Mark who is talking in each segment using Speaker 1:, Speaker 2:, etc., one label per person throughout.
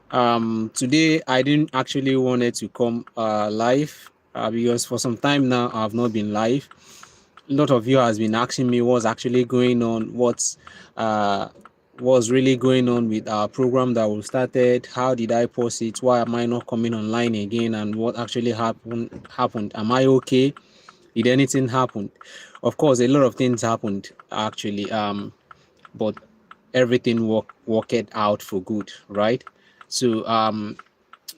Speaker 1: Today I didn't actually wanted to come live because for some time now I've not been live. A lot of you has been asking me what's actually going on, uh what's really going on with our program that we started. How did I post it? Why am I not coming online again? And what actually happened? Am I okay? Did anything happen? Of course, a lot of things happened actually. But everything worked out for good, right? So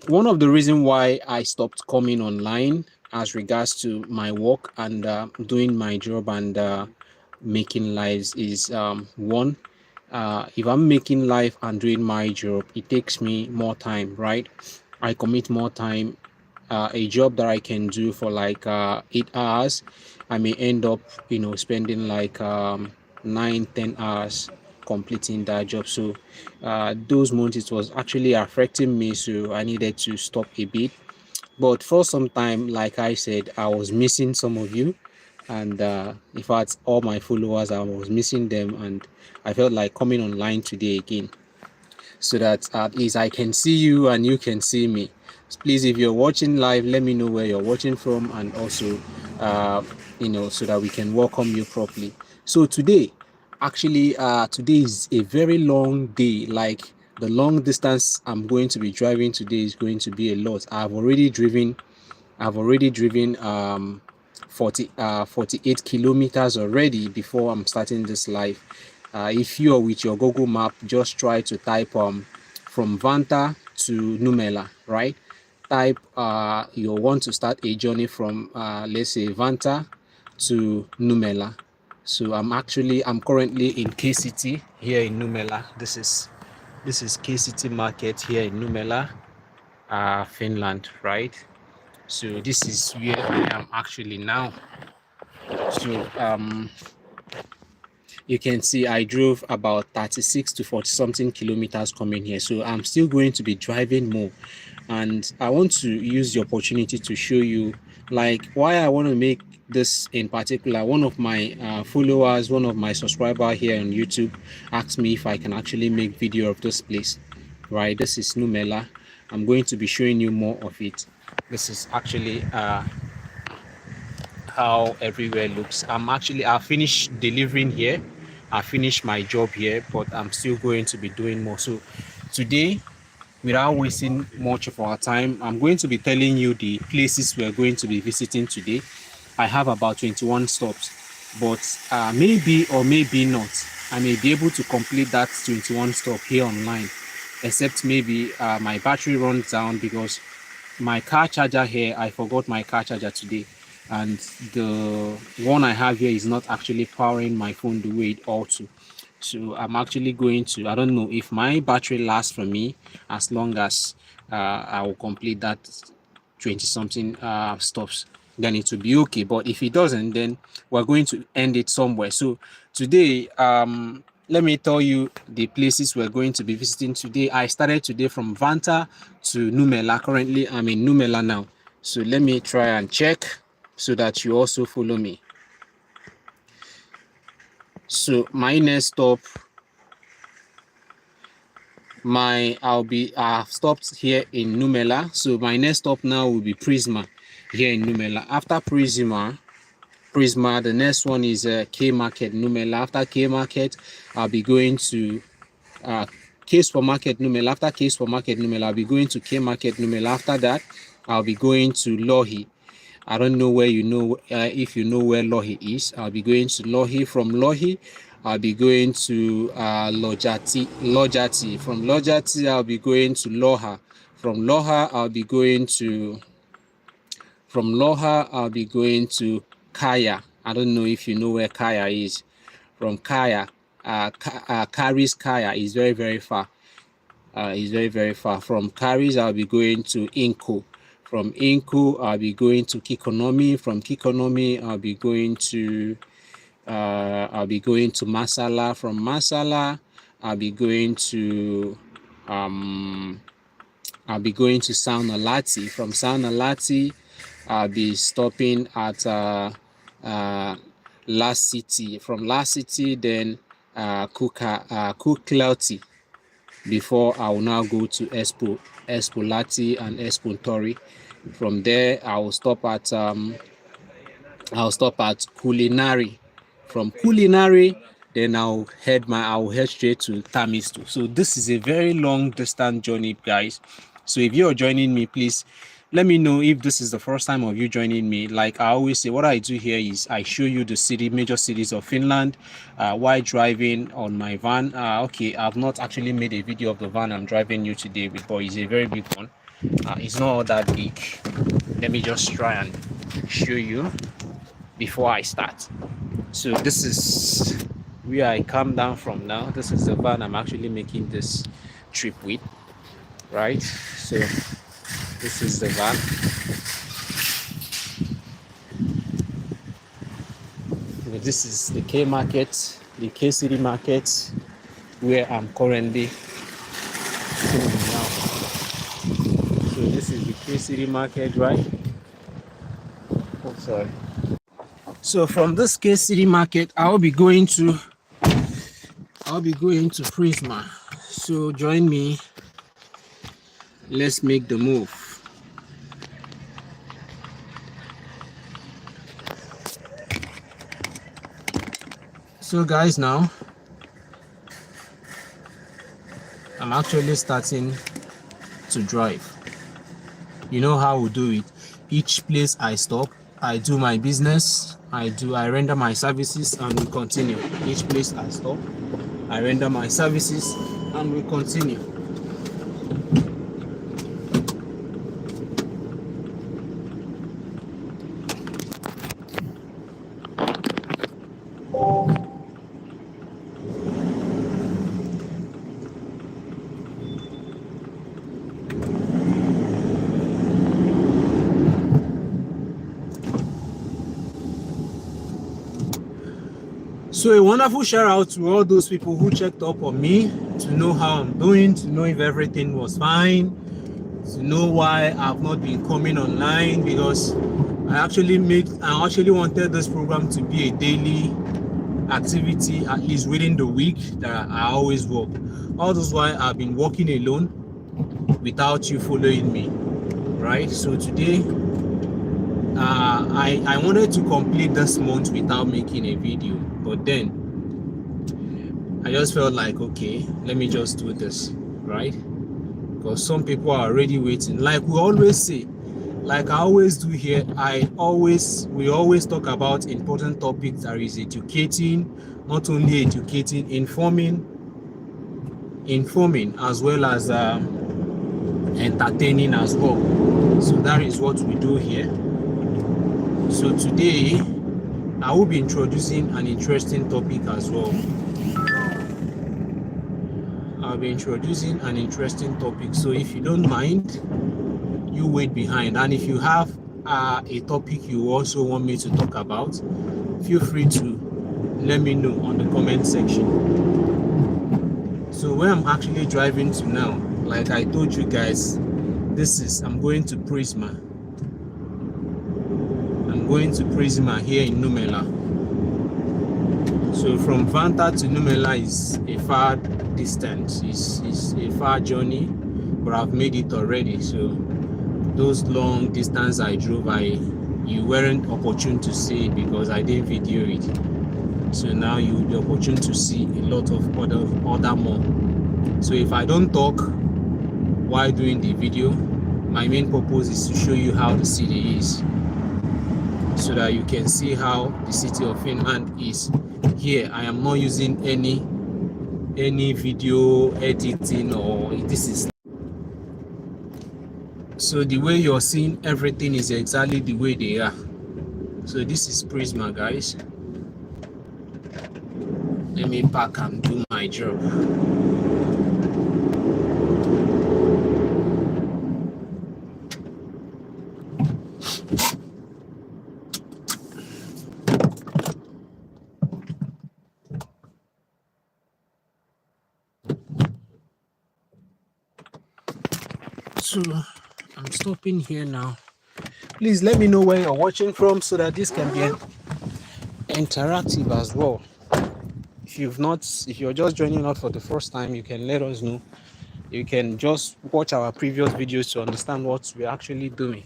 Speaker 1: one of the reason why I stopped coming online as regards to my work and doing my job and making lives is one, if I'm making life and doing my job, it takes me more time, right? I commit more time. A job that I can do for like 8 hours, I may end up, spending like 9, 10 hours completing that job. So those months it was actually affecting me. So I needed to stop a bit. But for some time, like I said, I was missing some of you, and in fact, all my followers, I was missing them, and I felt like coming online today again so that at least I can see you and you can see me. Please, if you're watching live, let me know where you're watching from, and also, so that we can welcome you properly. So today, actually, today is a very long day. Like the long distance I'm going to be driving today is going to be a lot. I've already driven 48 kilometers already before I'm starting this live. If you're with your Google map, just try to type from Vanta to Numela, right? Type you want to start a journey from let's say Vanta to Numela. So I'm currently in KCT here in Numela. This is KCT Market here in Numela, Finland, right? So this is where I am actually now. So you can see I drove about 36 to 40 something kilometers coming here. So I'm still going to be driving more. And I want to use the opportunity to show you like why I want to make this in particular. One of my followers, one of my subscribers here on YouTube asked me if I can actually make video of this place. Right, this is Numela. I'm going to be showing you more of it. This is actually how everywhere looks. I've finished delivering here. I finished my job here, but I'm still going to be doing more. So today, without wasting much of our time, I'm going to be telling you the places we're going to be visiting today. I have about 21 stops, but maybe or maybe not, I may be able to complete that 21 stop here online, except maybe my battery runs down because my car charger here, I forgot my car charger today, and the one I have here is not actually powering my phone the way it ought to. So I'm actually going to, I don't know if my battery lasts for me as long as I will complete that 20 something stops, then it will be okay. But if it doesn't, then we're going to end it somewhere. So today, let me tell you the places we're going to be visiting today. I started today from Vanta to Numela. Currently I'm in Numela now. So let me try and check so that you also follow me. So my next stop, I've stopped here in Numela. So my next stop now will be Prisma here in Numela. After Prisma, the next one is K Market Numela. After K Market, I'll be going to K Supermarket Numela. After K Supermarket Numela, I'll be going to K Market Numela. After that, I'll be going to Lohi. I don't know where if you know where Lohi is. I'll be going to Lohi. From Lohi, I'll be going to Lojati. From Lojati, I'll be going to Loha. From Loha, I'll be going to Kaya. I don't know if you know where Kaya is. From Kaya, Kari's Kaya is very, very far. Is very, very far. From Karis, I'll be going to Incu. From Incu, I'll be going to Kikonomi. From Kikonomi, I'll be going to Masala. From Masala, I'll be going to Saunalati. From Saunalati, I'll be stopping at Last City. From Last City, then Kuklauti. before I will now go to Expo Lati and Expo Tori. From there, I'll stop at Culinary. From Culinary, then I'll head straight to Tamisto. So this is a very long distance journey, guys. So if you're joining me, please let me know if this is the first time of you joining me. Like I always say, what I do here is I show you the major cities of Finland while driving on my van. Okay, I've not actually made a video of the van I'm driving you today with, but it's a very big one. It's not all that big. Let me just try and show you before I start. So this is where I come down from now. This is the van I'm actually making this trip with, right? So this is the van. This is the K market, the K City market, where I'm currently filming now. So this is the K City market, right? Oh, sorry. So from this K City market, I'll be going to Prisma. So join me. Let's make the move. So guys, now I'm actually starting to drive. You know how we do it. Each place I stop, I do my business, I render my services, and we continue. Each place I stop, I render my services, and we continue. So a wonderful shout out to all those people who checked up on me to know how I'm doing, to know if everything was fine, to know why I've not been coming online, because I actually wanted this program to be a daily activity, at least within the week that I always work. All this while I've been working alone without you following me, right? So today I wanted to complete this month without making a video, but then I just felt like, okay, let me just do this, right? Because some people are already waiting. Like we always say, like I always do here, we always talk about important topics that is educating, not only educating, informing as well as entertaining as well. So that is what we do here. So today I will be introducing an interesting topic as well. I'll be introducing an interesting topic. So if you don't mind, you wait behind. And if you have a topic you also want me to talk about, feel free to let me know on the comment section. So where I'm actually driving to now, like I told you guys, I'm going to Prisma. I'm going to Prisma here in Numela. So from Vanta to Numela is a far distance, it's a far journey, but I've made it already. So those long distance I drove, you weren't opportune to see it because I didn't video it. So now you will be opportune to see a lot of other more. So if I don't talk while doing the video, my main purpose is to show you how the city is, so that you can see how the city of Finland is. Here I am not using any video editing, or this is, so the way you're seeing everything is exactly the way they are. So this is Prisma, guys. Let me park and do my job. So I'm stopping here now. Please let me know where you're watching from so that this can be interactive as well. If you're just joining us for the first time, you can let us know You can just watch our previous videos to understand what we're actually doing.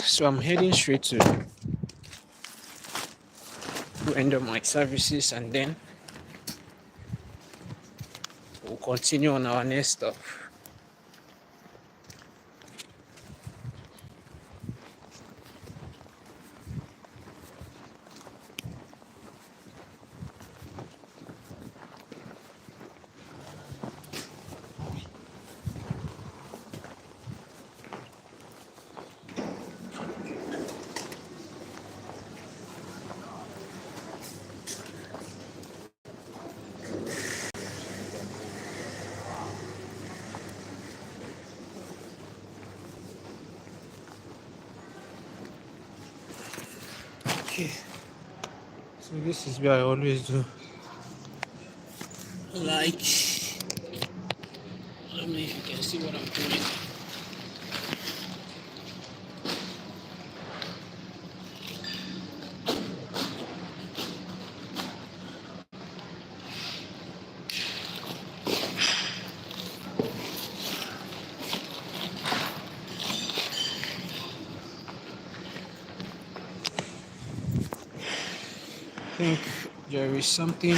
Speaker 1: So I'm heading straight to end of my services, and then we'll continue on our next stop. Okay, so this is where I always do. Like, I don't know if you can see what I'm doing. I think there is something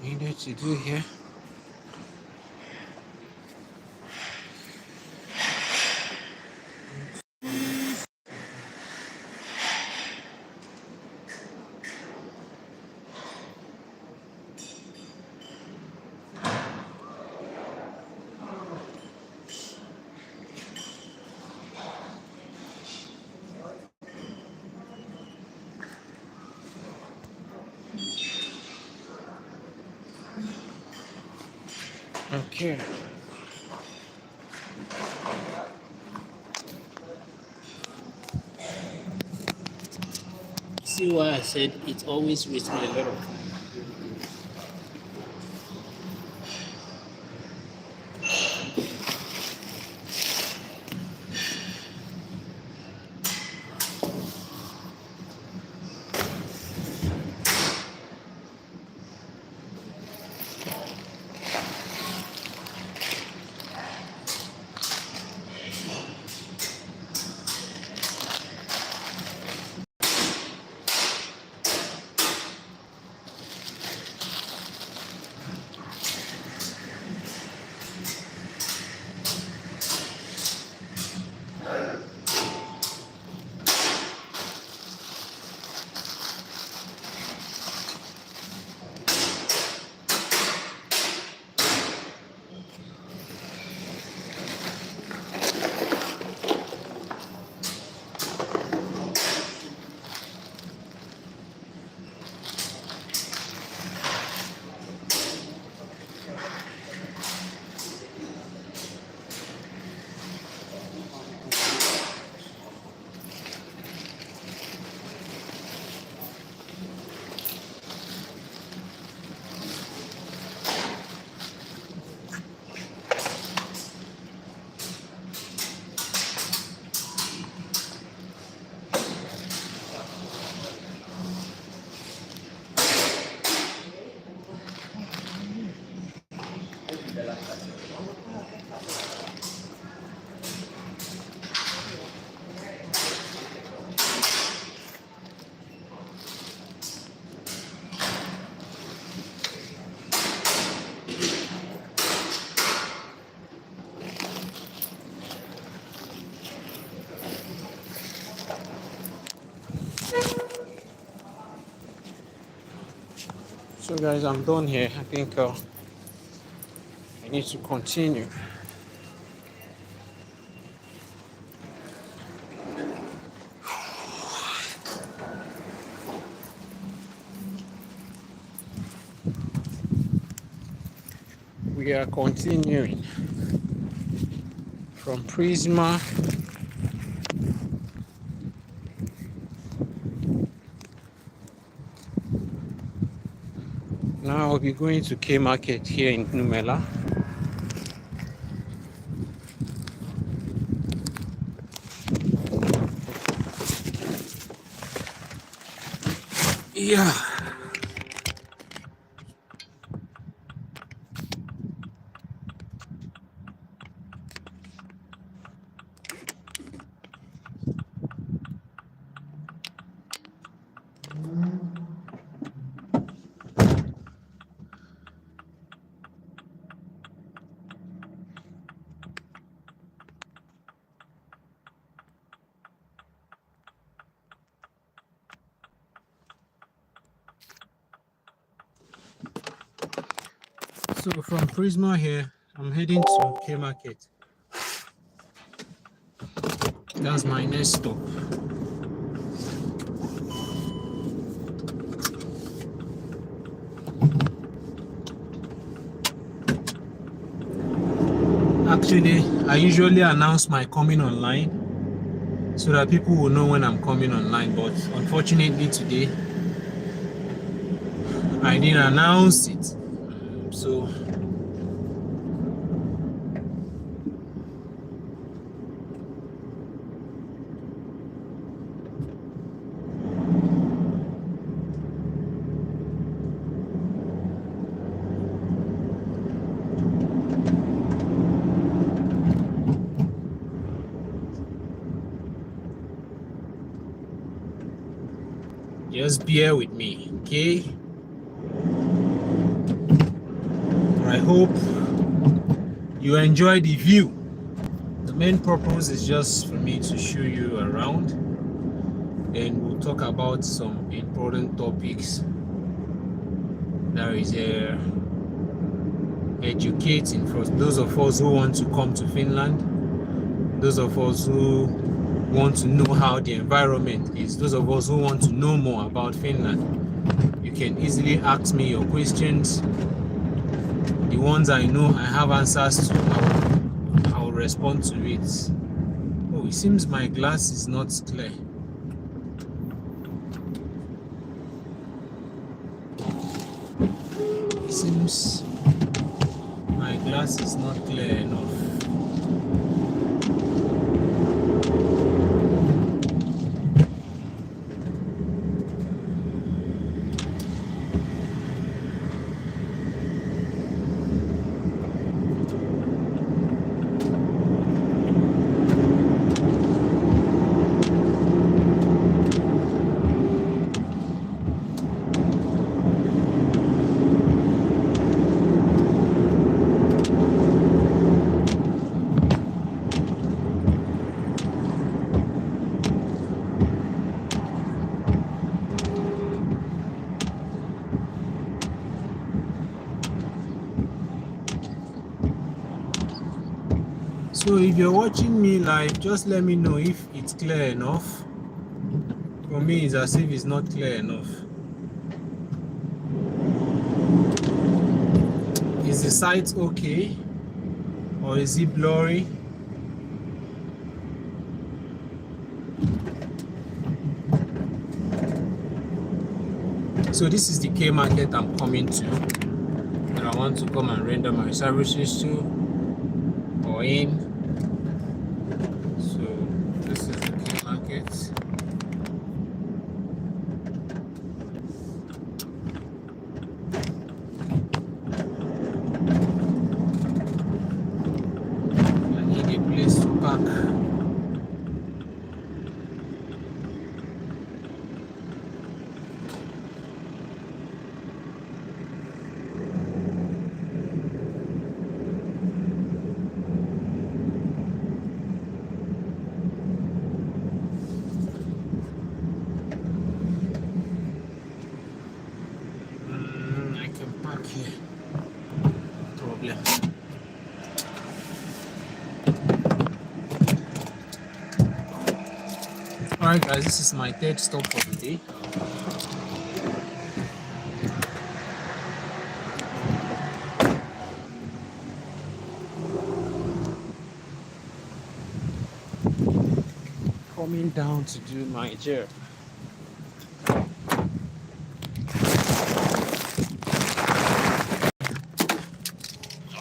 Speaker 1: needed to do here. Okay. See why I said it always wastes me a lot of time. So guys, I'm done here. I think I need to continue. We are continuing from Prisma. Now I'll be going to K Market here in Numela. Yeah. So from Prisma here, I'm heading to K Market. That's my next stop. Actually, I usually announce my coming online so that people will know when I'm coming online, but unfortunately today I didn't announce it. So just bear with me, okay? I hope you enjoy the view. The main purpose is just for me to show you around, and we'll talk about some important topics. There is educating for those of us who want to come to Finland, those of us who want to know how the environment is, those of us who want to know more about Finland. You can easily ask me your questions. The ones I know I have answers to, I'll respond to it. Oh, it seems my glass is not clear. It seems my glass is not clear enough. So if you're watching me live, just let me know if it's clear enough. For me, it's as if it's not clear enough. Is the site okay? Or is it blurry? So this is the K market I'm coming to, that I want to come and render my services to or in. So this is the K market. I need a place to park. I can park here. No problem. Alright guys, this is my third stop for the day. Coming down to do my job.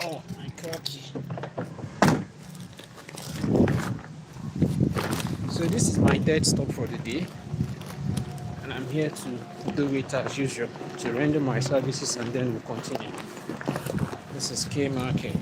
Speaker 1: Oh my crikey. So this is my third stop for the day, and I'm here to do it as usual, to render my services, and then we'll continue. This is K Market.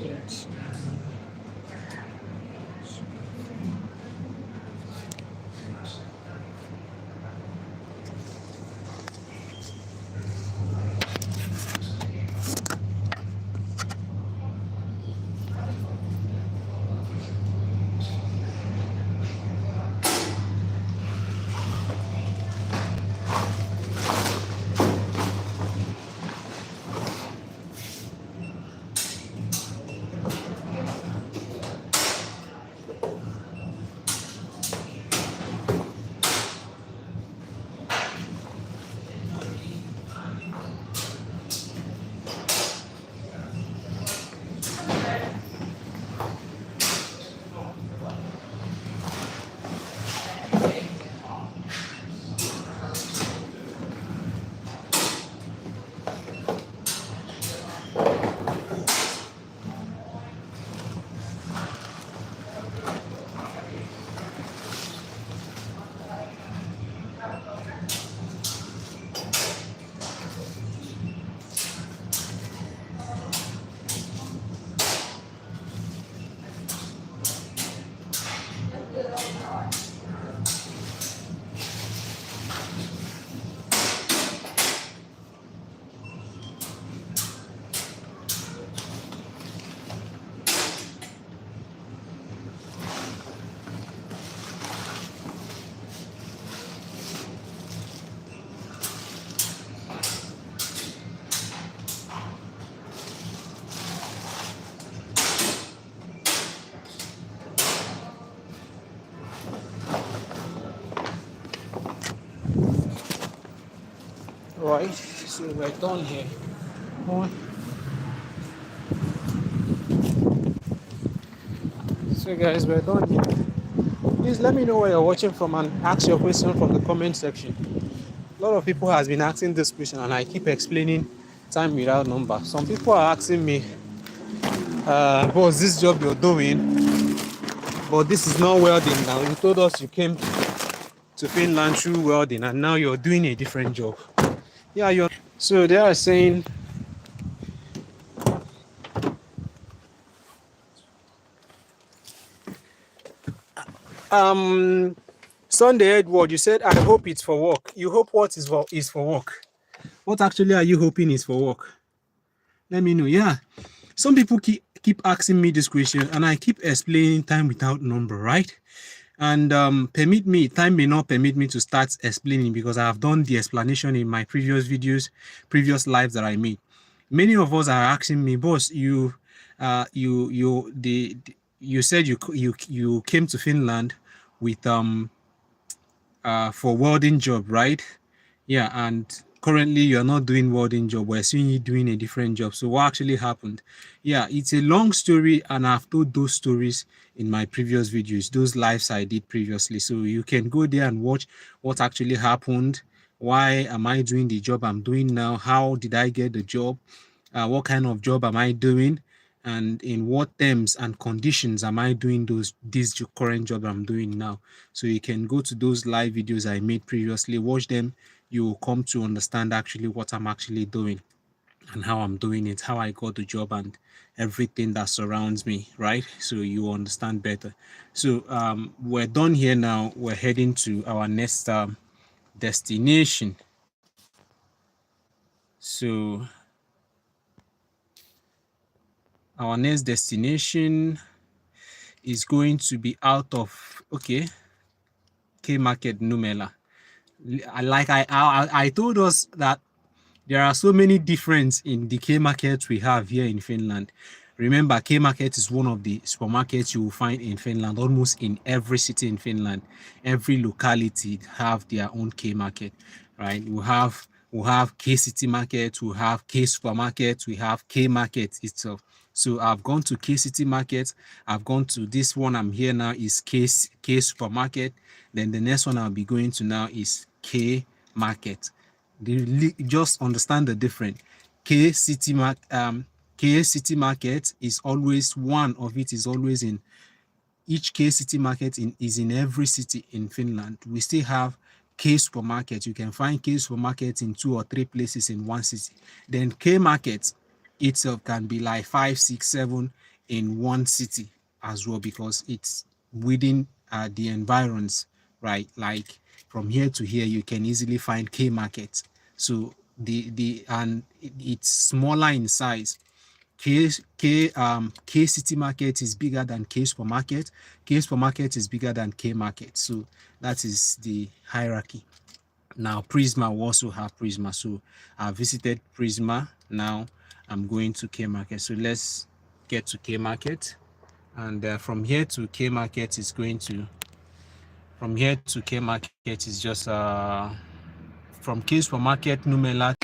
Speaker 1: Yes. Right, so we're done here. On. So guys, we're done here. Please let me know where you're watching from and ask your question from the comment section. A lot of people has been asking this question and I keep explaining time without number. Some people are asking me, what's this job you're doing? But this is not welding now. You told us you came to Finland through welding and now you're doing a different job. Yeah, you're. So they are saying, Sunday Edward, you said, I hope it's for work. You hope what is for work? What actually are you hoping is for work? Let me know. Yeah. Some people keep asking me this question and I keep explaining time without number, right? And time may not permit me to start explaining because I have done the explanation in my previous videos, previous lives that I made. Many of us are asking me, boss, you said you came to Finland with for welding job, right? Yeah, and currently you're not doing welding job. We're seeing you doing a different job. So what actually happened? Yeah, it's a long story and I've told those stories in my previous videos, those lives I did previously. So you can go there and watch what actually happened. Why am I doing the job I'm doing now? How did I get the job? What kind of job am I doing? And in what terms and conditions am I doing this current job I'm doing now? So you can go to those live videos I made previously, watch them. You will come to understand actually what I'm actually doing and how I'm doing it, how I got the job and everything that surrounds me, right? So you understand better. So we're done here now. We're heading to our next destination. So our next destination is going to be out of K Market Numela. Like I told us that there are so many differences in the K market we have here in Finland. Remember, K market is one of the supermarkets you will find in Finland, almost in every city in Finland. Every locality have their own K market, right? We have K City Market, we have K Supermarket, we have K Market itself. So I've gone to K City Market, I've gone to this one I'm here now is K Supermarket. Then the next one I'll be going to now is K Market. Just understand the difference. K City Market is always one of it is always in each K City Market is in every city in Finland. We still have K Supermarket. You can find K Supermarket in 2 or 3 places in one city. Then K Market itself can be like 5, 6, 7 in one city as well because it's within the environs, right? Like from here to here, you can easily find K Market. So it's smaller in size. K City Market is bigger than K Supermarket. K Supermarket is bigger than K Market. So that is the hierarchy. Now Prisma will also have Prisma. So I visited Prisma. Now I'm going to K Market. So let's get to K Market. And from here to K Market is going to is just from K Supermarket Numela.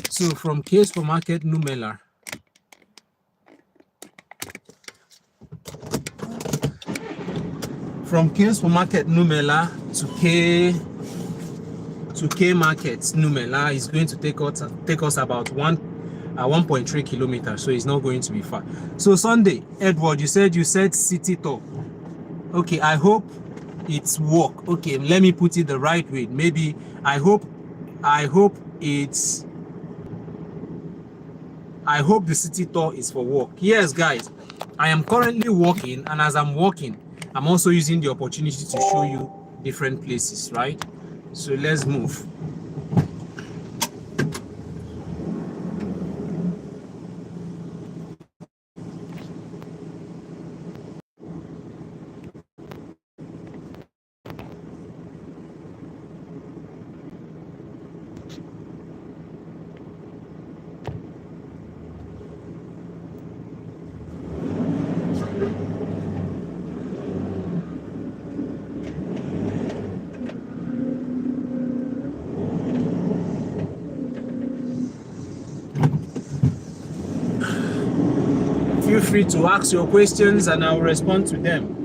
Speaker 1: So from K Supermarket Numela, from K Supermarket Numela to K Market Numela is going to take us about 1.3 kilometers, so it's not going to be far. So Sunday, Edward, you said city tour. Okay, I hope it's walk. Okay, let me put it the right way. Maybe I hope the city tour is for walk. Yes, guys, I am currently walking, and as I'm walking, I'm also using the opportunity to show you different places, right? So let's move. Feel free to ask your questions and I'll respond to them.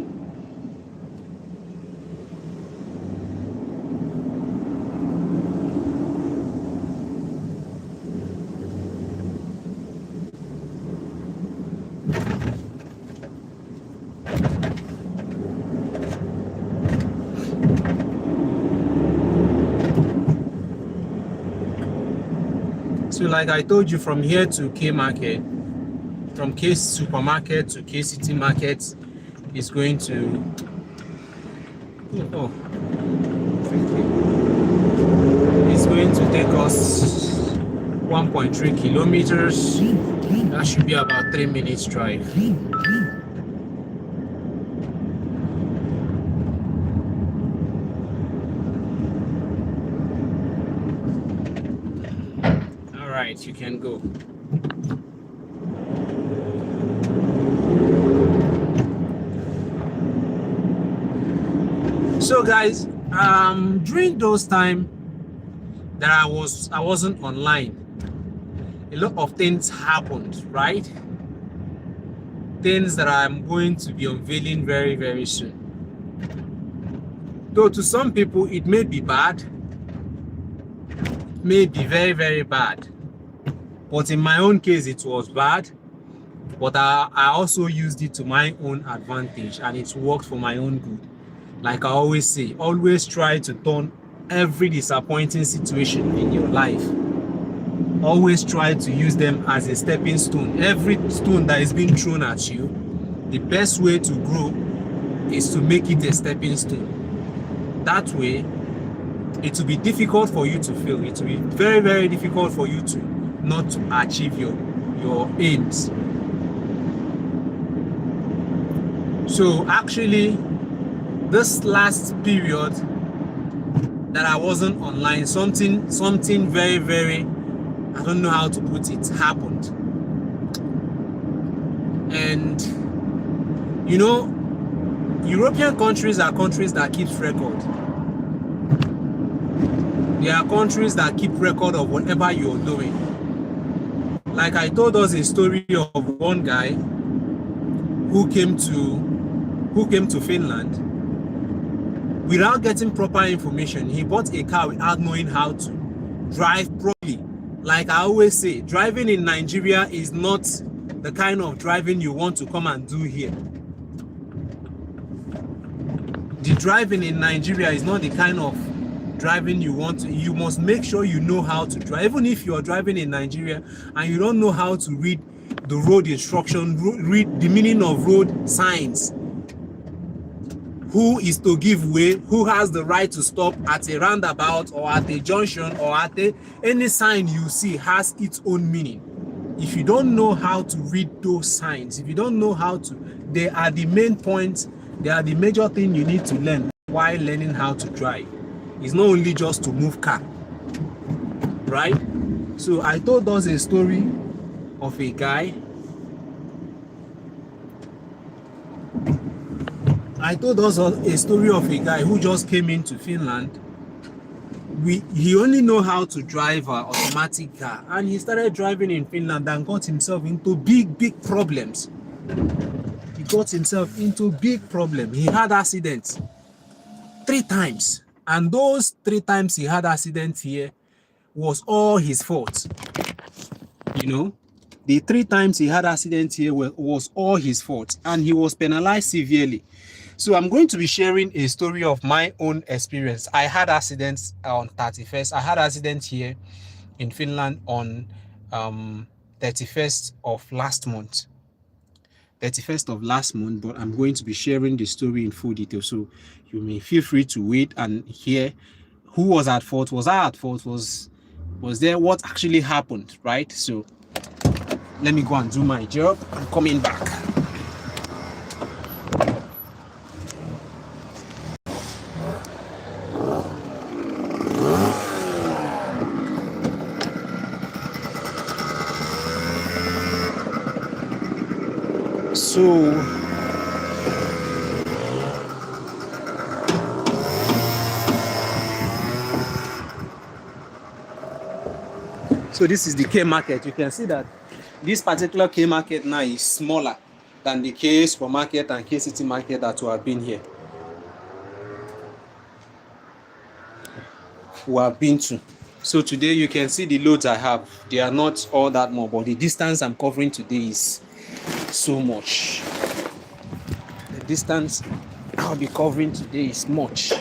Speaker 1: So like I told you, from here to K Market, from K Supermarket to K City Market is going to it's going to take us 1.3 kilometers. That should be about 3 minutes drive. All right, you can go. So guys, during those time that I wasn't online, a lot of things happened, right? Things that I'm going to be unveiling very, very soon. Though to some people it may be bad, may be very, very bad, but in my own case it was bad, but I also used it to my own advantage, and it worked for my own good. Like I always say, always try to turn every disappointing situation in your life, always try to use them as a stepping stone. Every stone that is being thrown at you, the best way to grow is to make it a stepping stone. That way, it will be difficult for you to fail. It will be very, very difficult for you to not to achieve your aims. So actually, this last period that I wasn't online, something very, very, I don't know how to put it, happened. And you know, European countries are countries that keep record. They are countries that keep record of whatever you're doing. Like I told us a story of one guy who came to Finland without getting proper information. He bought a car without knowing how to drive properly. Like I always say, driving in Nigeria is not the kind of driving you want to come and do here. The driving in Nigeria is not the kind of driving you want to. You must make sure you know how to drive. Even if you are driving in Nigeria and you don't know how to read the road instruction, read the meaning of road signs, who is to give way, who has the right to stop at a roundabout or at a junction or at any sign you see has its own meaning. If you don't know how to read those signs, if you don't know how to, they are the main points, they are the major thing you need to learn while learning how to drive. It's not only just to move car, right? So I told us a story of a guy. I told us a story of a guy who just came into Finland. He only know how to drive an automatic car, and he started driving in Finland and got himself into big problems. He got himself into big problem. He had accidents 3 times, and those 3 times he had accidents here was all his fault. You know, the 3 times he had accidents here was all his fault, and he was penalized severely. So I'm going to be sharing a story of my own experience. I had accidents on 31st. I had accidents here in Finland on 31st of last month. 31st of last month, but I'm going to be sharing the story in full detail. So you may feel free to wait and hear who was at fault. Was I at fault? Was there what actually happened, right? So let me go and do my job. I'm coming back. So this is the K market. You can see that this particular K market now is smaller than the K supermarket and K city market that we have been here. We have been to. So today you can see the loads I have. They are not all that more, but the distance I'm covering today is so much. The distance I'll be covering today is much.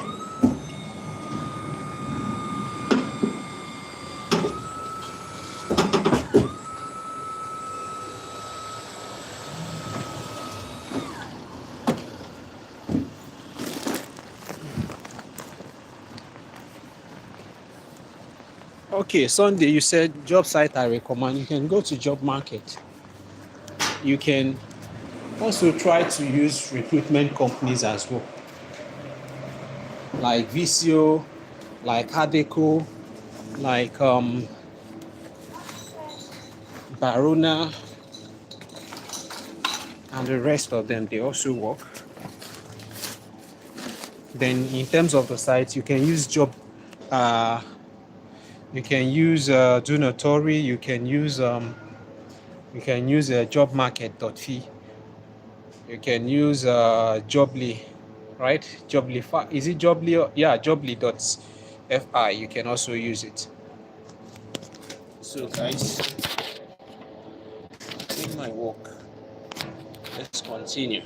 Speaker 1: Okay, Sunday, you said job site I recommend. You can go to job market. You can also try to use recruitment companies as well, like VCO, like Adeco, like Barona, and the rest of them. They also work. Then in terms of the sites, you can use you can use Donatori, you can use jobmarket.fi, you can use Jobly, right? Jobly, is it Jobly? Yeah, Jobly.fi. You can also use it. So guys, in my work, let's continue.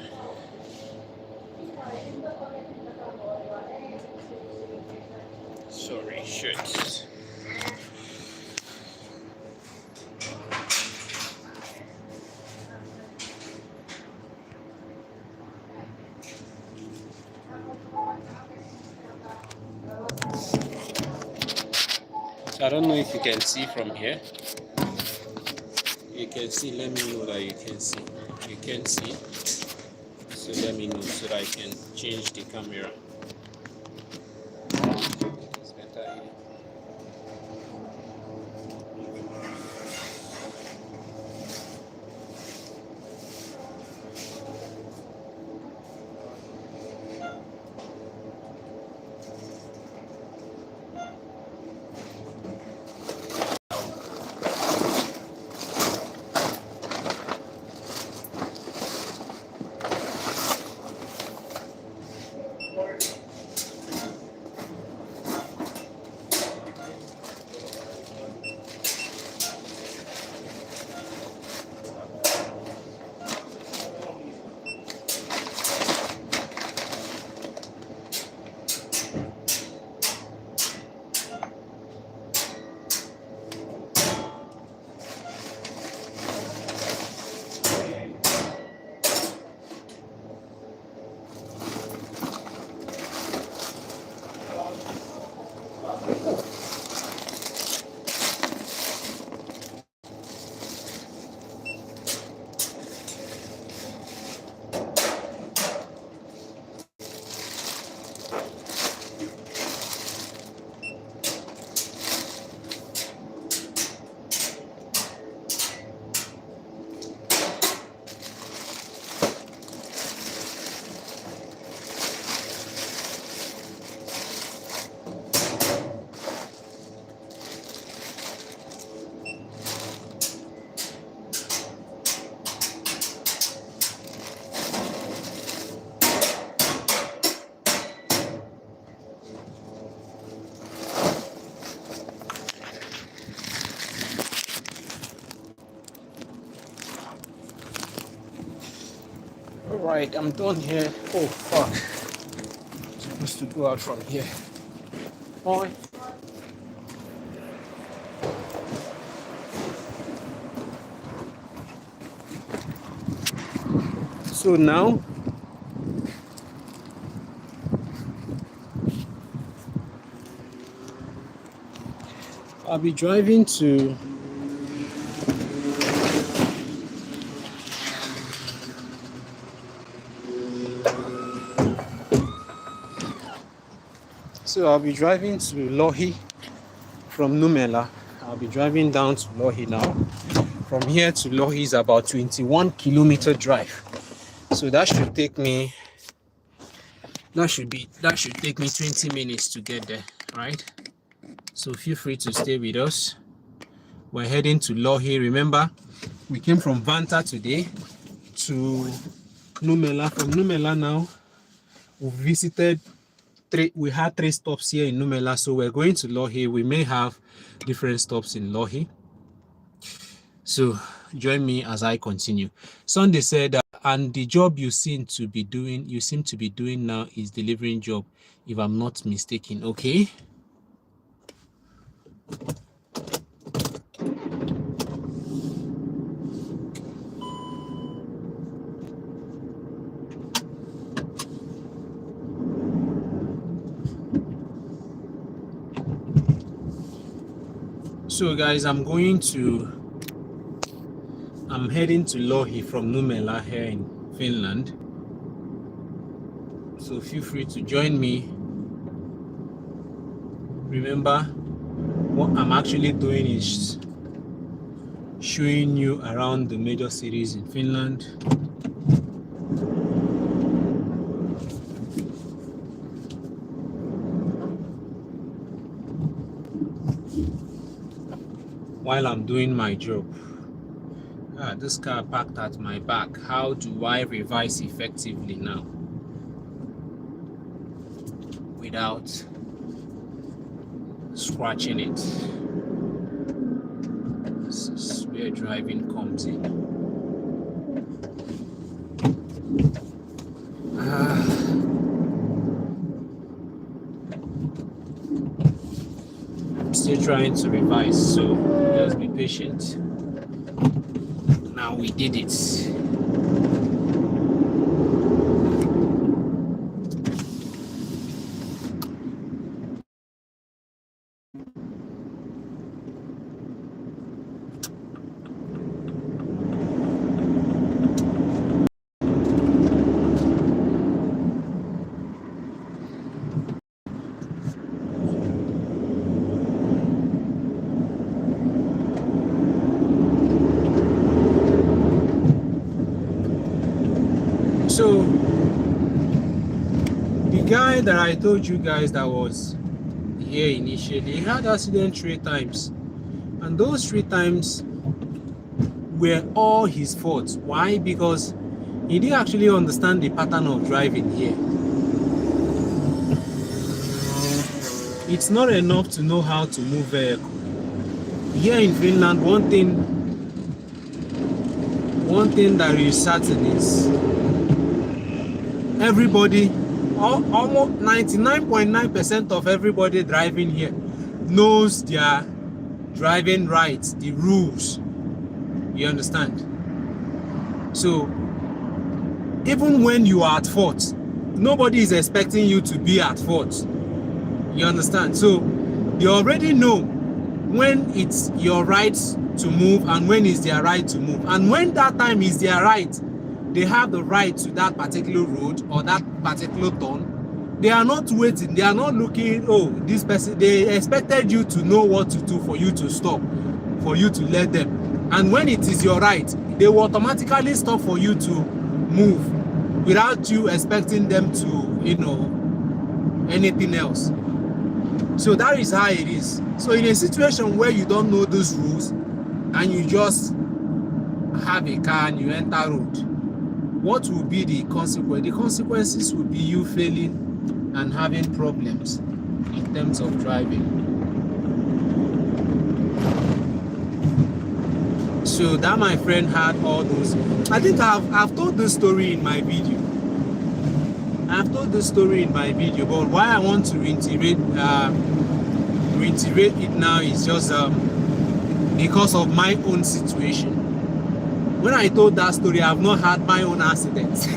Speaker 1: Sorry, shit. So I don't know if you can see from here. You can see, let me know that you can see. You can see. So let me know so that I can change the camera. It's better here. Right, I'm done here. Oh fuck. I'm supposed to go out from here. Boy. So now I'll be driving to Lohi from Numela. I'll be driving down to Lohi now. From here to Lohi is about 21-kilometer drive. So that should take me 20 minutes to get there, right? So feel free to stay with us. We're heading to Lohi. Remember, we came from Vanta today to Numela. From Numela now, we had 3 stops here in Numela, so we're going to Lohi. We may have different stops in Lohi. So join me as I continue. Sunday said, and the job you seem to be doing now is delivering job, if I'm not mistaken. Okay. So guys, I'm heading to Lohi from Numela here in Finland. So feel free to join me. Remember, what I'm actually doing is showing you around the major cities in Finland. While I'm doing my job. This car parked at my back. How do I reverse effectively now without scratching it? This is where driving comes in. I'm still trying to revise, so just be patient. Now we did it. So the guy that I told you guys that was here initially, he had accident 3 times, and those 3 times were all his fault. Why? Because he didn't actually understand the pattern of driving here. It's not enough to know how to move vehicle. Here in Finland, one thing that is certain is everybody, almost 99.9% of everybody driving here knows their driving rights, the rules. You understand? So even when you are at fault, nobody is expecting you to be at fault. You understand? So they already know when it's your right to move and when it's their right to move. And when that time is their right, they have the right to that particular road or that particular turn. They are not waiting. They are not looking, oh, this person, they expected you to know what to do for you to stop, for you to let them. And when it is your right, they will automatically stop for you to move without you expecting them to, anything else. So that is how it is. So in a situation where you don't know those rules and you just have a car and you enter road, what will be the consequence? The consequences will be you failing and having problems in terms of driving. So that my friend had all those. I think I've told this story in my video. I've told this story in my video, but why I want to reiterate it now is just because of my own situation. When I told that story, I've not had my own accidents,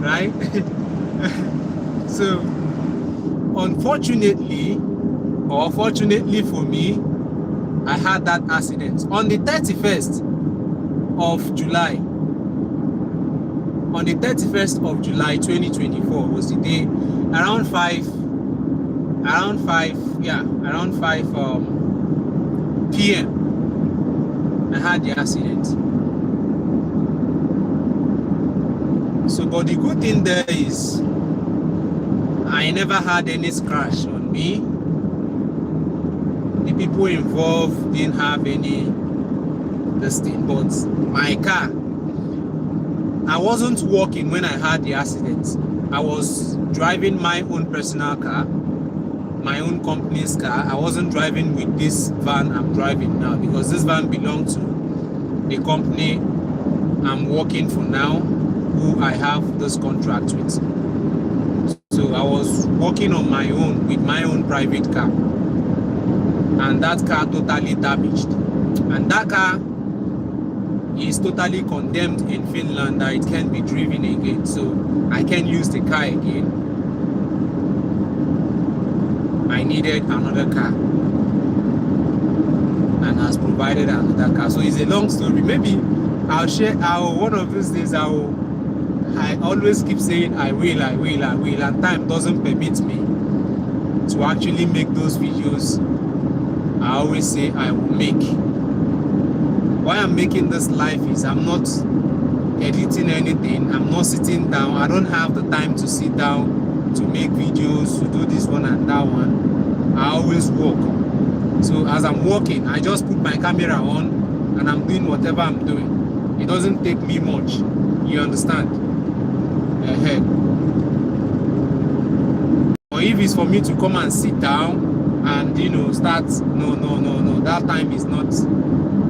Speaker 1: right? So, unfortunately, or fortunately for me, I had that accident on the 31st of July. On the 31st of July 2024 was the day, around 5 p.m. I had the accident. So, but the good thing there is I never had any scratch on me. The people involved didn't have any this thing, but my car, I wasn't walking when I had the accident. I was driving my own personal car, my own company's car. I wasn't driving with this van I'm driving now, because this van belonged to the company I'm working for now, who I have this contract with. So I was working on my own with my own private car, and that car totally damaged. And that car is totally condemned in Finland, that it can't be driven again. So I can't use the car again. I needed another car, and has provided another car. So it's a long story. Maybe I'll share. One of these days I always keep saying I will, and time doesn't permit me to actually make those videos. I always say I will make. Why I'm making this live is I'm not editing anything. I'm not sitting down. I don't have the time to sit down to make videos, to do this one and that one. I always walk. So as I'm walking, I just put my camera on and I'm doing whatever I'm doing. It doesn't take me much. You understand? Or if it's for me to come and sit down and start, no, that time is not.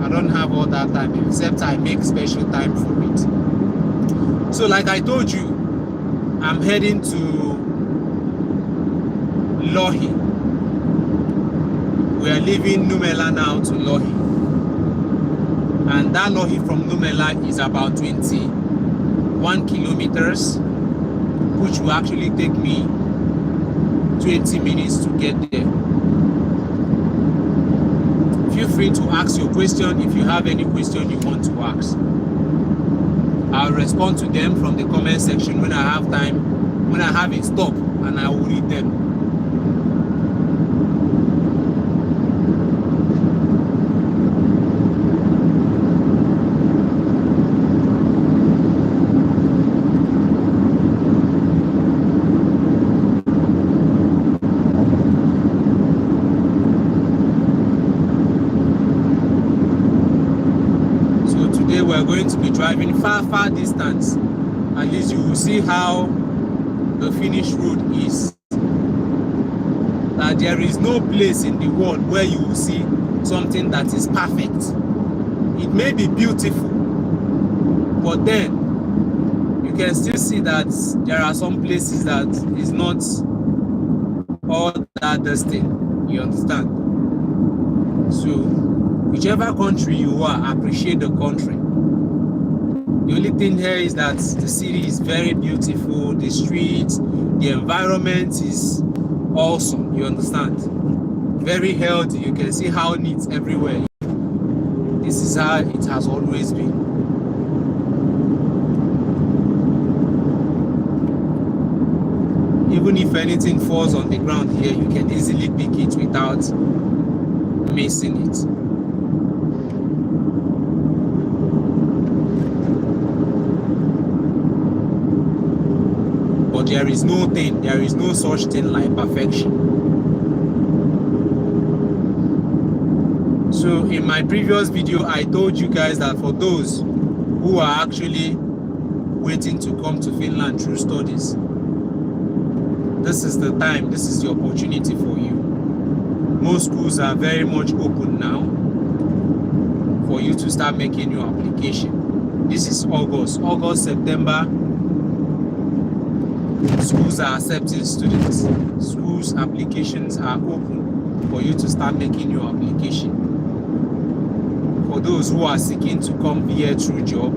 Speaker 1: I don't have all that time, except I make special time for it. So like I told you, I'm heading to Lohi. We are leaving Numela now to Lohi. And that Lohi from Numela is about 21 kilometers, which will actually take me 20 minutes to get there. Feel free to ask your question if you have any question you want to ask. I'll respond to them from the comment section when I have time, when I have a stop, and I will read them. We're going to be driving far distance. At least you will see how the finished road is. That there is no place in the world where you will see something that is perfect. It may be beautiful, but then you can still see that there are some places that is not all that distinct. You understand? So whichever country you are, appreciate the country. The only thing here is that the city is very beautiful, the streets, the environment is awesome, you understand? Very healthy, you can see how neat everywhere. This is how it has always been. Even if anything falls on the ground here, you can easily pick it without missing it. But there is no such thing like perfection. So in my previous video, I told you guys that for those who are actually waiting to come to Finland through studies, this is the time, this is the opportunity for you. Most schools are very much open now. for you to start making your application. This is August, September. Schools are accepting students. Schools applications are open for you to start making your application. For those who are seeking to come here through job,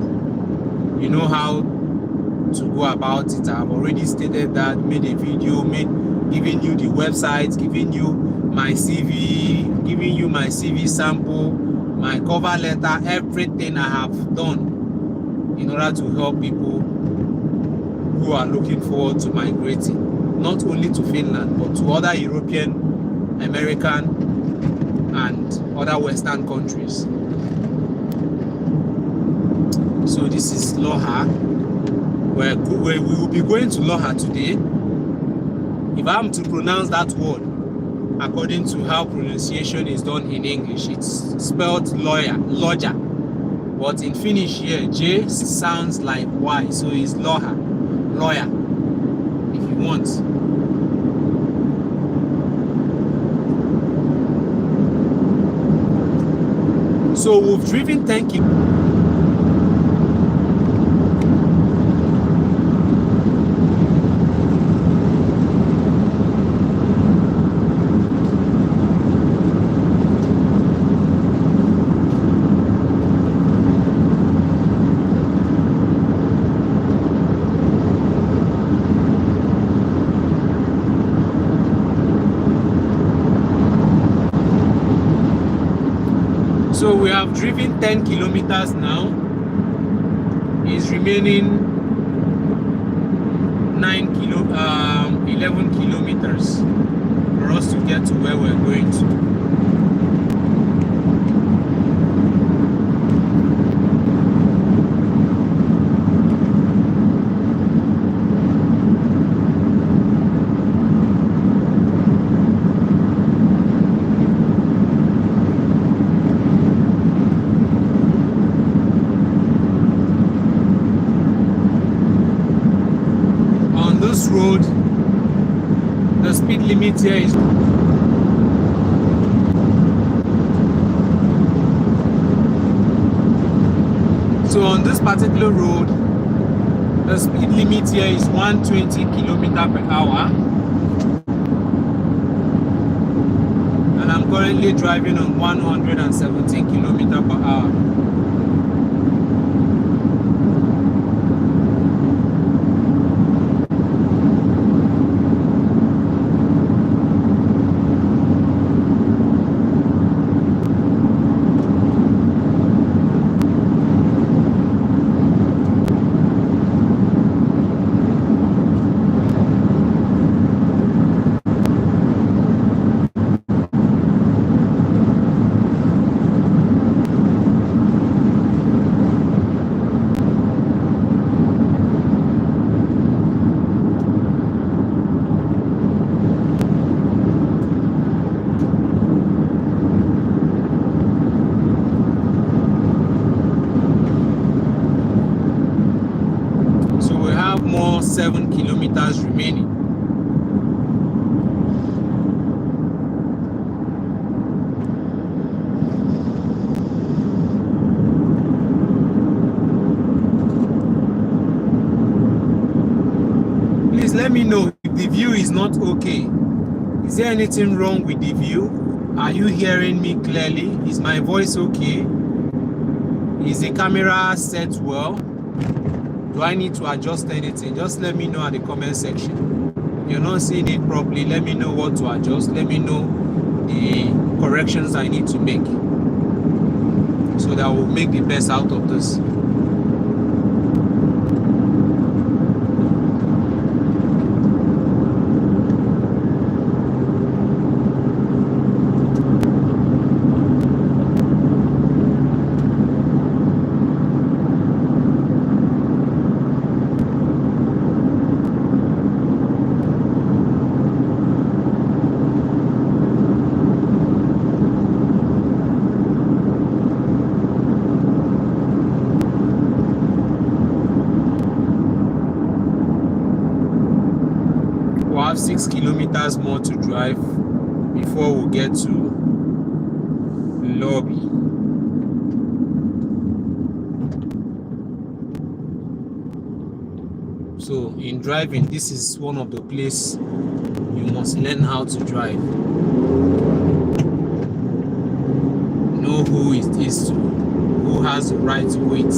Speaker 1: you know how to go about it. I've already stated that, made a video, giving you the website, giving you my CV, giving you my CV sample, my cover letter, everything I have done in order to help people who are looking forward to migrating, not only to Finland, but to other European, American, and other Western countries. So this is Loha. We will be going to Loha today. If I'm to pronounce that word according to how pronunciation is done in English, it's spelled Loja. But in Finnish here, J sounds like Y, so it's Loha. Lawyer, if you want. So we've driven 10 kilometers. So we have driven 10 kilometers now. It's remaining 11 kilometers for us to get to where we're going to. Road, the speed limit here is so on this particular road, the speed limit here is 120 kilometers per hour, and I'm currently driving on 117 kilometers per hour. So we have more 7 kilometers remaining. Please let me know if the view is not okay. Is there anything wrong with the view? Are you hearing me clearly? Is my voice okay? Is the camera set well? Do I need to adjust anything? Just let me know at the comment section. If you're not seeing it properly, let me know what to adjust. Let me know the corrections I need to make so that I will make the best out of this. We have 6 kilometers more to drive before we get to lobby. So in driving, this is one of the places you must learn how to drive. Know who it is, who has the right to wait.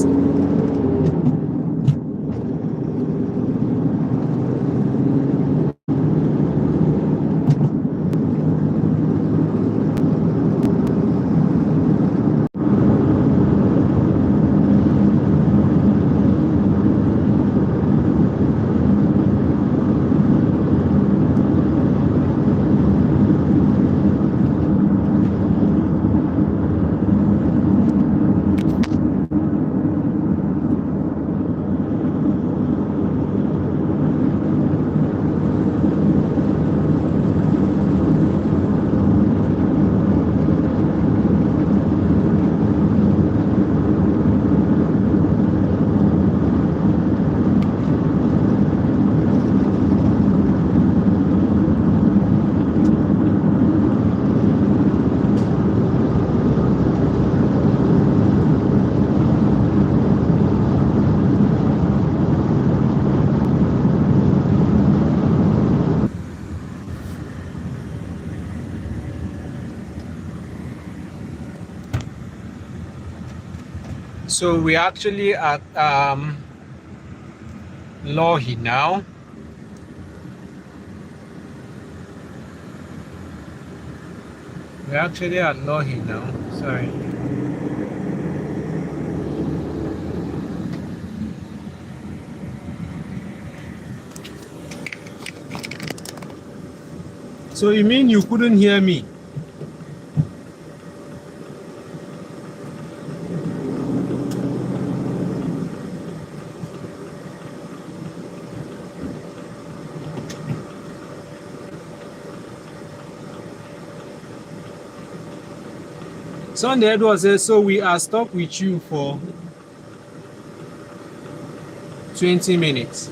Speaker 1: So we're actually at Lohi now. We're actually at Lohi now. Sorry. So you mean you couldn't hear me? Sunday Edward says, so we are stuck with you for 20 minutes.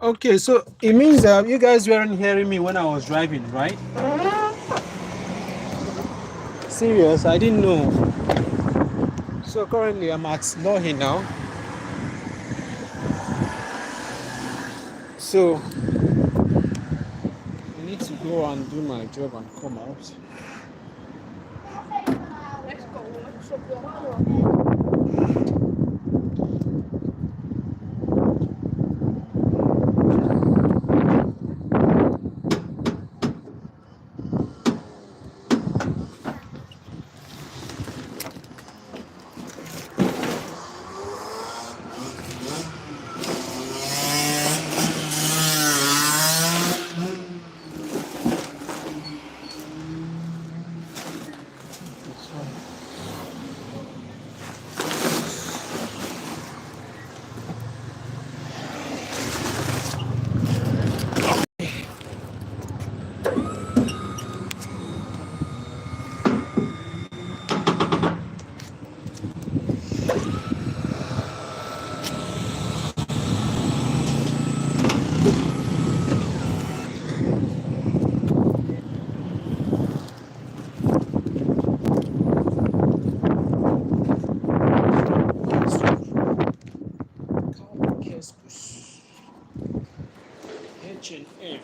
Speaker 1: Okay, so it means that you guys weren't hearing me when I was driving, right? Serious, I didn't know. So currently I'm at Lohi now. So I need to go and do my job and come out.
Speaker 2: Let's go. H&M.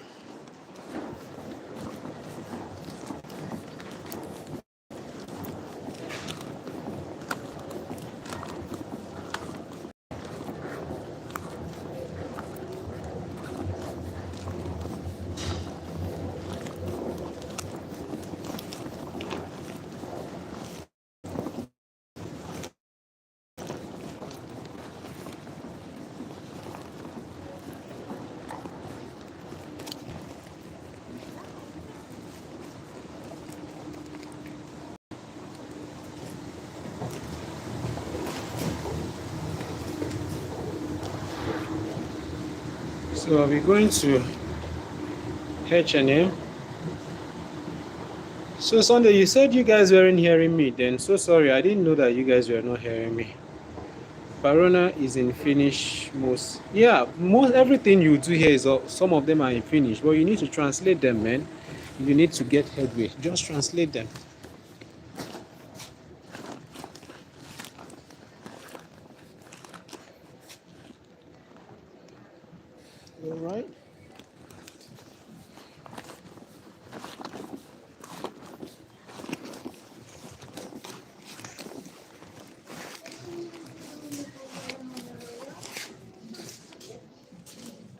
Speaker 2: So are we going to
Speaker 1: H&M. So Sunday, you said you guys weren't hearing me then. So sorry, I didn't know that you guys were not hearing me. Barona is in Finnish most. Yeah, most everything you do here is some of them are in Finnish, but you need to translate them, man. You need to get headway. Just translate them. All right.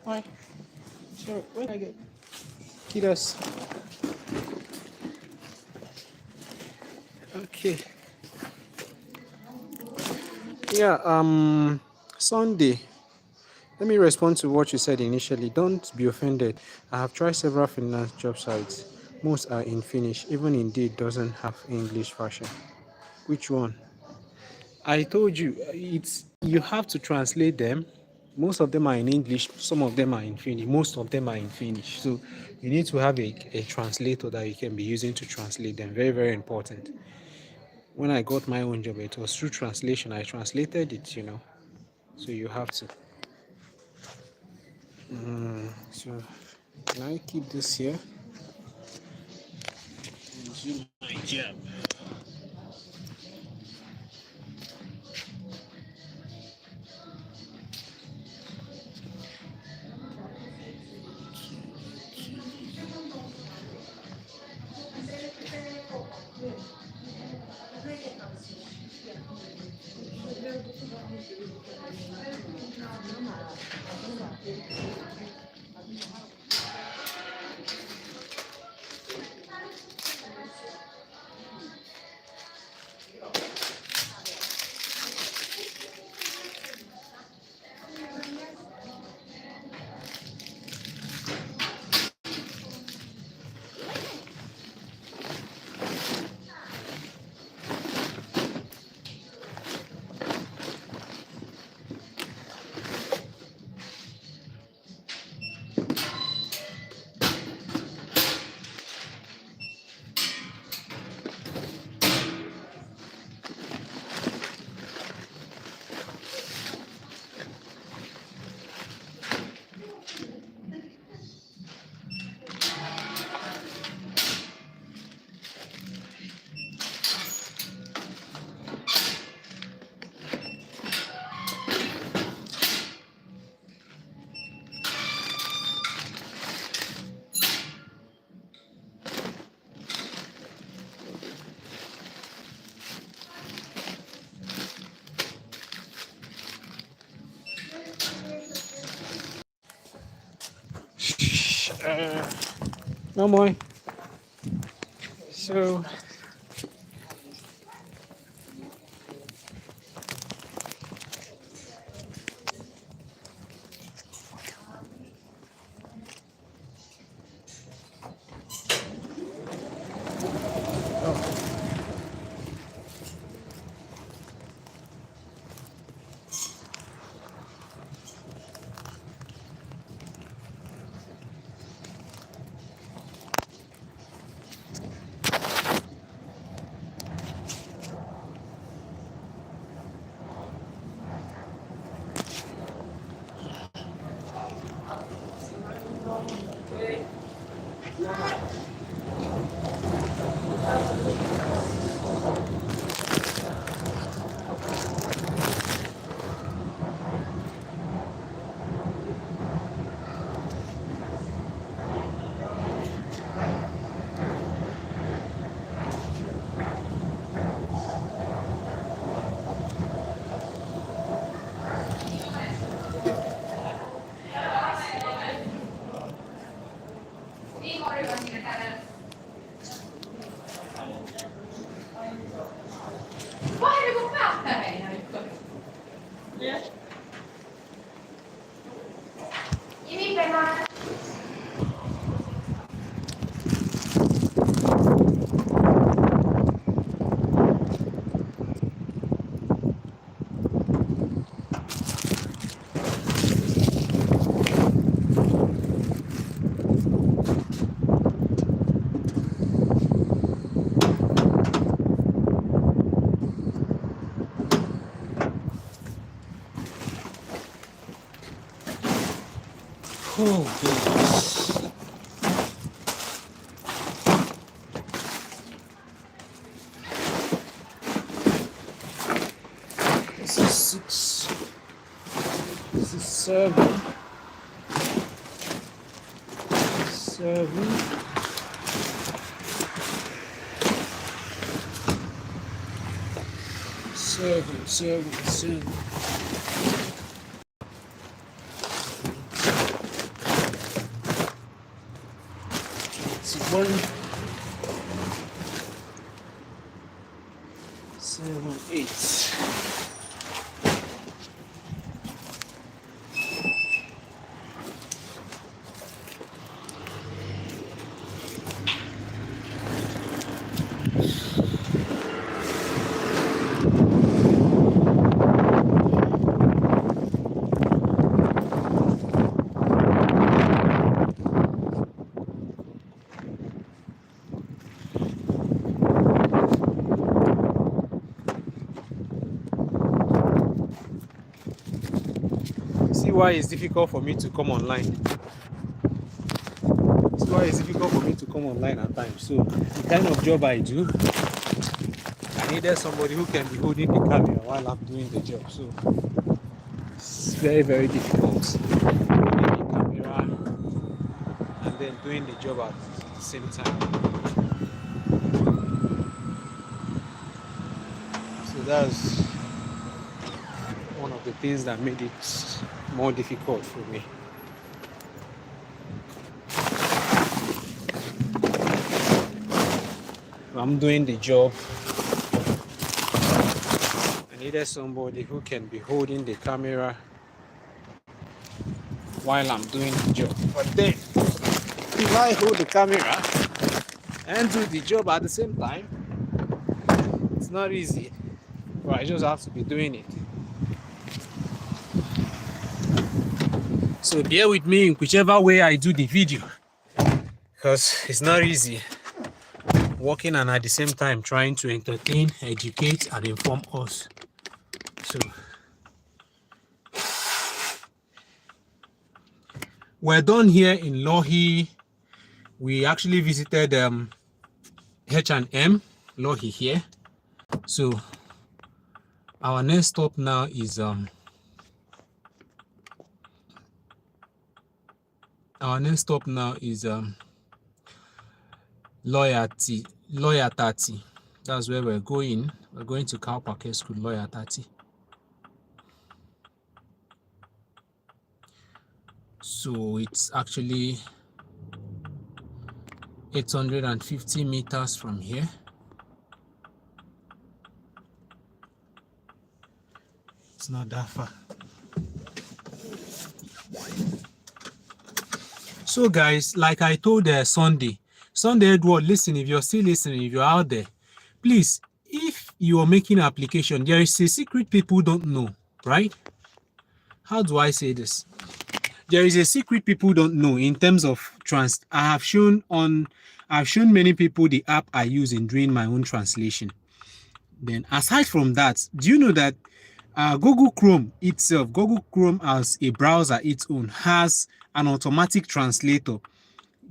Speaker 1: Hi. So when I get Kidos. Okay. Yeah. Sunday. Let me respond to what you said initially. Don't be offended. I have tried several freelance job sites. Most are in Finnish. Even Indeed doesn't have English version. Which one? I told you it's you have to translate them. Most of them are in English, some of them are in Finnish, most of them are in Finnish. So you need to have a translator that you can be using to translate them. Very, very important. When I got my own job, it was through translation. I translated it. So you have to. So can I keep this here? And do my job. No more. So 6. This is 7. 7. 7, 7, 7. It's 1, 7, 8. See why it's difficult for me to come online. See why it's difficult for me to come online at times. So the kind of job I do, I needed somebody who can be holding the camera while I'm doing the job. So it's very, very difficult holding the camera and then doing the job at the same time. So that's one of the things that made it more difficult for me. I'm doing the job. I needed somebody who can be holding the camera while I'm doing the job. But then, if I hold the camera and do the job at the same time, it's not easy. But I just have to be doing it. So bear with me in whichever way I do the video, because it's not easy working and at the same time trying to entertain, educate, and inform us. So we're done here in Lohi. We actually visited H&M Lohi here. So our next stop now is Loyalty. That's where we're going. We're going to Car Park School, Loyalty. So it's actually 850 meters from here. It's not that far. So guys, like I told Sunday Edward, listen, if you're still listening, if you're out there, please, if you are making an application, there is a secret people don't know, right? How do I say this? There is a secret people don't know in terms of I've shown many people the app I use in doing my own translation. Then aside from that, do you know that Google Chrome itself, Google Chrome as a browser its own, has an automatic translator.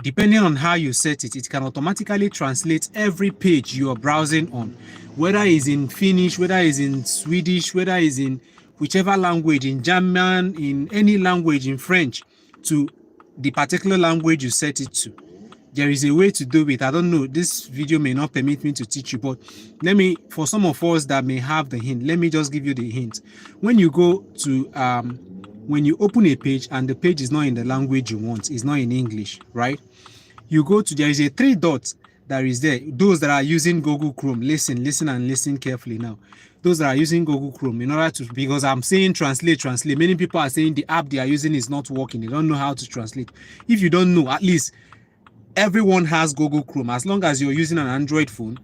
Speaker 1: Depending on how you set it, it can automatically translate every page you are browsing on, whether it's in Finnish, whether it's in Swedish, whether it's in whichever language, in German, in any language, in French, to the particular language you set it to. There is a way to do it. I don't know, this video may not permit me to teach you, but for some of us that may have the hint, let me just give you the hint. When you go to when you open a page and the page is not in the language you want, it's not in English, right? You go to, there is a 3 dots that is there. Those that are using Google Chrome, listen and listen carefully now. Those that are using Google Chrome, in order to, because I'm saying translate. Many people are saying the app they are using is not working. They don't know how to translate. If you don't know, at least everyone has Google Chrome. As long as you're using an Android phone,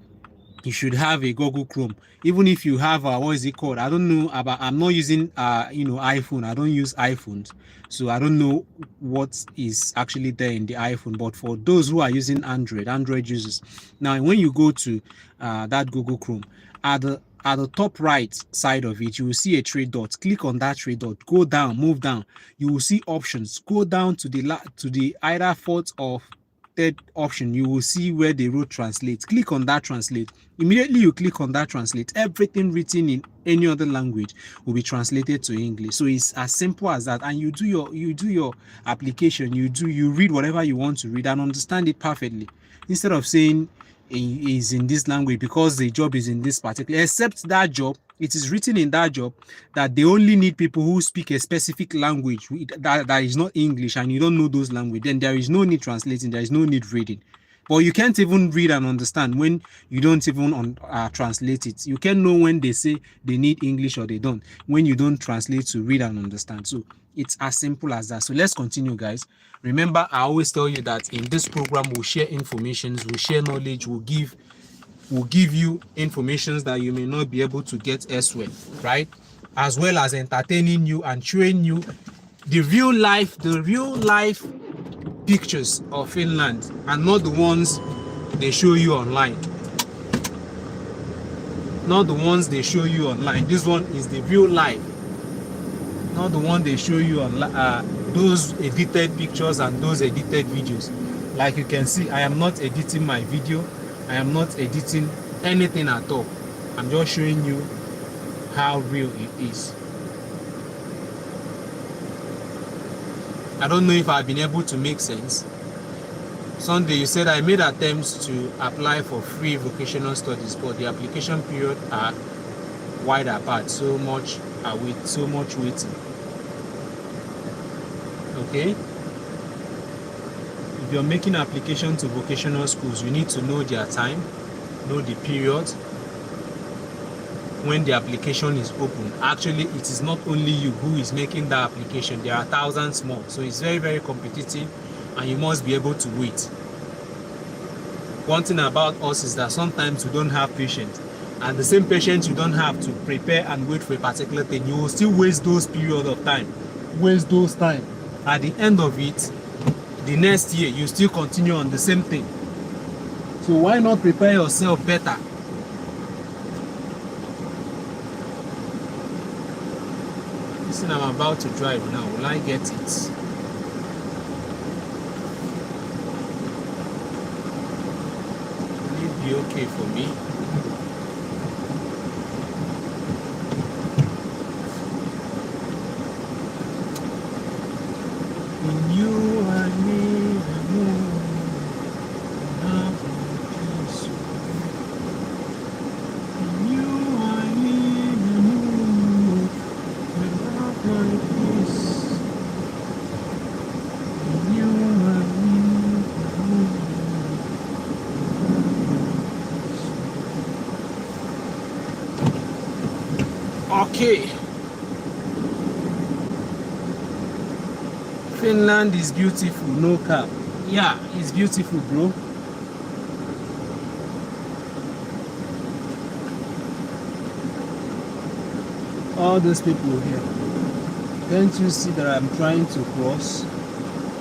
Speaker 1: you should have a Google Chrome. Even if you have what is it called? I don't know about. I'm not using iPhone. I don't use iPhones, so I don't know what is actually there in the iPhone. But for those who are using Android users, now when you go to that Google Chrome, at the top right side of it, you will see a 3 dots. Click on that 3 dot. Go down, move down. You will see options. Go down to the either fourth or third option, you will see where they wrote translate. Click on that translate. Immediately you click on that translate, everything written in any other language will be translated to English. So it's as simple as that. And you do your application, you read whatever you want to read and understand it perfectly. Instead of saying is in this language because the job is in this particular, except that job, it is written in that job that they only need people who speak a specific language that is not English, and you don't know those language, then there is no need translating, there is no need reading. But you can't even read and understand when you don't even translate it. You can know when they say they need English or they don't, when you don't translate to read and understand. So it's as simple as that. So let's continue, guys. Remember, I always tell you that in this program we'll share information, we'll share knowledge, we'll give you information that you may not be able to get elsewhere, right? As well as entertaining you and showing you the real life pictures of Finland, and not the ones they show you online. Not the ones they show you online. This one is the real life, not the one they show you on those edited pictures and those edited videos. Like you can see, I am not editing my video, I am not editing anything at all. I'm just showing you how real it is. I don't know if I've been able to make sense. Sunday, you said I made attempts to apply for free vocational studies, but the application period are wide apart, so much waiting. Okay, if you're making application to vocational schools, you need to know their time, know the period when the application is open. Actually, it is not only you who is making that application, there are thousands more, so it's very, very competitive and you must be able to wait. One thing about us is that sometimes we don't have patience, and the same patience you don't have to prepare and wait for a particular thing, you will still waste those period of time, waste those time. At the end of it, the next year you still continue on the same thing. So why not prepare yourself better? This thing I'm about to drive now, will I get it? Will it be okay for me? In you I need a move, have no peace. In you I need a move, without my peace. In you I need a move. Okay. Finland is beautiful, no cap. Yeah, it's beautiful, bro. All those people here. Can't you see that I'm trying to cross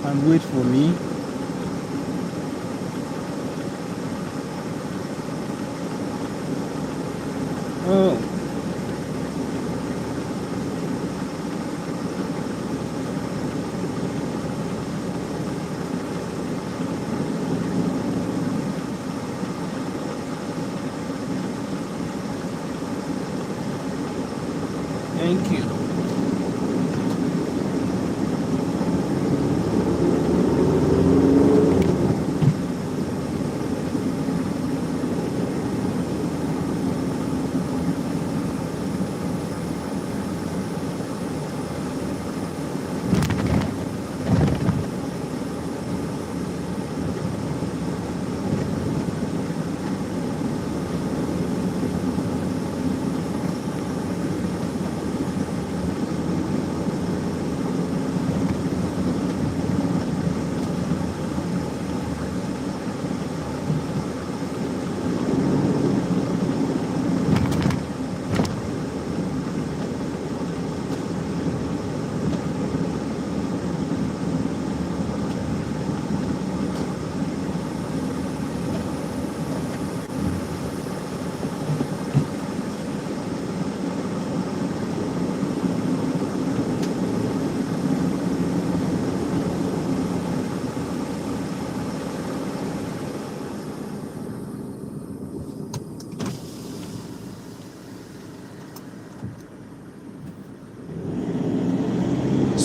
Speaker 1: and wait for me? Oh. Thank you.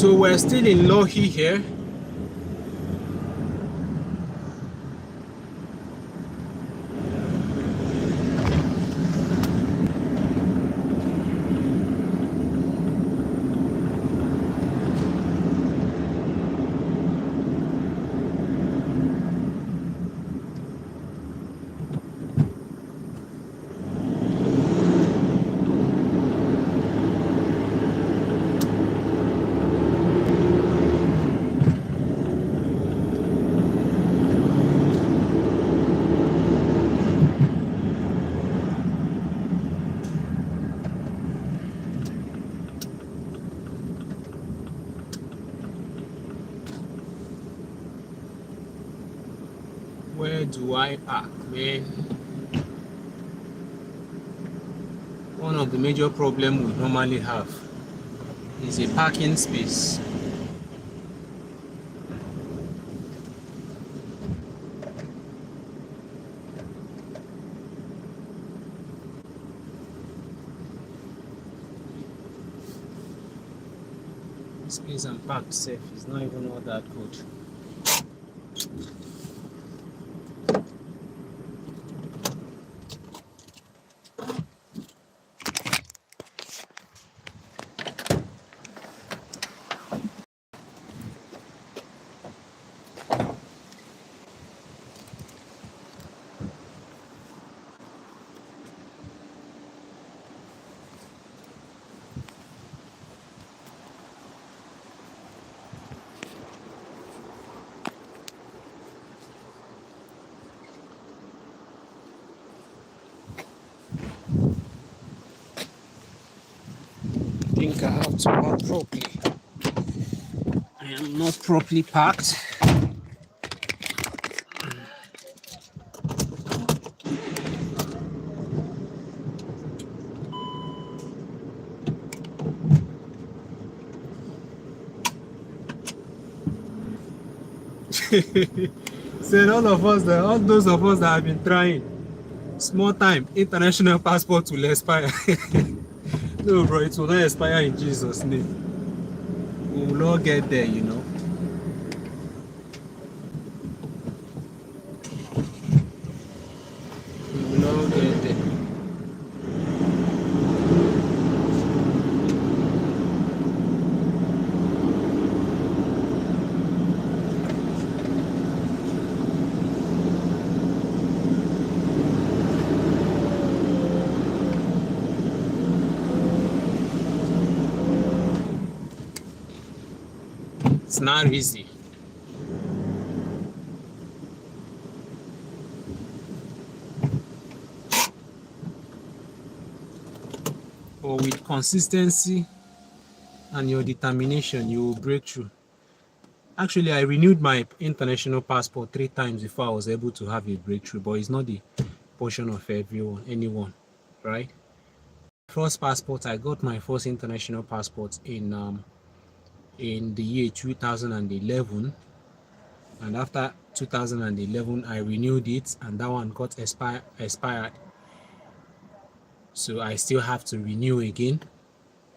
Speaker 1: So we're still in Lohi here. Where do I park, man? One of the major problems we normally have is a parking space. Space and parked safe is not even all that good. I think I have to park properly. I am not properly parked. Said all those of us that have been trying, small time, international passport will expire. No, bro, it will not expire in Jesus' name. We will all get there, you know. We will all get there. It's not easy. But with consistency and your determination, you will break through. Actually, I renewed my international passport 3 times before I was able to have a breakthrough, but it's not the portion of anyone, right? First passport, I got my first international passport in the year 2011, and after 2011, I renewed it, and that one got expired. So I still have to renew again.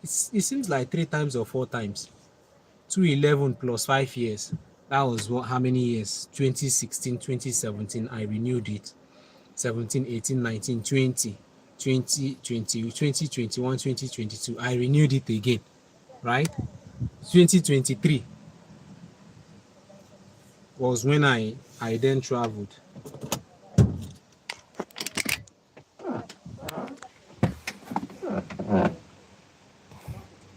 Speaker 1: It seems like 3 times or 4 times. 2011 plus 5 years. That was how many years? 2016, 2017. I renewed it. 17, 18, 19, 20, 2020, 2021, 2022. I renewed it again, right? 2023 was when I then traveled.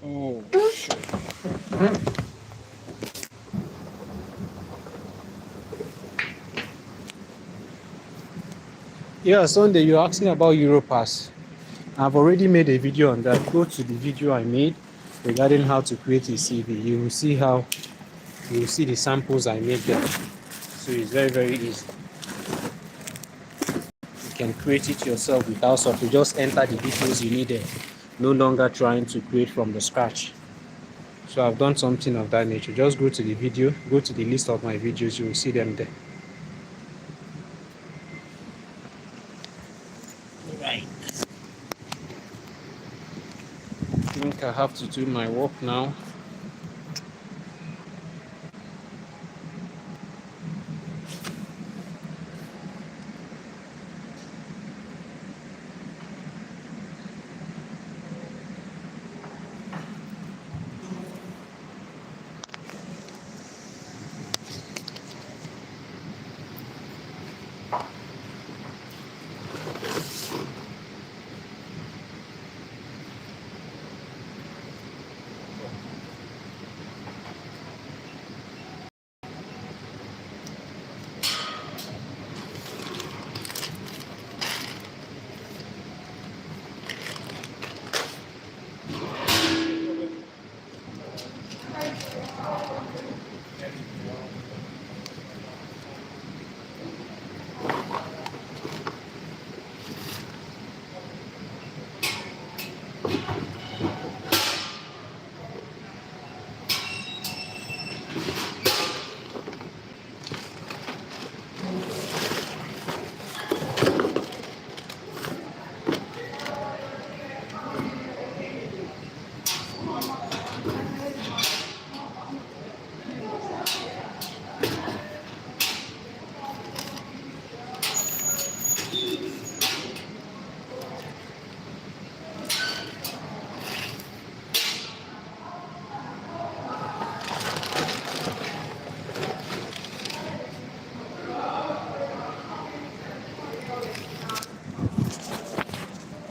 Speaker 1: Oh, shit. Yeah, Sunday, you're asking about Europass. I've already made a video on that. Go to the video I made regarding how to create a CV. You will see the samples I made there. So it's very, very easy. You can create it yourself without software. Just enter the details you needed. No longer trying to create from the scratch. So I've done something of that nature. Just go to the video, go to the list of my videos, you will see them there. Right. I think I have to do my work now.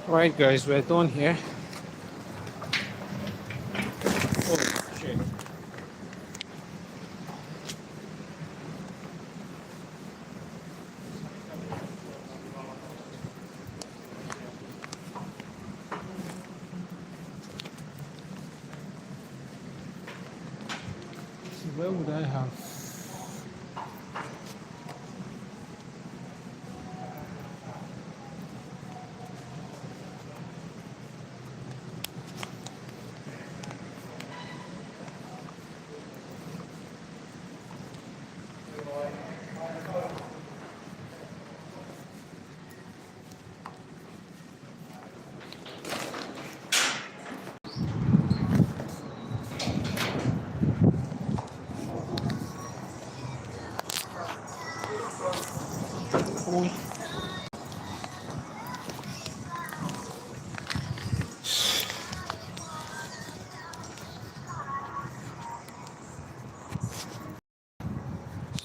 Speaker 1: Right, guys, we're done here. Oh, shit. So where would I have?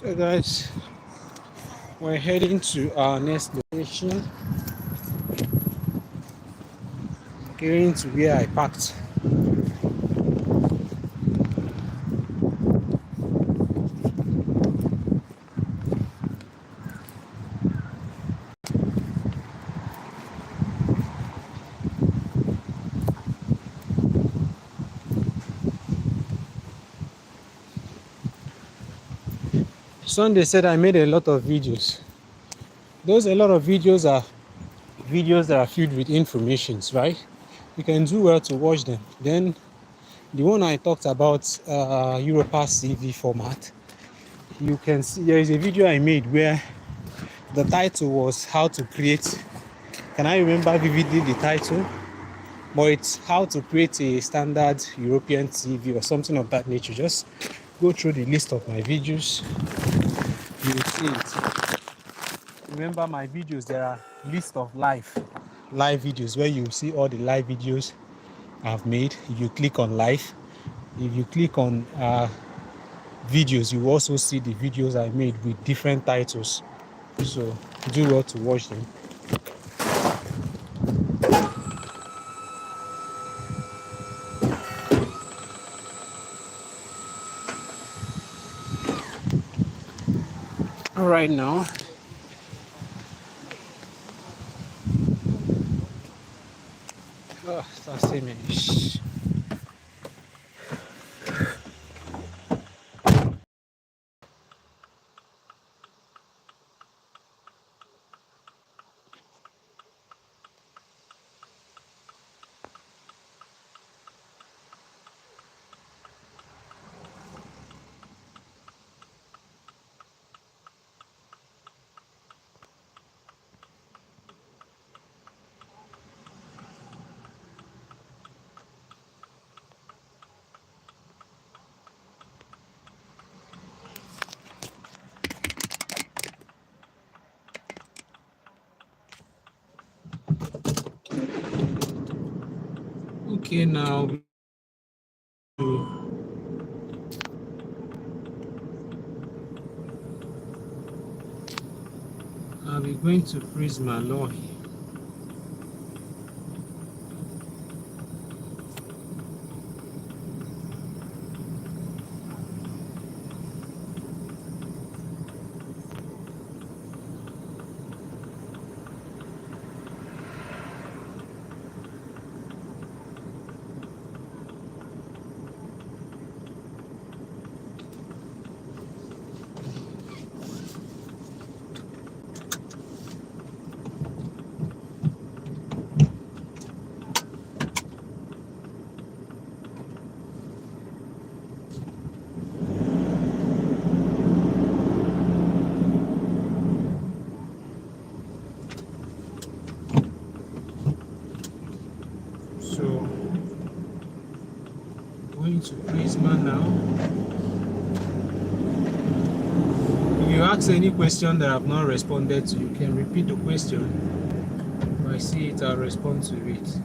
Speaker 1: So, guys, we're heading to our next location, going to where I parked. Sunday said I made a lot of videos. Those a lot of videos are videos that are filled with informations, right? You can do well to watch them. Then the one I talked about, Europass CV format, you can see there is a video I made where the title was how to create. Can I remember vividly the title? But it's how to create a standard European CV or something of that nature. Just go through the list of my videos. You will see it. Remember my videos, there are list of live videos where you see all the live videos I've made. If you click on live, if you click on videos, you also see the videos I made with different titles. So do well to watch them. All right, now that's it. Okay, now I'll be going to Prisma Law. So going to Prisma now. If you ask any question that I've not responded to, you can repeat the question. If I see it, I'll respond to it.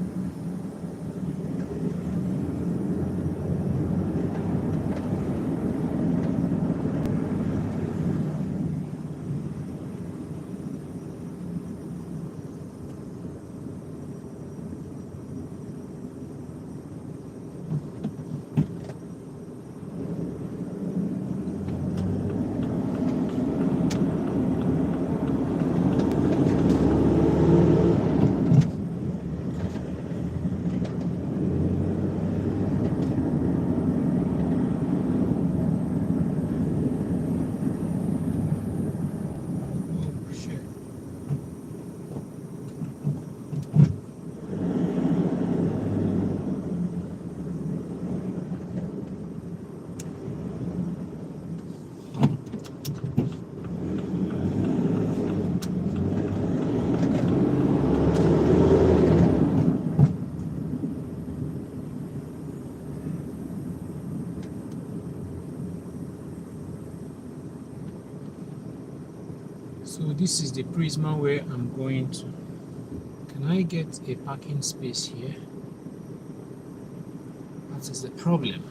Speaker 1: this is the Prisma where I'm going to. Can I get a parking space here? That is the problem.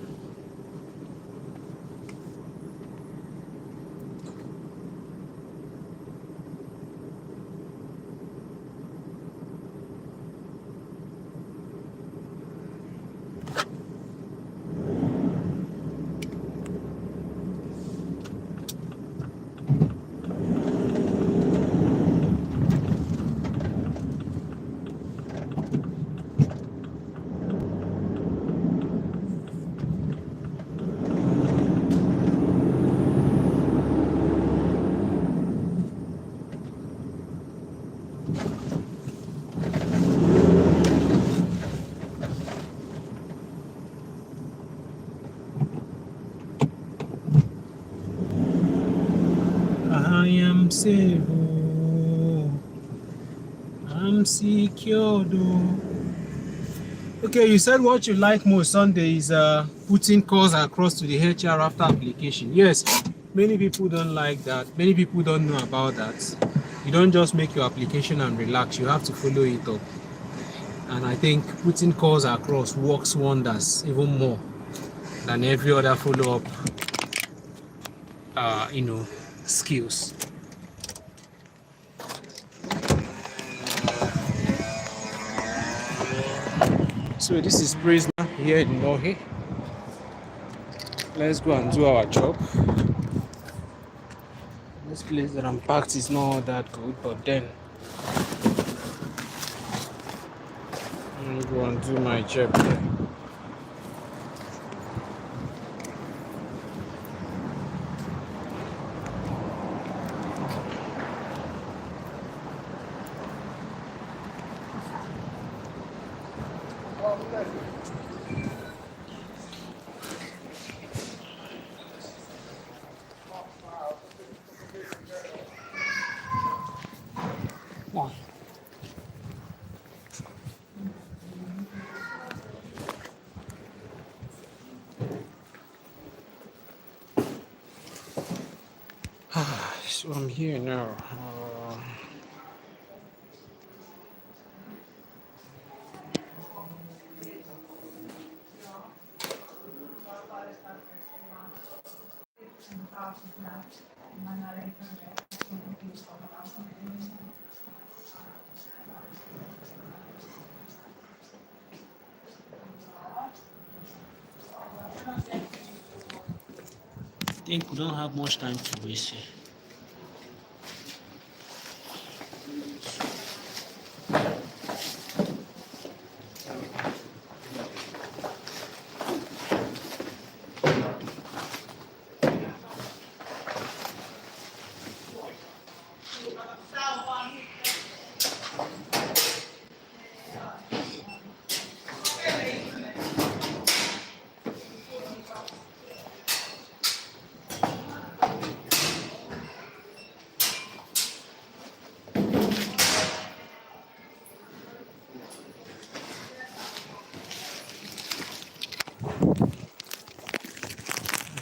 Speaker 1: I am safe, oh. I'm secured, oh. Okay, you said what you like most Sunday is putting calls across to the HR after application. Yes, many people don't like that. Many people don't know about that. You don't just make your application and relax. You have to follow it up. And I think putting calls across works wonders even more than every other follow-up, skills. So this is Prisma here in Norway. Let's go and do our job. This place that I'm parked is not that good, but then I'm going to do my job here. Wow. So I'm here now. I think we don't have much time to waste here.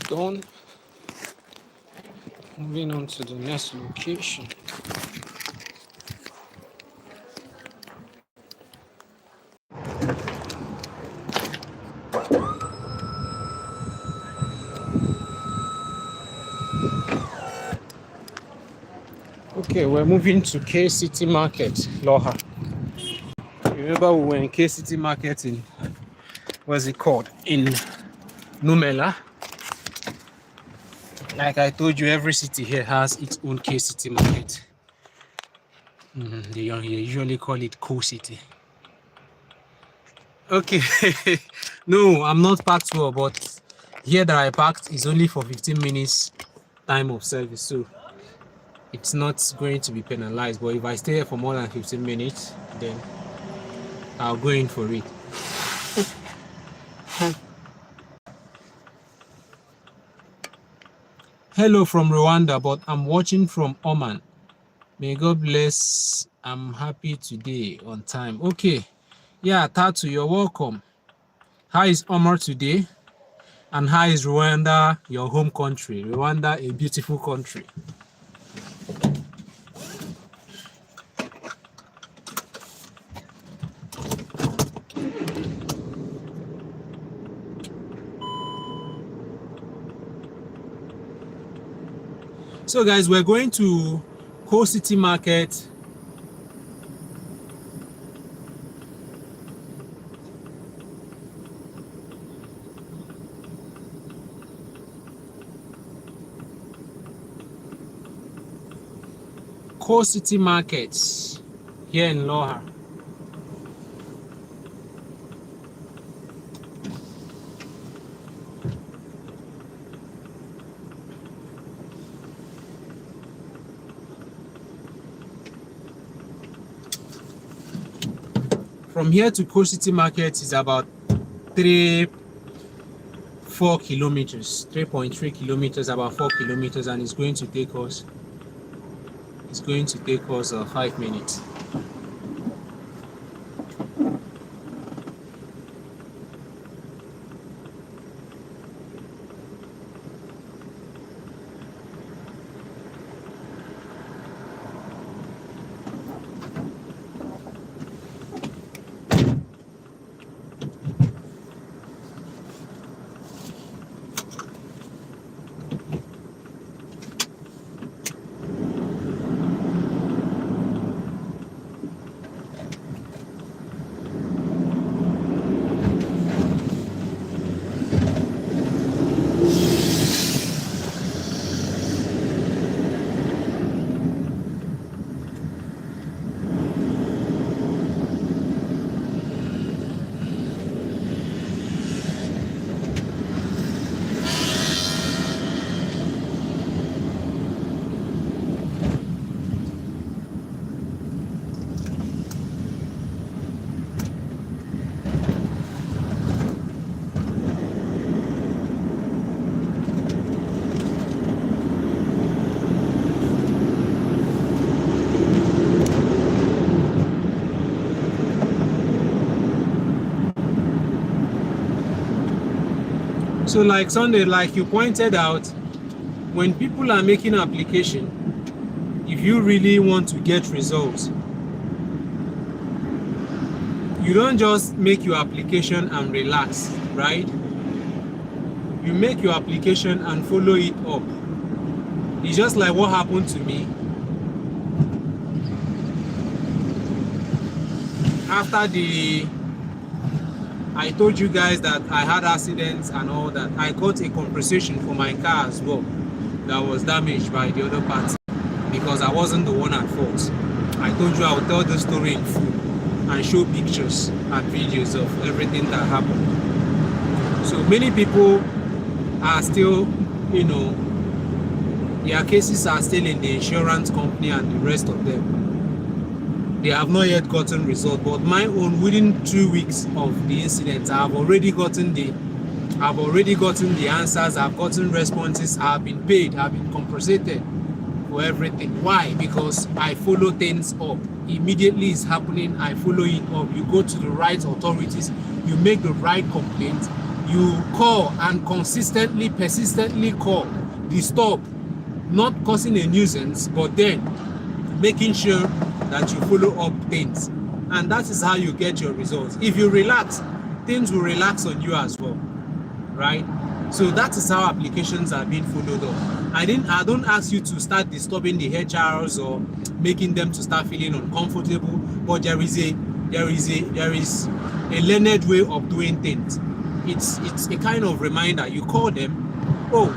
Speaker 1: Done. Moving on to the next location. Okay, we're moving to K City Market, Loha. Remember we were in K City Market in, what's it called? In Numela. Like I told you, every city here has its own K City Market. They usually call it Co City. Okay, no, I'm not parked well, but here that I parked is only for 15 minutes time of service, so it's not going to be penalized. But if I stay here for more than 15 minutes, then I'll go in for it. Hello from Rwanda, but I'm watching from Oman. May God bless. I'm happy today on time. Okay. Yeah, Tatu, you're welcome. How is Omar today? And how is Rwanda, your home country? Rwanda, a beautiful country. So guys, we're going to Coast City Market. Coast City Markets here in Loha. From here to Coast City Market is about 4 kilometers, 3.3 kilometers, about 4 kilometers, and it's going to take us 5 minutes. So like Sunday, like you pointed out, when people are making an application, if you really want to get results, you don't just make your application and relax, right? You make your application and follow it up. It's just like what happened to me. After I told you guys that I had accidents and all that, I got a compensation for my car as well that was damaged by the other party because I wasn't the one at fault. I told you I would tell the story in full and show pictures and videos of everything that happened. So many people are still, their cases are still in the insurance company and the rest of them. They have not yet gotten result, but my own, within 2 weeks of the incident, I've already gotten the answers, I've gotten responses, I've been paid, I've been compensated for everything. Why? Because I follow things up. Immediately it's happening, I follow it up. You go to the right authorities, you make the right complaint, you call and consistently, persistently call, disturb, not causing a nuisance, but then making sure that you follow up things, and that is how you get your results. If you relax, things will relax on you as well, right? So that is how applications are being followed up. I don't ask you to start disturbing the HRs or making them to start feeling uncomfortable, but there is a learned way of doing things. It's a kind of reminder. You call them, oh,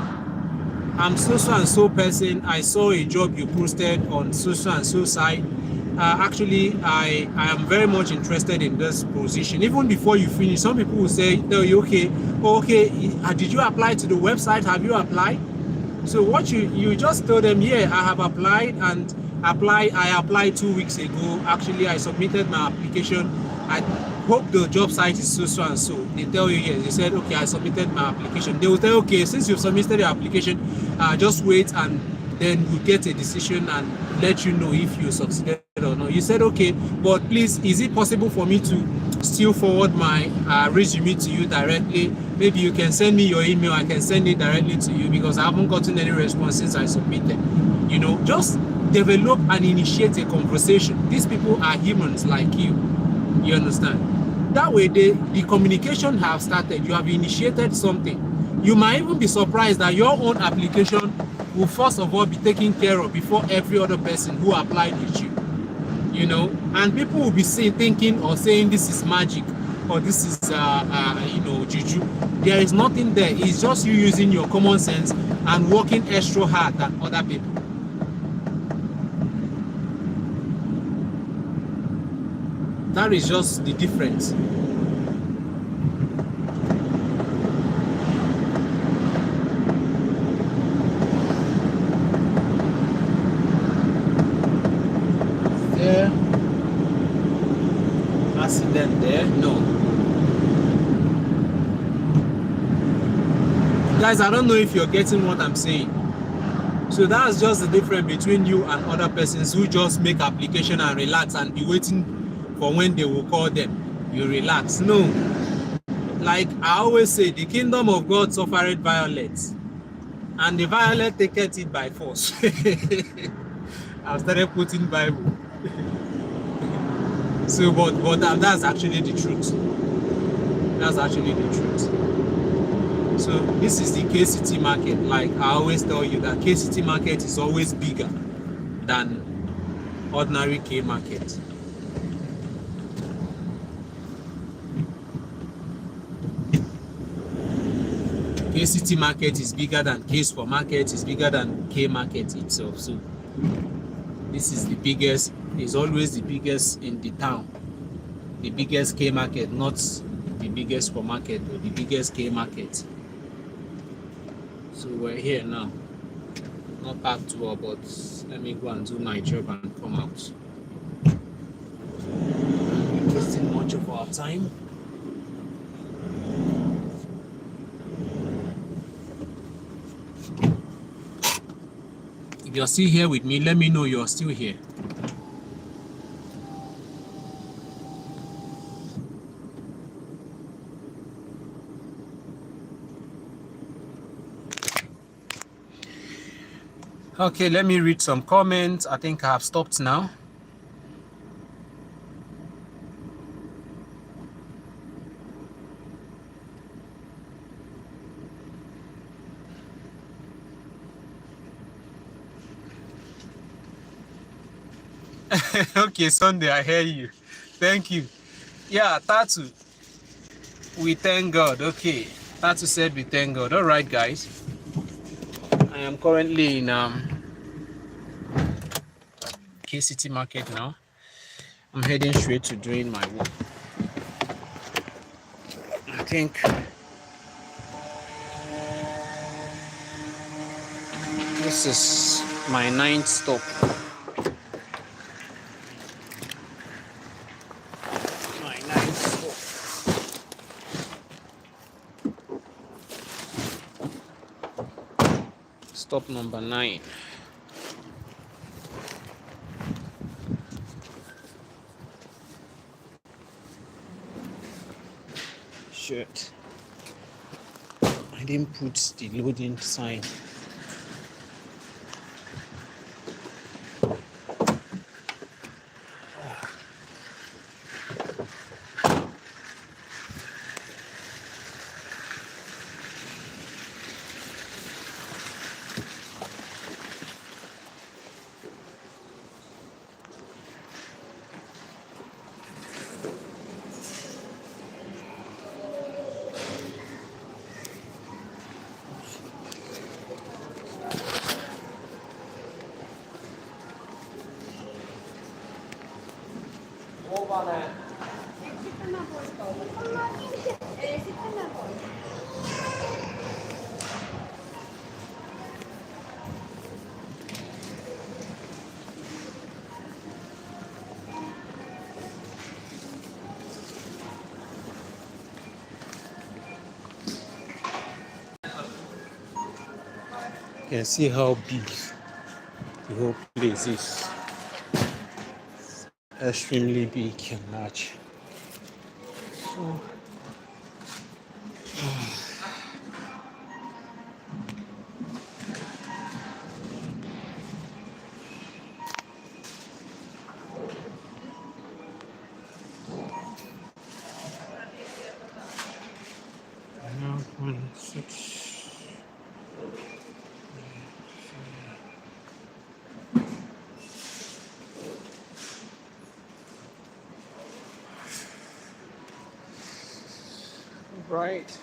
Speaker 1: I'm so and so person, I saw a job you posted on so and so site. Actually, I am very much interested in this position. Even before you finish, some people will say, "No, you okay? Okay, did you apply to the website? Have you applied?" So what you just tell them, "Yeah, I have applied and I applied 2 weeks ago. Actually, I submitted my application. I hope the job site is so and so." They tell you, yes. They said, "Okay, I submitted my application." They will tell, "Okay, since you've submitted your application, just wait and then we'll get a decision and let you know if you succeeded or not." You said, "Okay, but please, is it possible for me to still forward my resume to you directly? Maybe you can send me your email, I can send it directly to you because I haven't gotten any response since I submitted." Just develop and initiate a conversation. These people are humans like you. You understand? That way, the communication have started. You have initiated something. You might even be surprised that your own application will first of all be taken care of before every other person who applied with you. You know, and people will be thinking or saying this is magic or this is juju. There is nothing there. It's just you using your common sense and working extra hard than other people. That is just the difference. There, accident there, no. Guys, I don't know if you're getting what I'm saying. So that's just the difference between you and other persons who just make application and relax and be waiting for when they will call them. You relax. No. Like I always say, the kingdom of God suffered violence, and the violent taketh it by force. I've started putting Bible. So, but that's actually the truth. That's actually the truth. So this is the KCT market. Like I always tell you that KCT market is always bigger than ordinary K market. KCT market is bigger than K Sport market, is bigger than K market itself. So this is the biggest, is always the biggest in the town. The biggest K market, not the biggest Sport market or the biggest K market. So we're here now. Not back to her, but let me go and do my job and come out. I'm wasting much of our time. If you're still here with me, let me know you're still here. Okay, let me read some comments. I think I have stopped now. Okay, Sunday, I hear you. Thank you. Yeah, Tatu, we thank God. Okay, Tatu said we thank God. All right, guys. I am currently in KCT market now. I'm heading straight to doing my work. I think this is my 9th stop. My 9th stop. Stop number 9. Shit. I didn't put the loading sign. You can see how big the whole place is. Extremely big and large. So, right?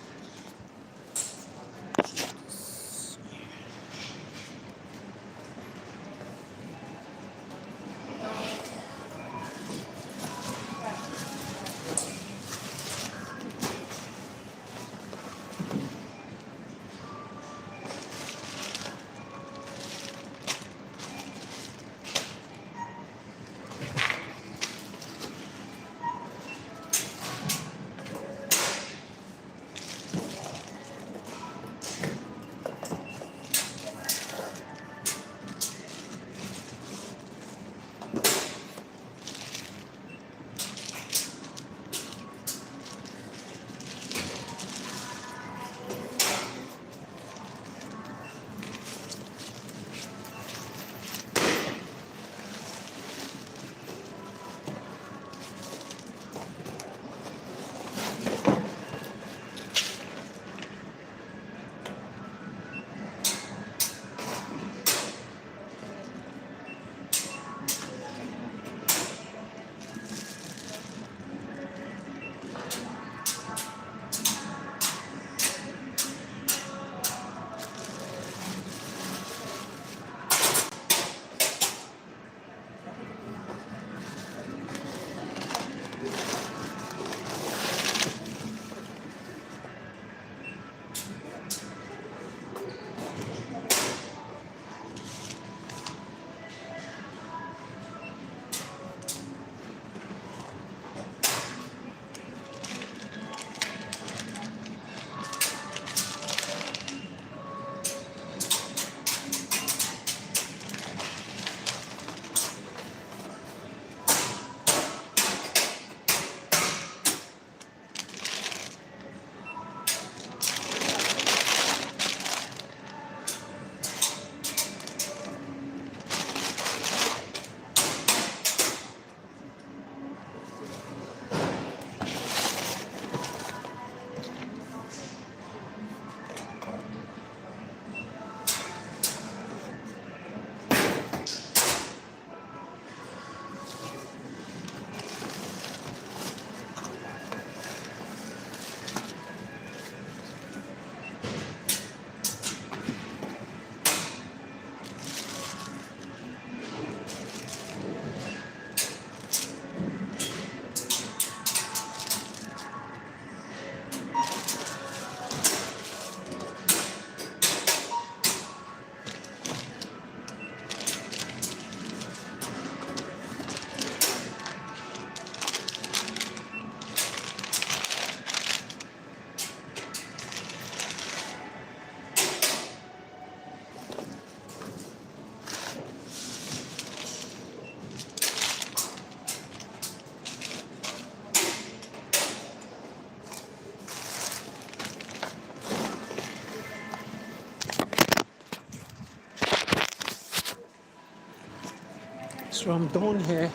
Speaker 1: So I'm done here.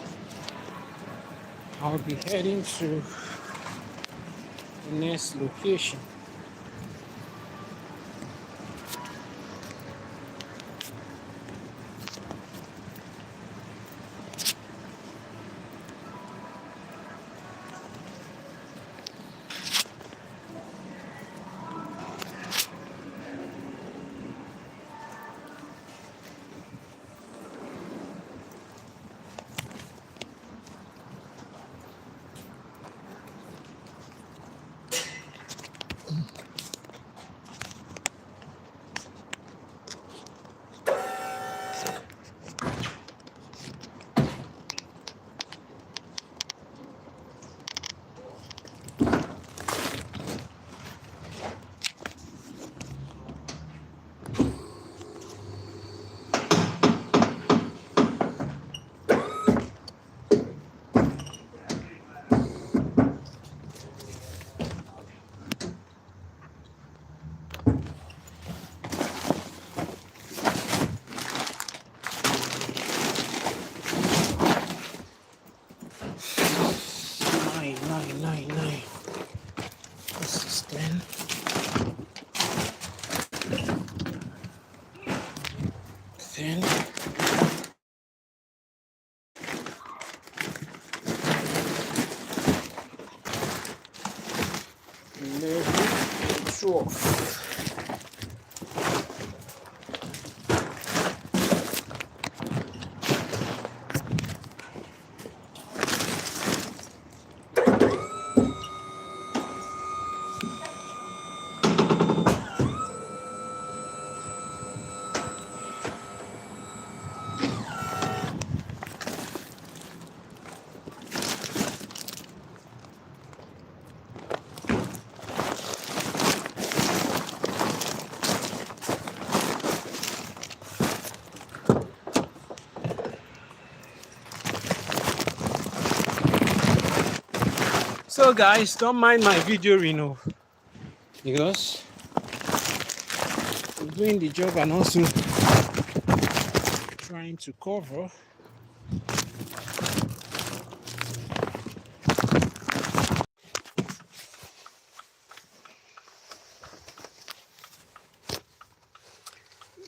Speaker 1: I'll be heading to the next location. Nine. This is 10. Then 11. show off. So guys, don't mind my video, because I'm doing the job and also trying to cover.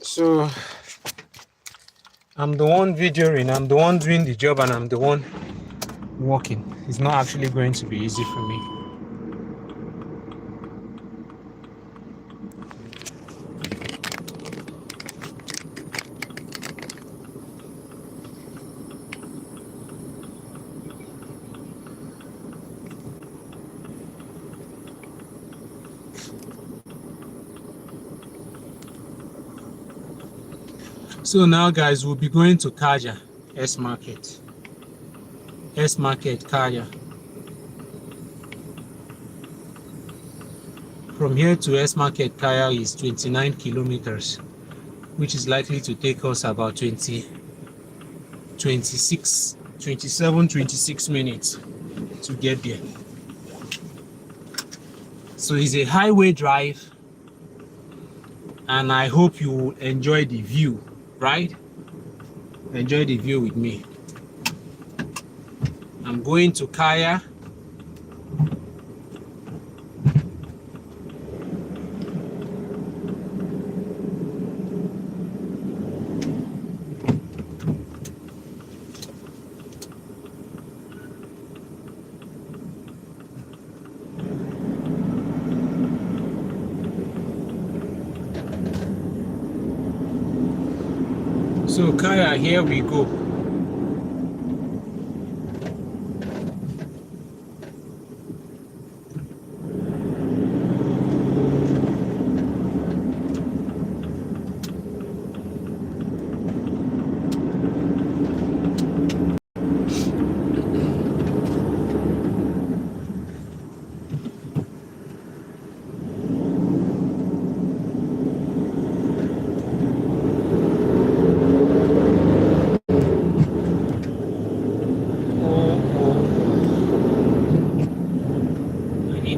Speaker 1: So I'm the one videoing, I'm the one doing the job, and I'm the one working. It's not actually going to be easy for me. So now guys, we'll be going to Kaja, S Market, Kaja. From here to S Market Kaya is 29 kilometers, which is likely to take us about 26 minutes to get there. So it's a highway drive, and I hope you will enjoy the view, right? Enjoy the view with me. I'm going to Kaya. So Kaya, here we go.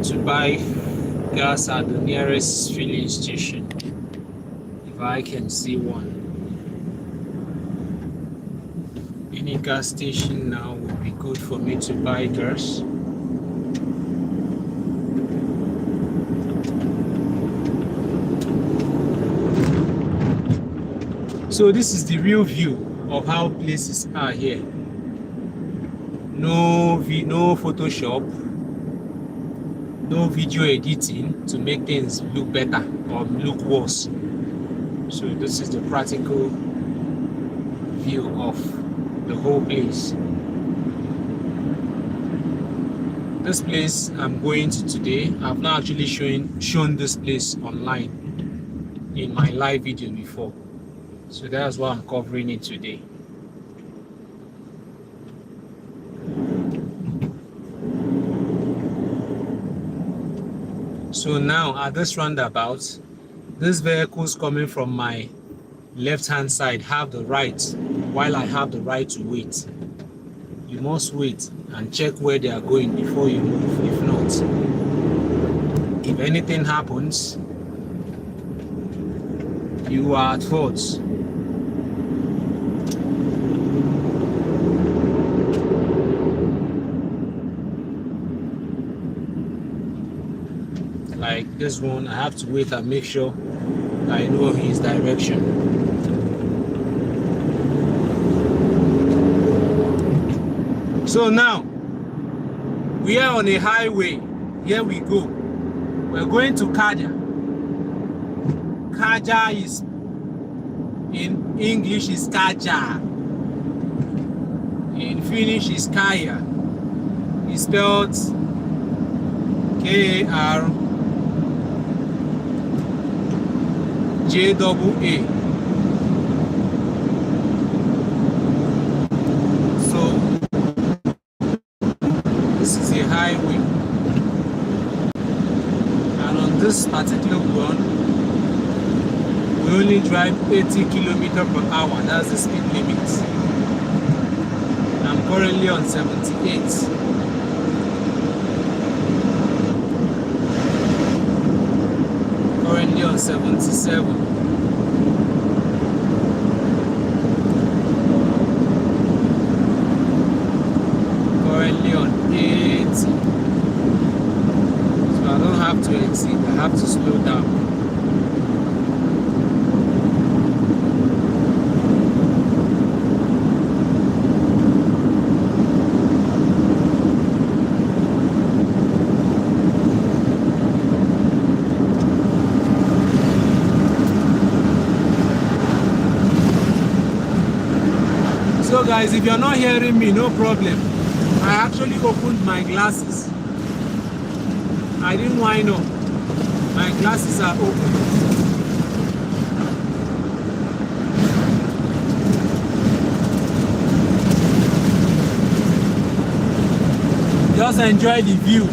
Speaker 1: To buy gas at the nearest filling station, if I can see one. Any gas station now would be good for me to buy gas. So this is the real view of how places are here. No Photoshop, no video editing to make things look better or look worse. So this is the practical view of the whole place. This place I'm going to today, I've not actually shown this place online in my live video before. So that's why I'm covering it today. So now at this roundabout, these vehicles coming from my left hand side have the right, while I have the right to wait. You must wait and check where they are going before you move. If not, if anything happens, you are at fault. Like this one, I have to wait and make sure I know his direction. So now we are on a highway. Here we go. We're going to Kaja. Kaja is in English is Kaja. In Finnish is Kaya. It's spelled Karjaa. So this is a highway, and on this particular one, we only drive 80 kilometers per hour. That's the speed limit. I'm currently on 78. Currently on 77. Currently on 80. So I don't have to exceed, I have to slow down. So guys, if you're not hearing me, no problem. I actually opened my glasses. I didn't wind up. My glasses are open. Just enjoy the view.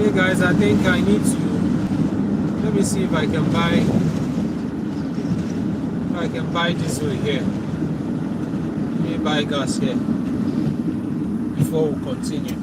Speaker 1: Okay guys, I think I need to, let me see if I can buy diesel here. Let me buy gas here before we continue.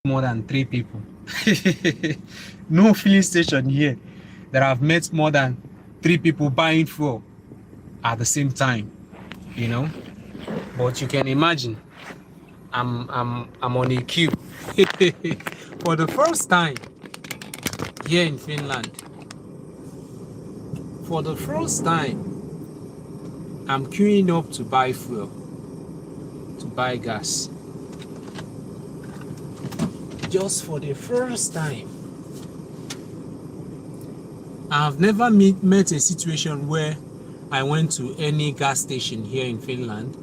Speaker 1: More than 3 people. No filling station here that I've met more than 3 people buying fuel at the same time, you know. But you can imagine, I'm on a queue for the first time here in Finland. For the first time, I'm queuing up to buy fuel, to buy gas. Just for the first time. I've never met a situation where I went to any gas station here in Finland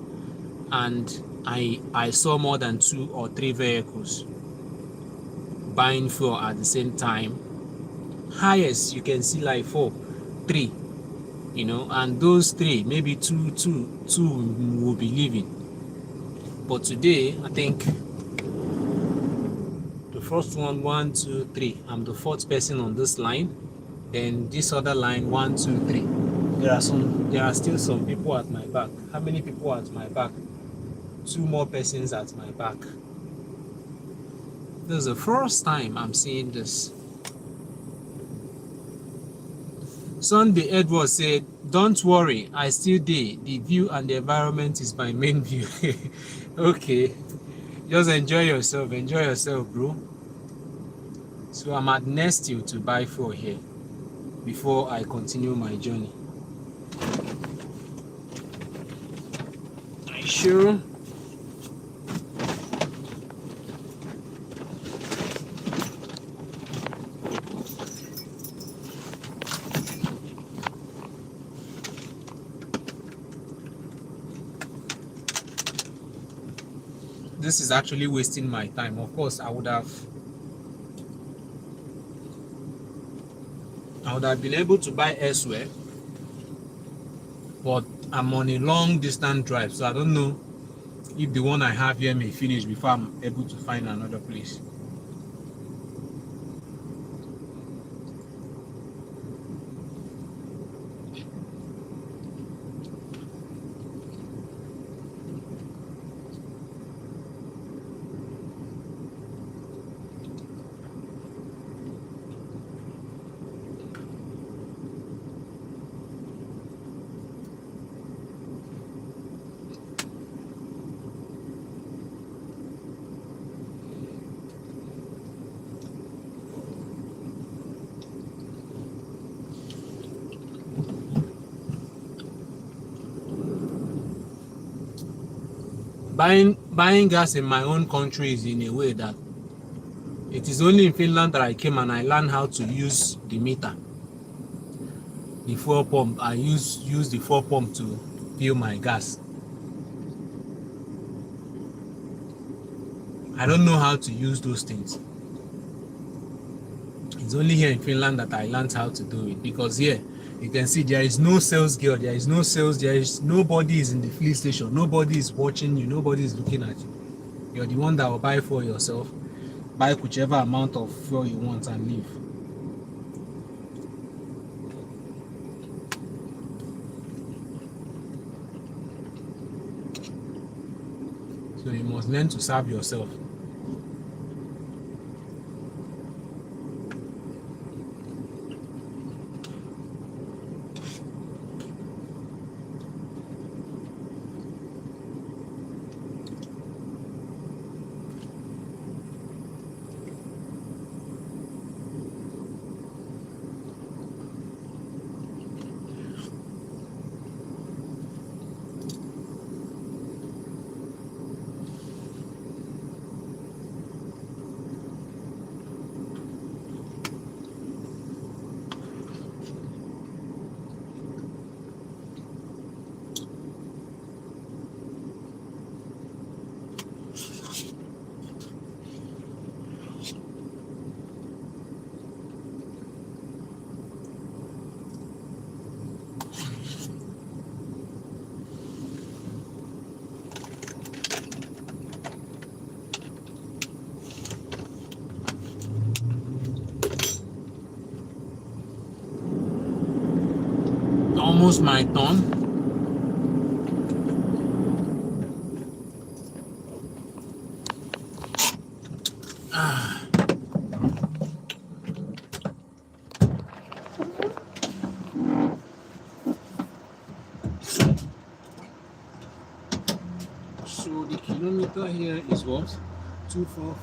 Speaker 1: and I saw more than 2 or 3 vehicles buying fuel at the same time. Highest you can see like 4, 3, and those three, maybe two will be leaving. But today, I think the first one, 1, 2, 3. I'm the fourth person on this line. Then this other line, 1, 2, 3. There are still some people at my back. How many people at my back? 2 more persons at my back. This is the first time I'm seeing this. Sunday Edward said, "Don't worry, I still dey. The view and the environment is my main view." Okay, just enjoy yourself, bro. So I'm at Nestle to buy fuel here before I continue my journey. Are you sure? This is actually wasting my time. Of course, I would have been able to buy elsewhere, but I'm on a long distance drive, so I don't know if the one I have here may finish before I'm able to find another place. Buying gas in my own country is in a way that it is only in Finland that I came and I learned how to use the meter, the fuel pump. I use the fuel pump to fill my gas. I don't know how to use those things. It's only here in Finland that I learned how to do it, because here you can see there is no sales girl, there is nobody is in the filling station, nobody is watching you, nobody is looking at you. You're the one that will buy for yourself, buy whichever amount of fuel you want and leave. So you must learn to serve yourself. Almost my turn. So the kilometer here is what? 24.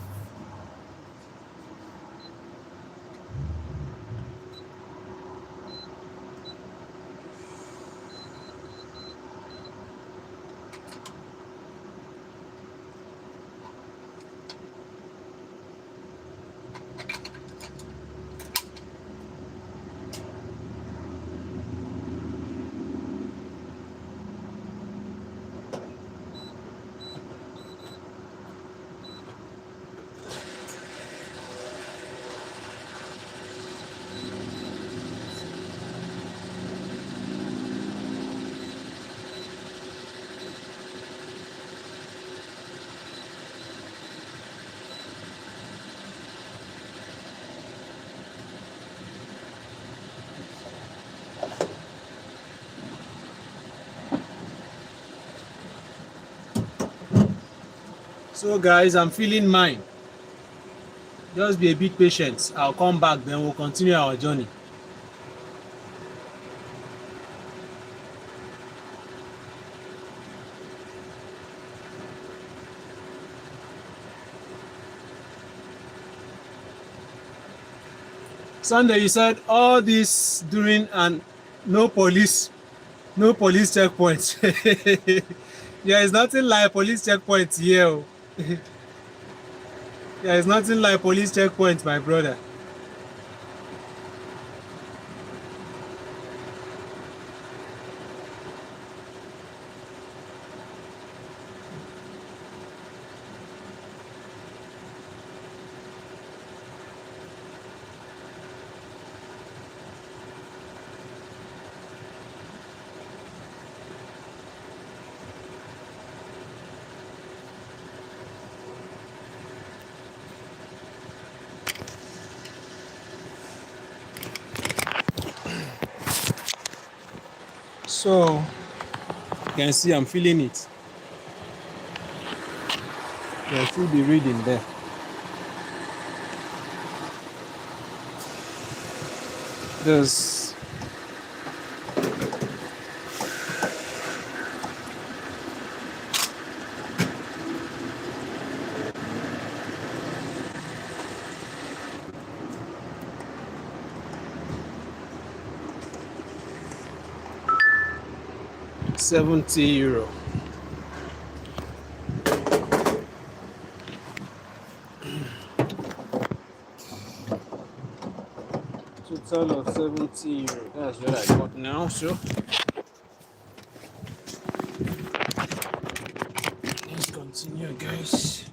Speaker 1: So guys, I'm feeling mine. Just be a bit patient. I'll come back, then we'll continue our journey. Sunday, you said all this during and no police, no police checkpoints. There is nothing like police checkpoints here. Oh. There is nothing like police checkpoints, my brother. So you can see I'm feeling it. You can see the reading there. There's €70. Total of €70. That's what I got now. So let's continue, guys.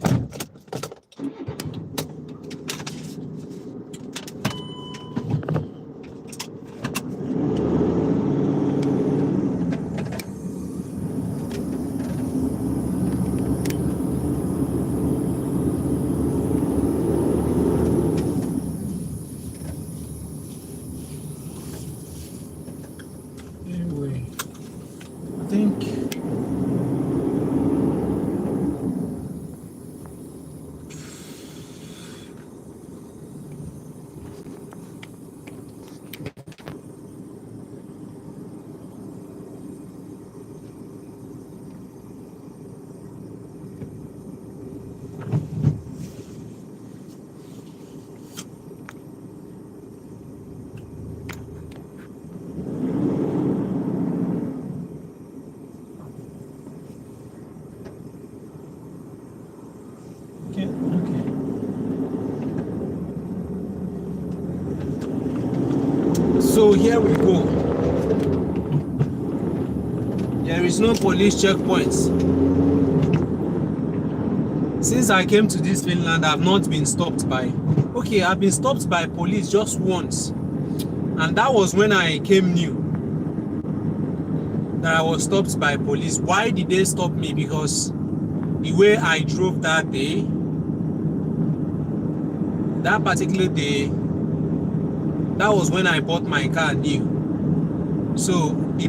Speaker 1: Anyway, I think okay. So here we go. There is no police checkpoints. Since I came to this Finland, I've not been stopped by. Okay, I've been stopped by police just once, and that was when I came new. That I was stopped by police. Why did they stop me? Because the way I drove that day, that particular day, that was when I bought my car new. So the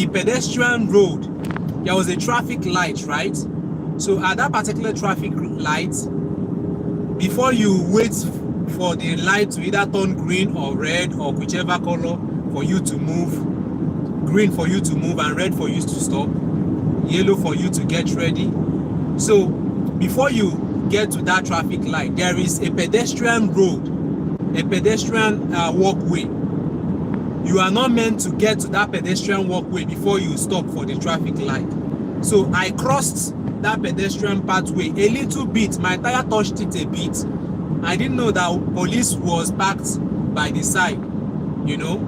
Speaker 1: pedestrian road, there was a traffic light, right? So at that particular traffic light, before you wait for the light to either turn green or red or whichever color for you to move, green for you to move and red for you to stop, yellow for you to get ready. So before you get to that traffic light, there is a pedestrian road, a pedestrian walkway. You are not meant to get to that pedestrian walkway before you stop for the traffic light. So I crossed that pedestrian pathway a little bit. My tire touched it a bit. I didn't know that police was parked by the side, you know.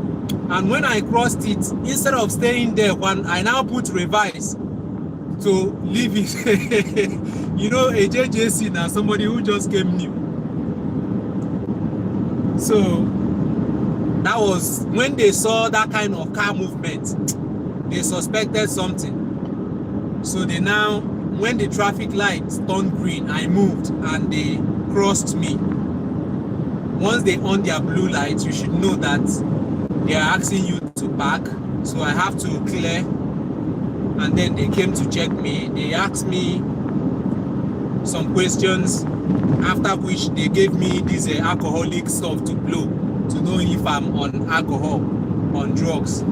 Speaker 1: And when I crossed it, instead of staying there, when I now put reverse to leave it, you know, a JJC now, somebody who just came new. So that was when they saw that kind of car movement, they suspected something. So they now, when the traffic lights turned green, I moved and they crossed me. Once they on their blue lights, you should know that they are asking you to park. So I have to clear, and then they came to check me. They asked me some questions, after which they gave me this alcoholic stuff to blow to know if I'm on alcohol, on drugs.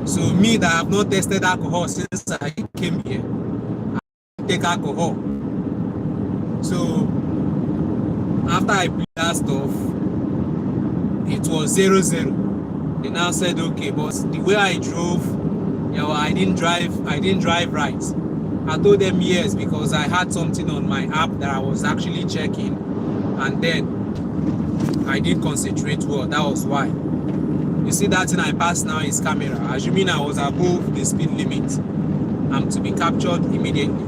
Speaker 1: So me that have not tested alcohol since I came here, I take alcohol. So after I blew that stuff, it was 0-0. They now said okay, but the way I drove, I didn't drive right. I told them yes, because I had something on my app that I was actually checking, and then I didn't concentrate well. That was why. You see that thing I passed now is camera. Assuming I was above the speed limit, I'm to be captured immediately.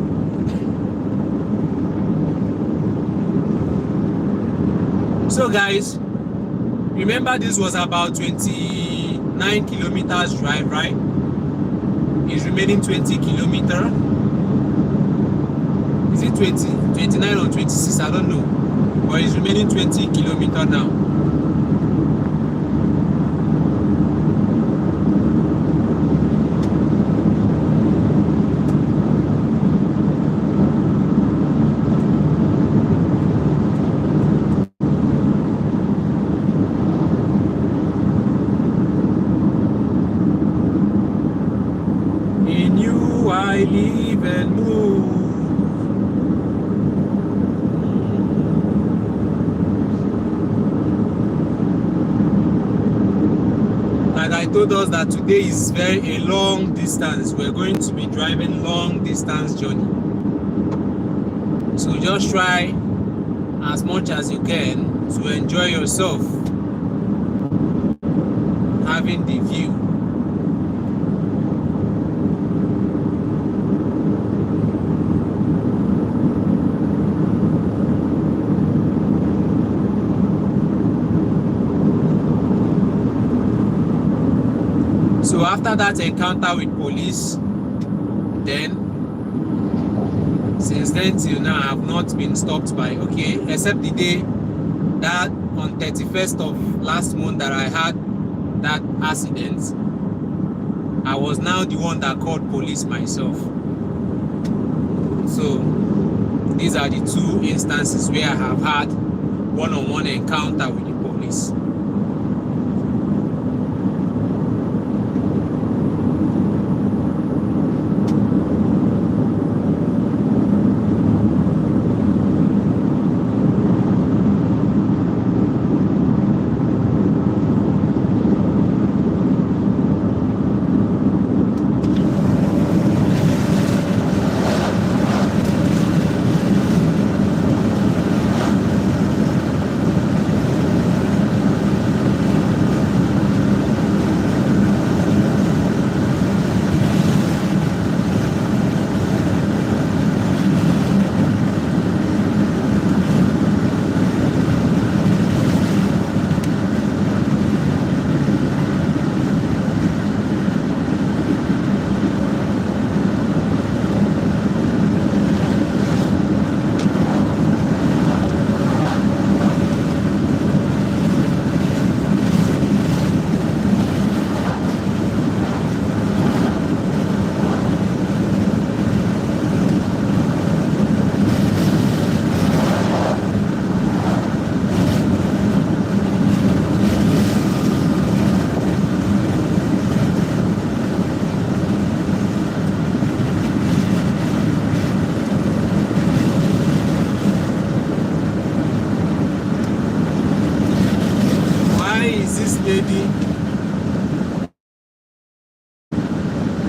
Speaker 1: So guys, remember this was about 29 kilometers drive, right? It's remaining 20 kilometers. Is it 20, 29 or 26? I don't know. But it's remaining 20 kilometers now. In you I live and move. Like I told us that today is a long distance. We're going to be driving long distance journey. So just try as much as you can to enjoy yourself, having the view. So after that encounter with police, then since then till now I have not been stopped by, except the day that on 31st of last month that I had that accident, I was now the one that called police myself. So these are the two instances where I have had one-on-one encounter with the police. Lady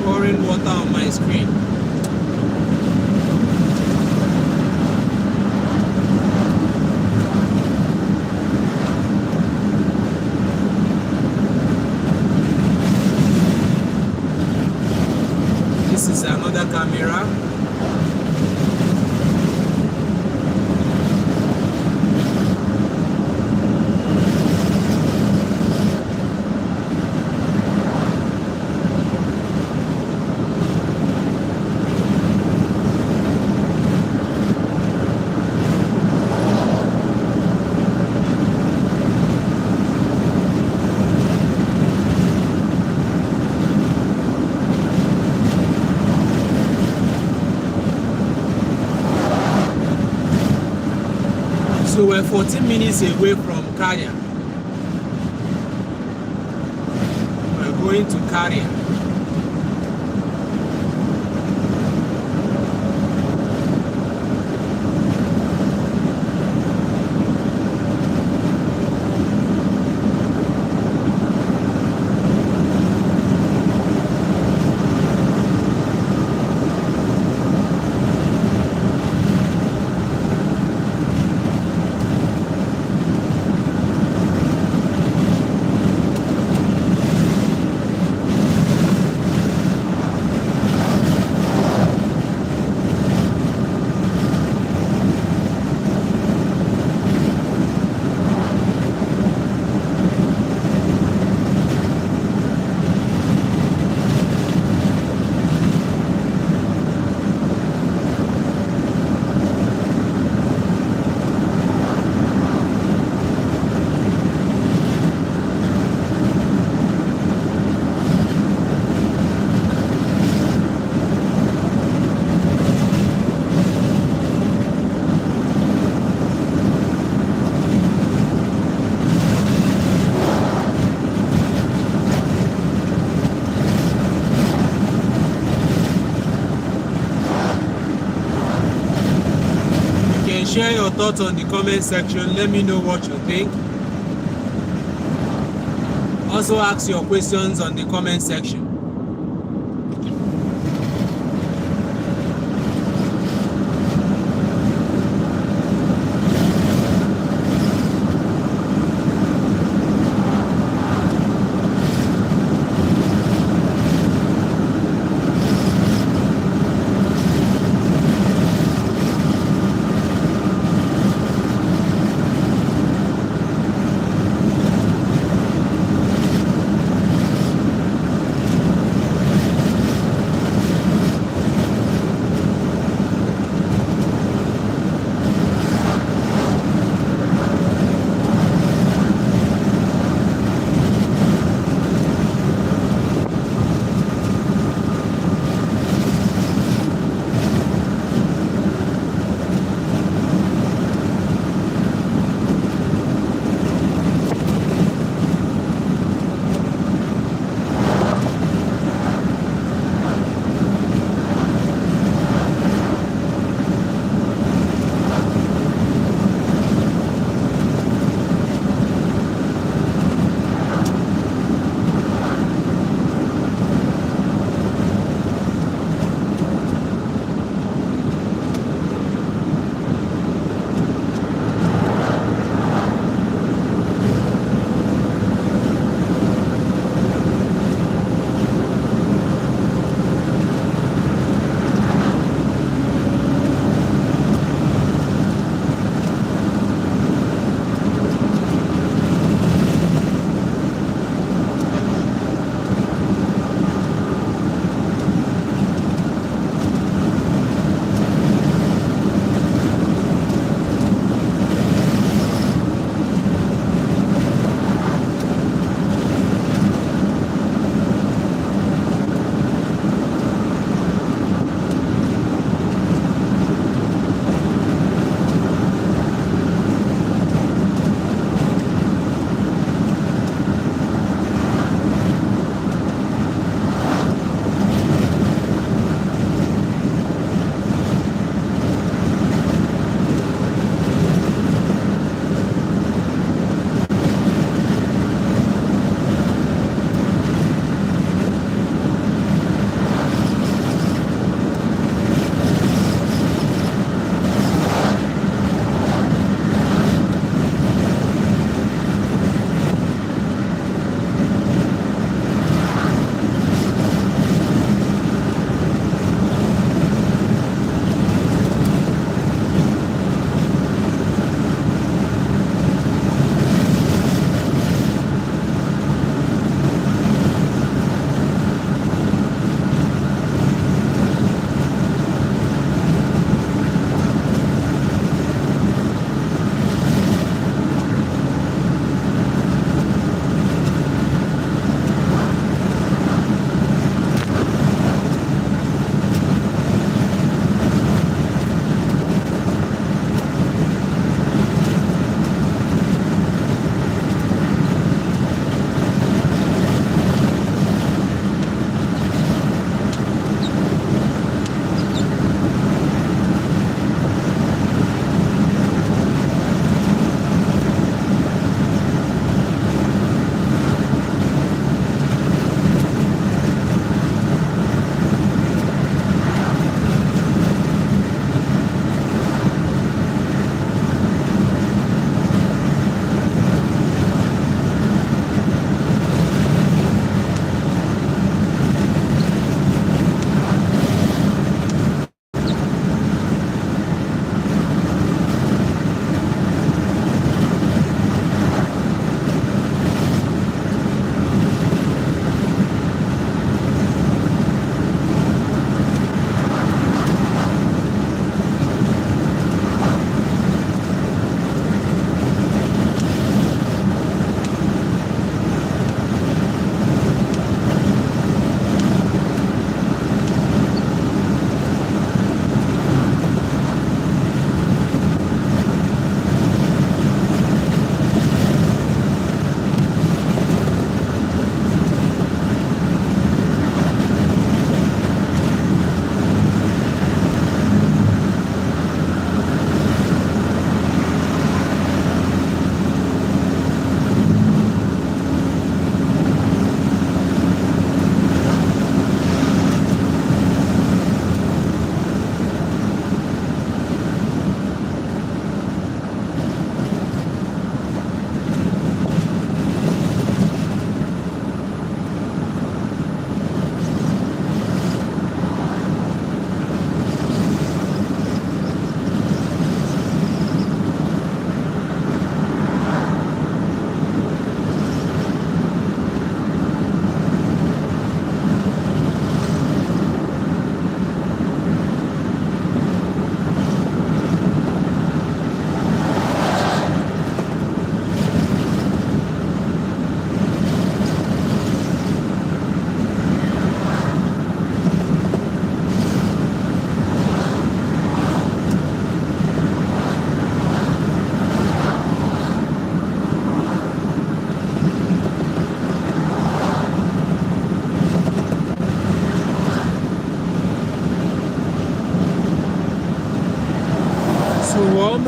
Speaker 1: pouring water on my screen. This is another camera. So we're 14 minutes away from Carrier. We're going to Carrier. Share your thoughts on the comment section. Let me know what you think. Also ask your questions on the comment section.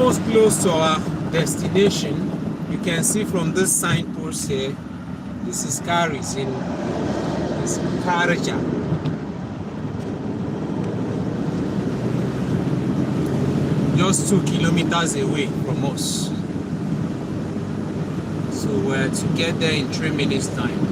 Speaker 1: almost close to our destination. You can see from this signpost here, this is Karis in this Karacha. Just 2 kilometers away from us. So we're to get there in 3 minutes time.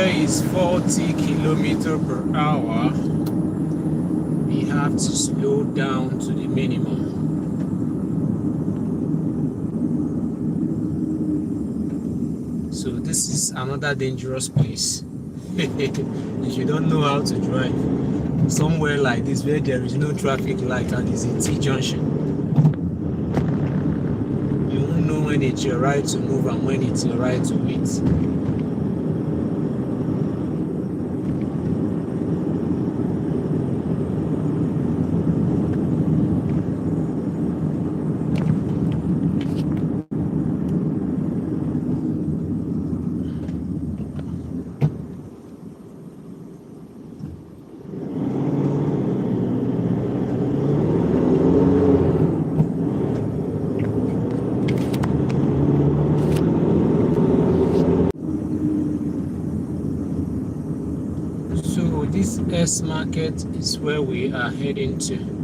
Speaker 1: Is 40 kilometers per hour. We have to slow down to the minimum. So this is another dangerous place. If you don't know how to drive somewhere like this where there is no traffic light and is a T junction, you won't know when it's your right to move and when it's your right to wait. So this S market is where we are heading to.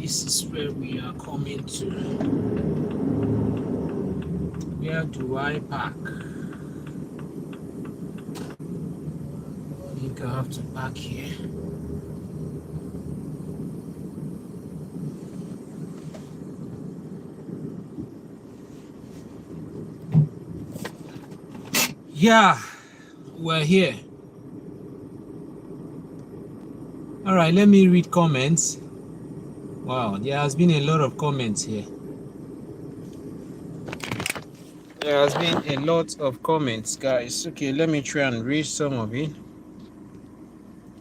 Speaker 1: This is where we are coming to. Where do I park? I think I have to park here. Yeah, we're here. All right, let me read comments. Wow, there has been a lot of comments here. There has been a lot of comments, guys. Okay, let me try and read some of it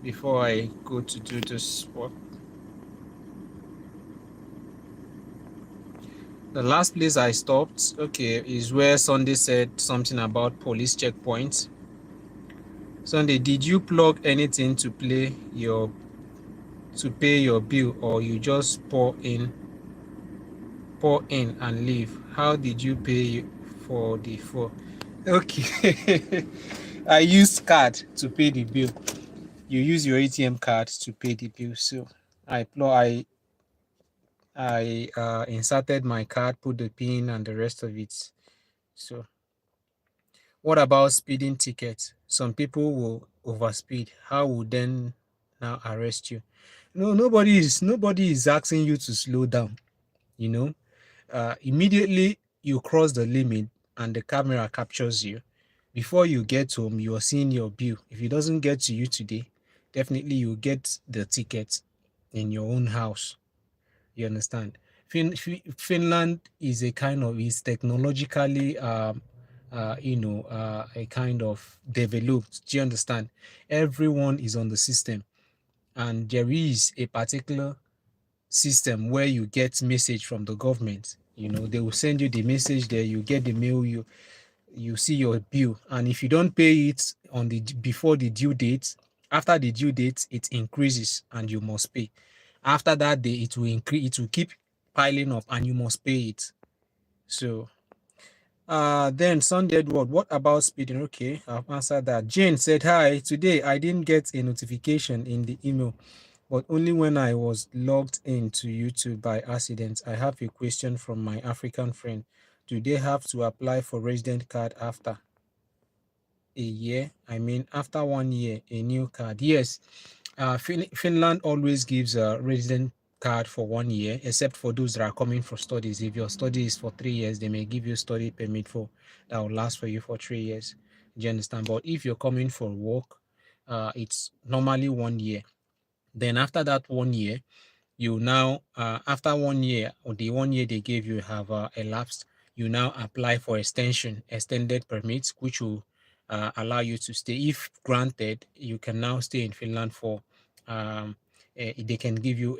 Speaker 1: before I go to do this work. The last place I stopped, okay, is where Sunday said something about police checkpoints. Sunday, did you plug anything to pay your bill, or you just pour in and leave? How did you pay for the phone? Okay. I used card to pay the bill. You use your ATM card to pay the bill. So I inserted my card, put the pin and the rest of it. So what about speeding tickets? Some people will overspeed. How would then now arrest you? No, nobody is asking you to slow down. You know, immediately you cross the limit and the camera captures you. Before you get home, you are seeing your bill. If it doesn't get to you today, definitely you get the ticket in your own house. You understand? Finland is technologically a kind of developed. Do you understand? Everyone is on the system, and there is a particular system where you get message from the government. They will send you the message there. You get the mail. You see your bill, and if you don't pay it on the before the due date, after the due date it increases and you must pay. After that day it will increase, it will keep piling up and you must pay it. So then Sunday Edward, what about speeding? Okay, I've answered that. Jane said, hi, today I didn't get a notification in the email, but only when I was logged in to YouTube by accident. I have a question from my African friend. Do they have to apply for resident card after a year? I mean, after 1 year, a new card? Yes. Finland always gives a resident card for 1 year, except for those that are coming for studies. If your study is for 3 years, they may give you study permit for that will last for you for 3 years. Do you understand? But if you're coming for work, it's normally 1 year. Then after that 1 year, you now after 1 year, or the 1 year they gave you have elapsed, you now apply for extended permits, which will allow you to stay. If granted, you can now stay in Finland for they can give you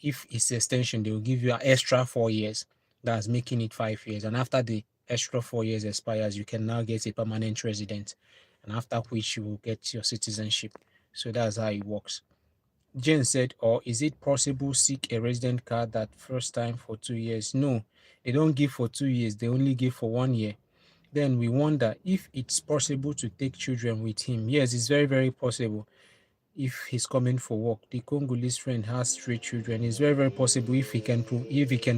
Speaker 1: if it's extension, they will give you an extra 4 years. That's making it 5 years, and after the extra 4 years expires, you can now get a permanent resident, and after which you will get your citizenship. So that's how it works. Jane said, or is it possible seek a resident card that first time for 2 years? No, they don't give for 2 years, they only give for 1 year. Then we wonder if it's possible to take children with him. Yes, it's very, very possible if he's coming for work. The Congolese friend has 3 children. It's very, very possible if he can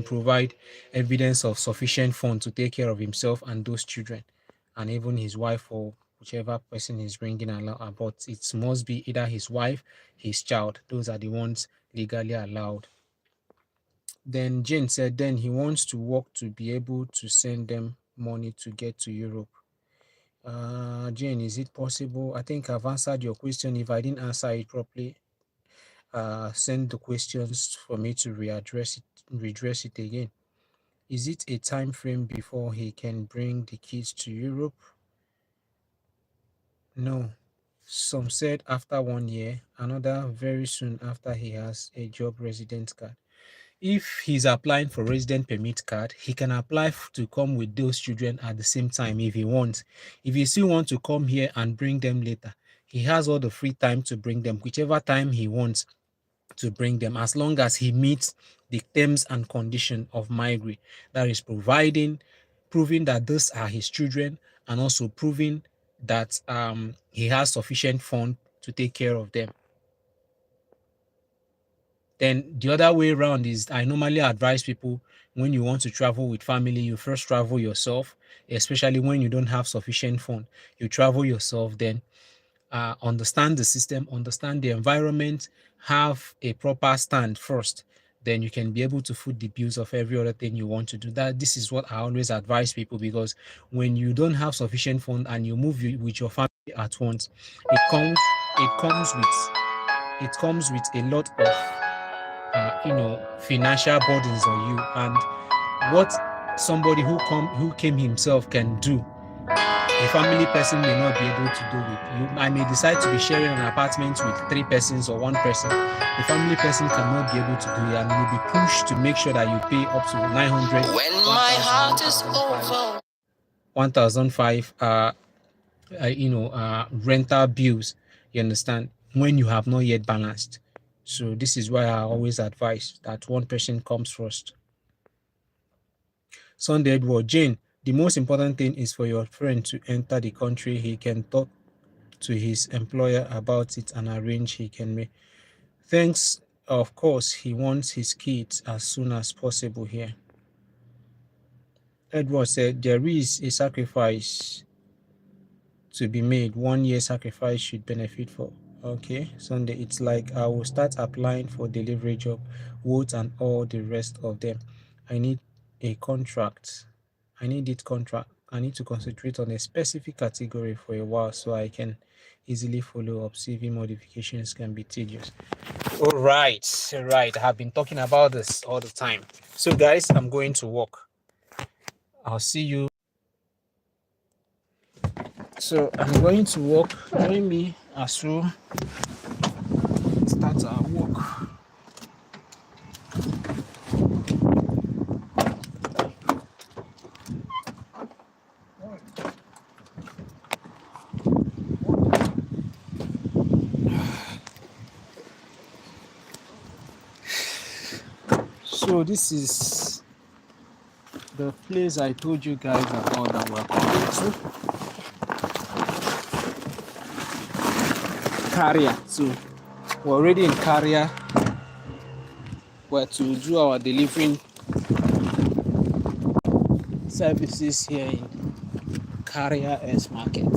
Speaker 1: provide evidence of sufficient funds to take care of himself and those children, and even his wife or whichever person is bringing along. But it must be either his wife, his child. Those are the ones legally allowed. Then Jane said, then he wants to work to be able to send them money to get to Europe. Jane, is it possible? I think I've answered your question. If I didn't answer it properly, send the questions for me to redress it again. Is it a time frame before he can bring the kids to Europe? No. Some said after 1 year, another very soon after he has a job resident card. If he's applying for resident permit card, he can apply to come with those children at the same time if he wants. If he still wants to come here and bring them later, he has all the free time to bring them, whichever time he wants to bring them, as long as he meets the terms and condition of migrate. That is proving that those are his children, and also proving that he has sufficient fund to take care of them. Then the other way around is, I normally advise people, when you want to travel with family, you first travel yourself, especially when you don't have sufficient fund. You travel yourself, then understand the system, understand the environment, have a proper stand first. Then you can be able to foot the bills of every other thing you want to do. That this is what I always advise people, because when you don't have sufficient fund and you move with your family at once, it comes with a lot of financial burdens on you. And what somebody who came himself can do, a family person may not be able to do it. I may decide to be sharing an apartment with 3 persons or 1 person. The family person cannot be able to do it, and you'll be pushed to make sure that you pay up to 900, when my heart is over 1005 rental bills. You understand? When you have not yet balanced. So this is why I always advise that 1 person comes first. Sunday Edward, Jane, the most important thing is for your friend to enter the country. He can talk to his employer about it and arrange he can make. Thanks. Of course, he wants his kids as soon as possible here. Edward said there is a sacrifice to be made. 1 year sacrifice should benefit for. Okay, Sunday, it's like I will start applying for delivery job, Wolt and all the rest of them. I need a contract. I need it contract. I need to concentrate on a specific category for a while so I can easily follow up. CV modifications can be tedious. All right, I have been talking about this all the time. So guys, I'm going to work. I'll see you So I'm going to walk. Join me as we start our walk. So this is the place I told you guys about that we're coming to. Carrier. So we're already in Carrier. We're to do our delivering services here in Carrier S Market.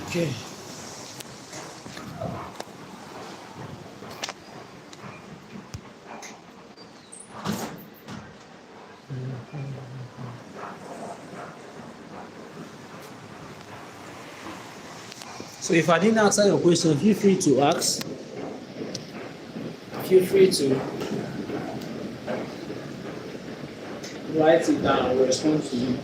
Speaker 1: Okay. So if I didn't answer your question, feel free to ask. Feel free to write it down. I will respond to you.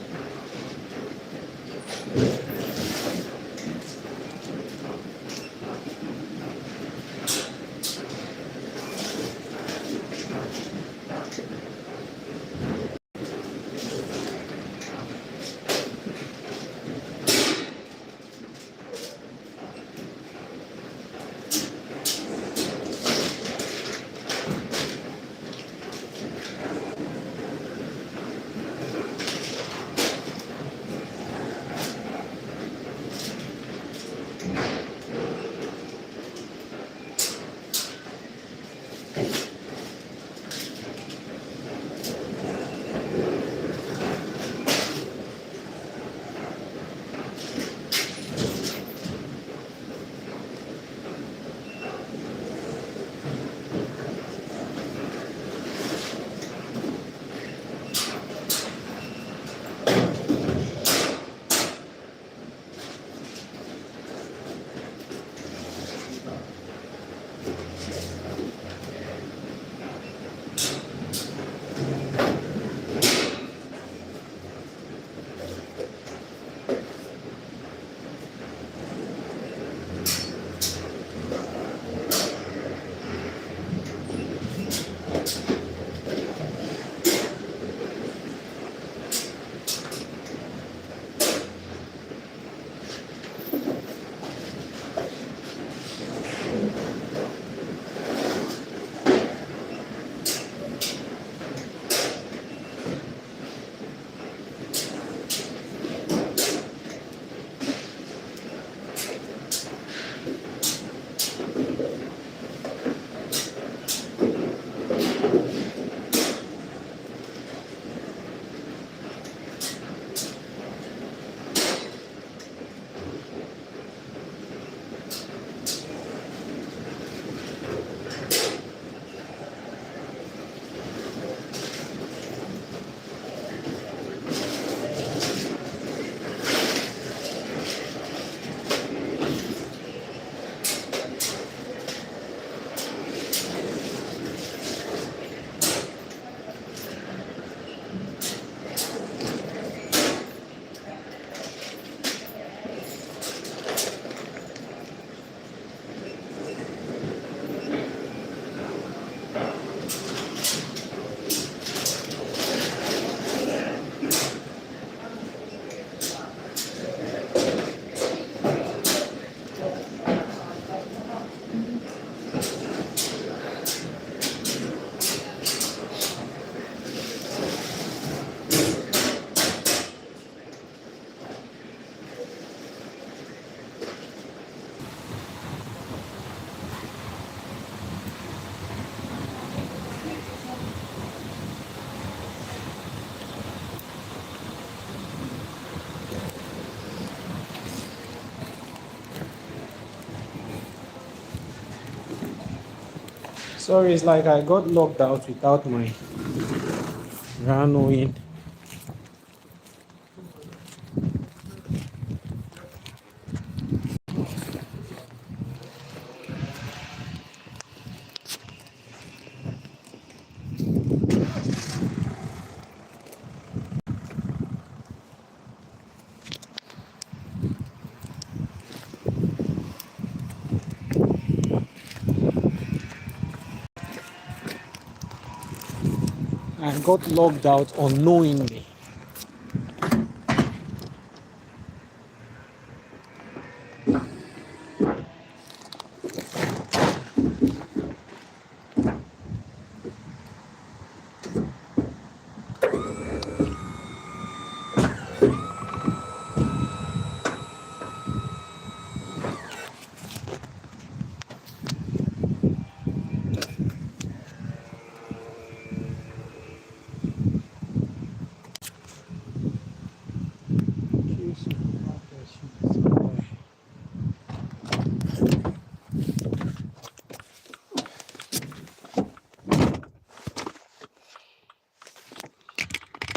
Speaker 1: Sorry, it's like I got locked out without my knowing. I got logged out unknowingly.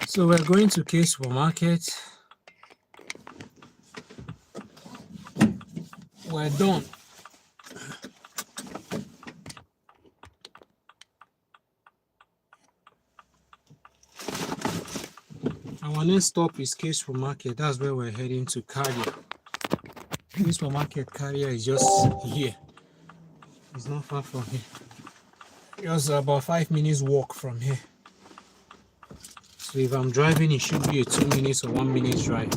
Speaker 1: So we're going to K Supermarket. We're done. Our next stop is K Supermarket. That's where we're heading to Carrier. K Supermarket Carrier is just here. It's not far from here. Just about 5 minutes walk from here. So if I'm driving, it should be a 2 minutes or 1 minute drive.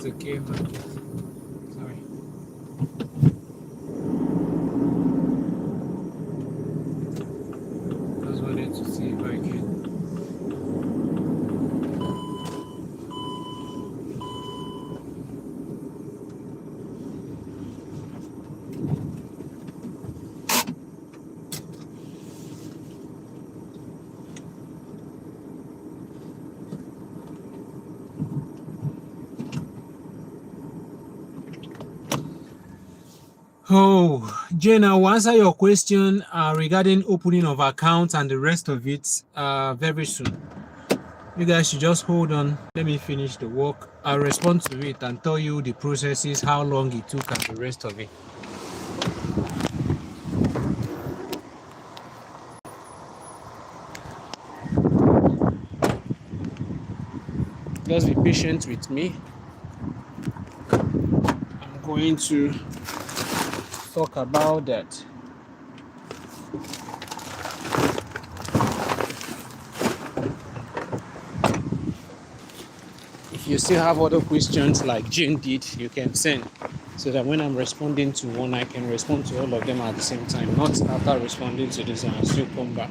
Speaker 1: The K market. Sorry. Just wanted to see if I can. Oh, Jane, I will answer your question regarding opening of accounts and the rest of it very soon. You guys should just hold on. Let me finish the work. I'll respond to it and tell you the processes, how long it took, and the rest of it. Just be patient with me. I'm going to talk about that. If you still have other questions like Jane did, you can send so that when I'm responding to one, I can respond to all of them at the same time, not after responding to this and I'll still come back.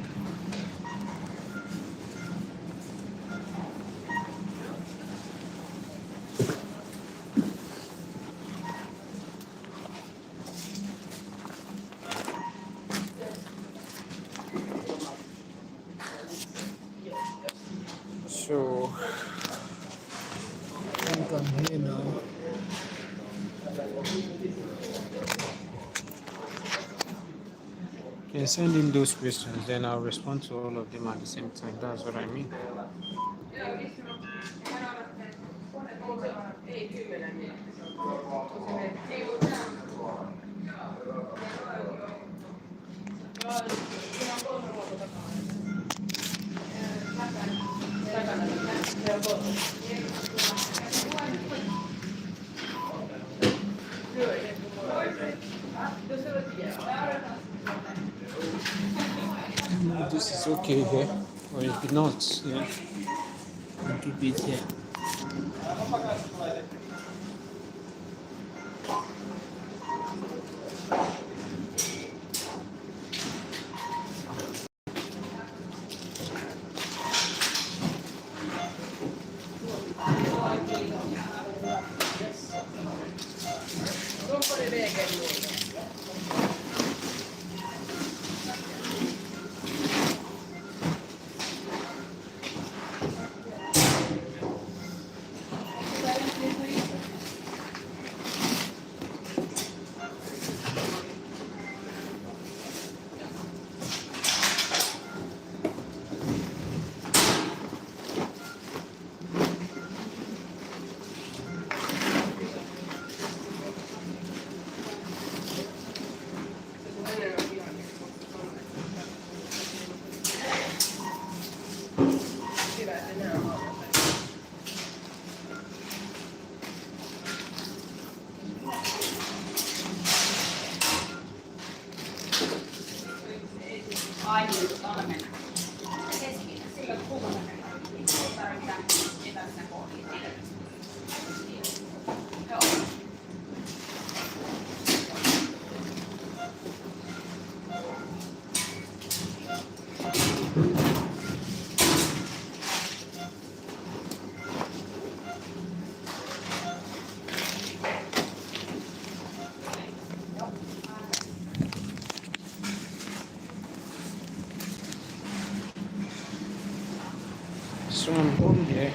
Speaker 1: So I think I'm here now. You can send in those questions, then I'll respond to all of them at the same time. That's what I mean. This is okay here, or if not, yeah, I'll keep it here. So I'm home here.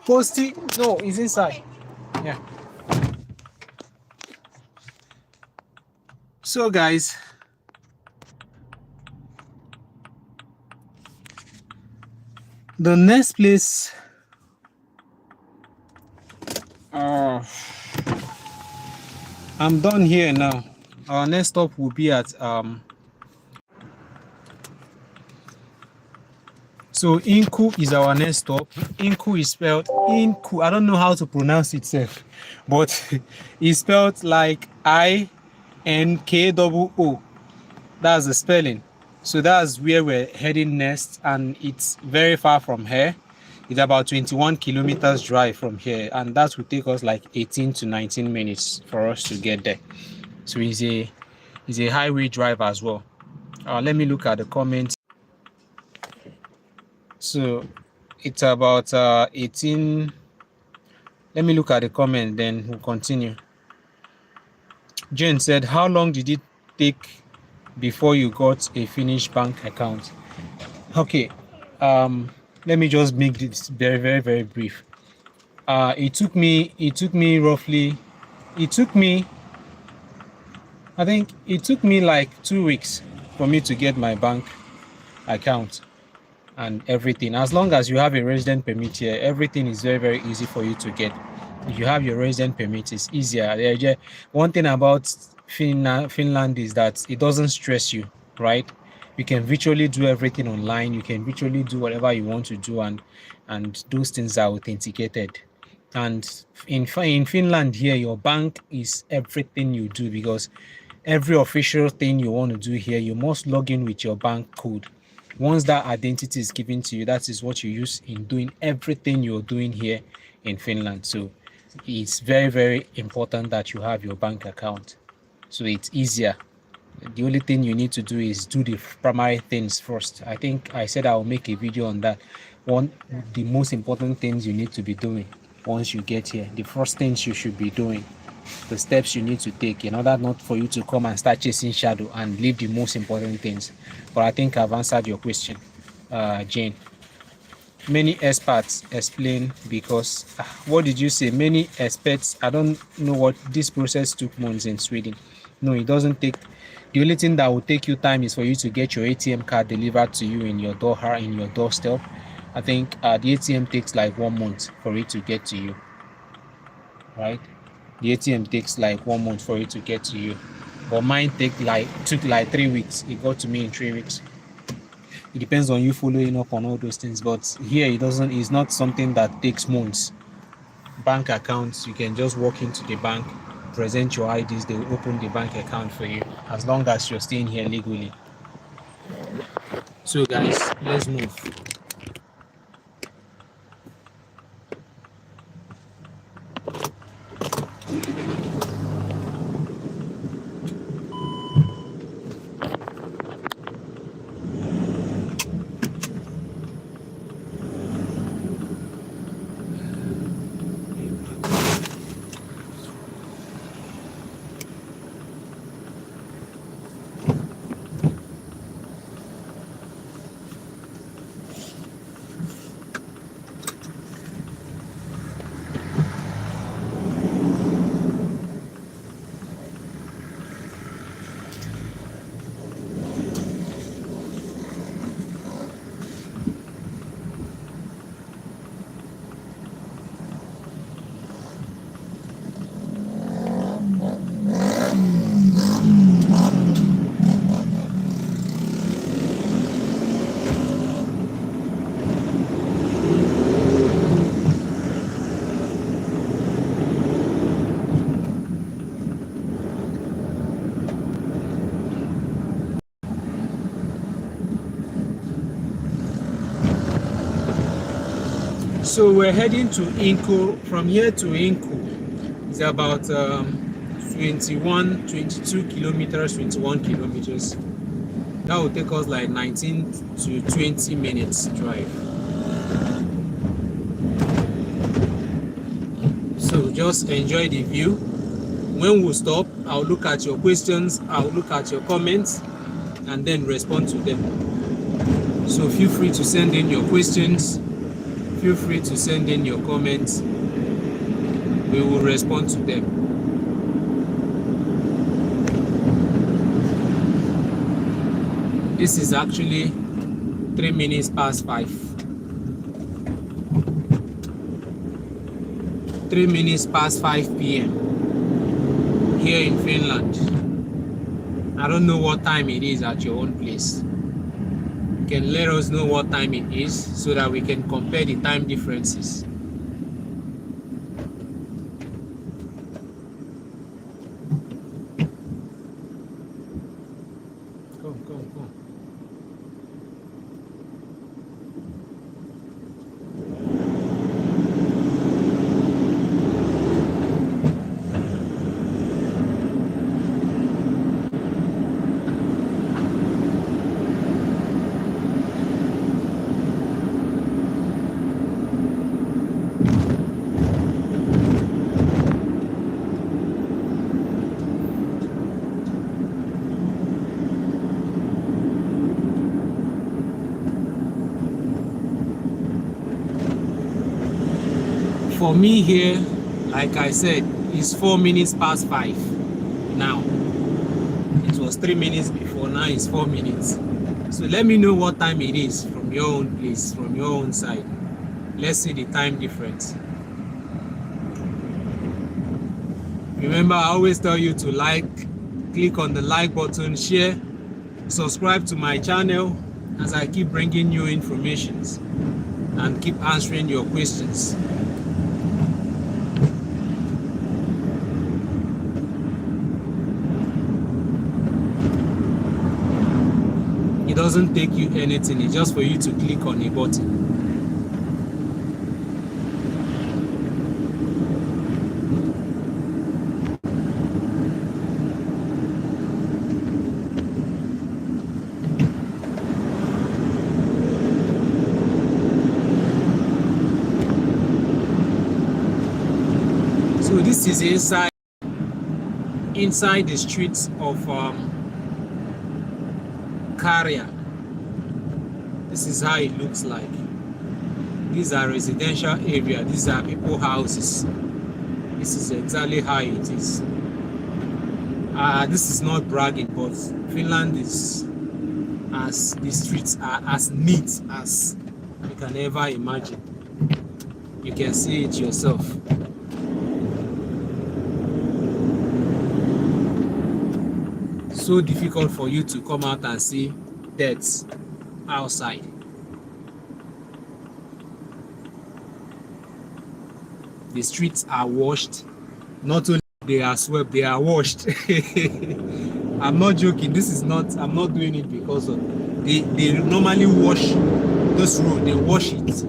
Speaker 1: Posty, no, it's inside. Yeah. So guys, the next place I'm done here now. Our next stop will be at so Incu is our next stop. Incu is spelled Incu. I don't know how to pronounce itself, but it's spelled like INKOO. That's the spelling. So that's where we're heading next, and it's very far from here. It's about 21 kilometers drive from here, and that will take us like 18 to 19 minutes for us to get there. So it's a highway drive as well. Let me look at the comments. So it's about 18. Let me look at the comment, then we'll continue. Jane said, how long did it take before you got a Finnish bank account? Okay, let me just make this very, very, very brief. It took me roughly, I think it took me like 2 weeks for me to get my bank account and everything. As long as you have a resident permit here, everything is very, very easy for you to get. If you have your resident permit, it's easier. One thing about Finland is that it doesn't stress you, right? You can virtually do everything online. You can virtually do whatever you want to do, and those things are authenticated. And in Finland here, your bank is everything you do, because every official thing you want to do here, you must log in with your bank code. Once that identity is given to you, that is what you use in doing everything you're doing here in Finland. So it's very, very important that you have your bank account, so it's easier. The only thing you need to do is do the primary things first. I think I said I'll make a video on that. The most important things you need to be doing once you get here, the first things you should be doing, the steps you need to take in order not for you to come and start chasing shadow and leave the most important things. But I think I've answered your question, Jane. Many experts explain because what did you say? Many experts, I don't know what this process took months in Sweden. No, it doesn't take The only thing that will take you time is for you to get your ATM card delivered to you in your doorstep. I think the ATM takes like 1 month for it to get to you, right? The ATM takes like 1 month for it to get to you, but mine took like 3 weeks. It got to me in 3 weeks. It depends on you following up on all those things, but here it doesn't. It's not something that takes months. Bank accounts, you can just walk into the bank, present your IDs, they will open the bank account for you as long as you're staying here legally. So guys, let's move. So we're heading to Incu. From here to Incu, it's about 22 kilometers, 21 kilometers. That will take us like 19 to 20 minutes drive. So just enjoy the view. When we stop, I'll look at your questions, I'll look at your comments, and then respond to them. So feel free to send in your questions. Feel free to send in your comments. We will respond to them. This is actually 3 minutes past 5. 3 minutes past 5 p.m. here in Finland. I don't know what time it is at your own place. You can let us know what time it is so that we can compare the time differences. Come. For me here, like I said, it's 4 minutes past 5 now. It was 3 minutes before, now it's 4 minutes. So let me know what time it is from your own place, from your own side. Let's see the time difference. Remember, I always tell you to click on the like button, share, subscribe to my channel as I keep bringing you information and keep answering your questions. It doesn't take you anything, it's just for you to click on a button. So this is inside the streets of Karya. This is how it looks like. These are residential area. These are people houses. This is exactly how it is. This is not bragging, but Finland is, as the streets are as neat as you can ever imagine. You can see it yourself. So difficult for you to come out and see dirt outside. The streets are washed. Not only they are swept, they are washed. I'm not joking. This is not, I'm not doing it because of, they normally wash this road, they wash it.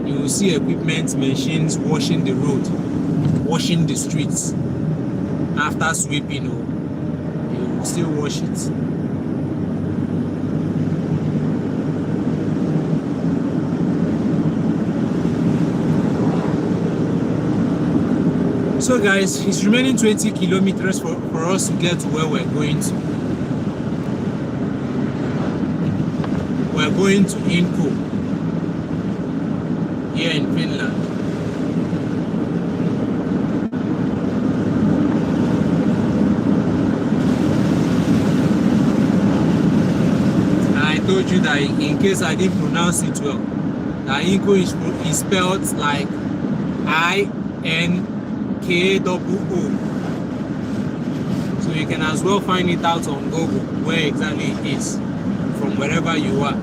Speaker 1: You will see equipment, machines washing the road, washing the streets. After sweeping, they will still wash it. So guys, it's remaining 20 kilometers for us to get to where we're going to. We're going to Incu, here in Finland. And I told you that in case I didn't pronounce it well, that Incu is spelled like INKOO. So you can as well find it out on Google where exactly it is from wherever you are,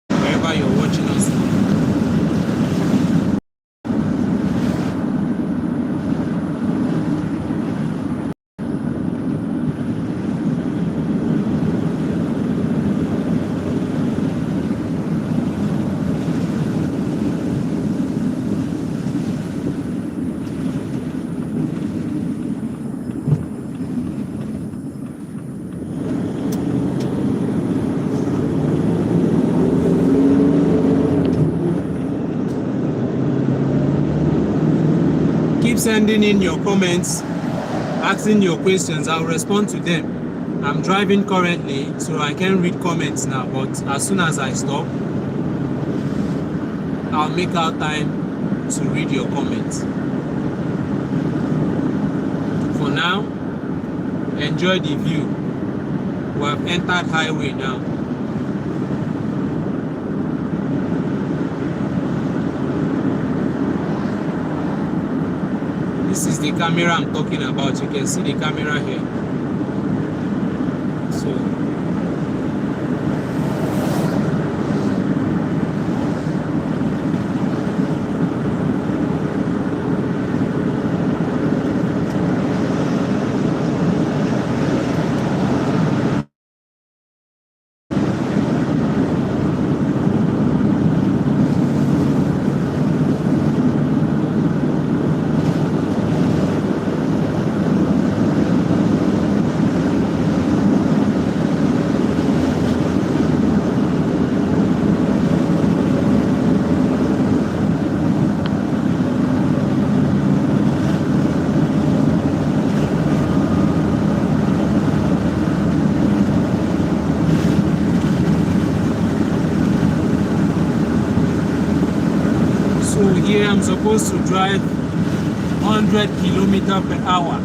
Speaker 1: wherever you're watching us. Keep sending in your comments, asking your questions. I'll respond to them. I'm driving currently, so I can't read comments now, but as soon as I stop, I'll make out time to read your comments. For now, enjoy the view. We have entered highway now. This is the camera I'm talking about. You can see the camera here. So here I'm supposed to drive 100 kilometers per hour.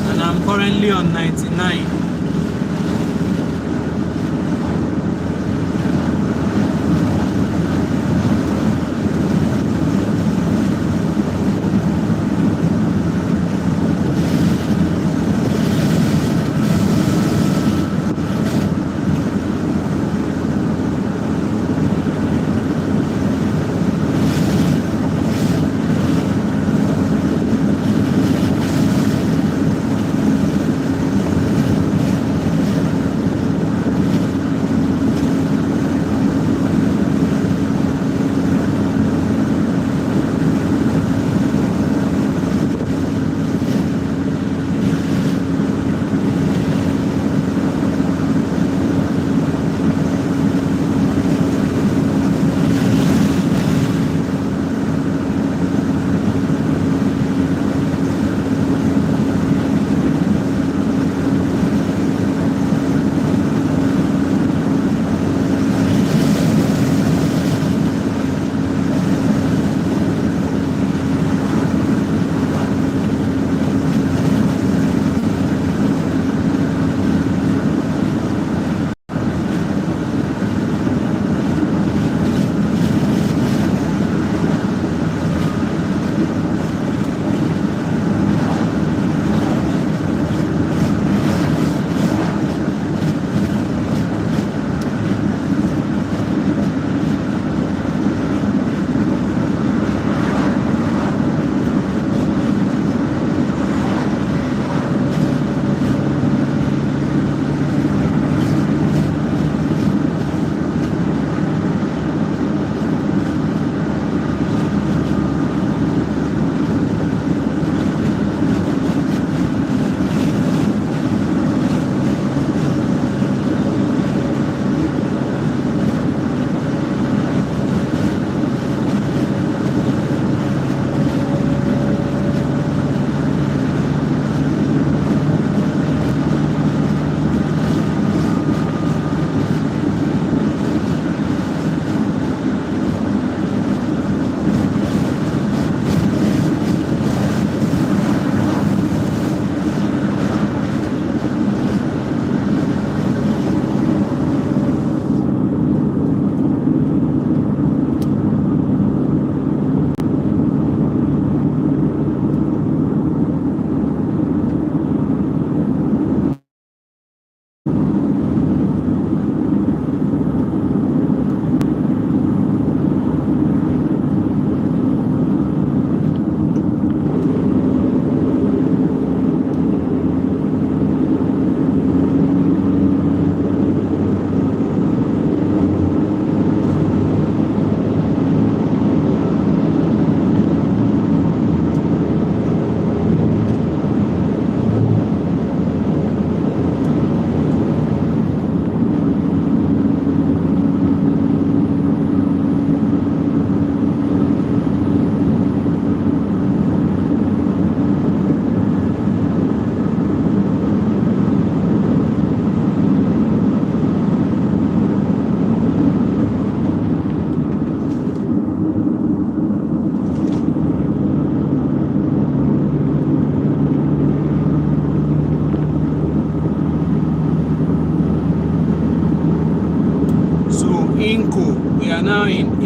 Speaker 1: And I'm currently on 99.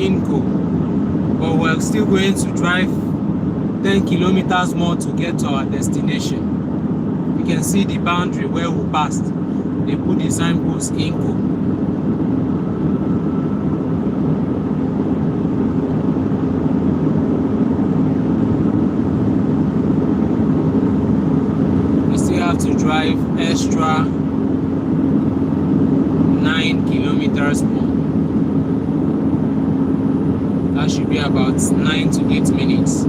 Speaker 1: Incu, but we're still going to drive 10 kilometers more to get to our destination. You can see the boundary where we passed. They put the signpost Incu. We still have to drive extra 9 kilometers more. That should be about 9 to 8 minutes.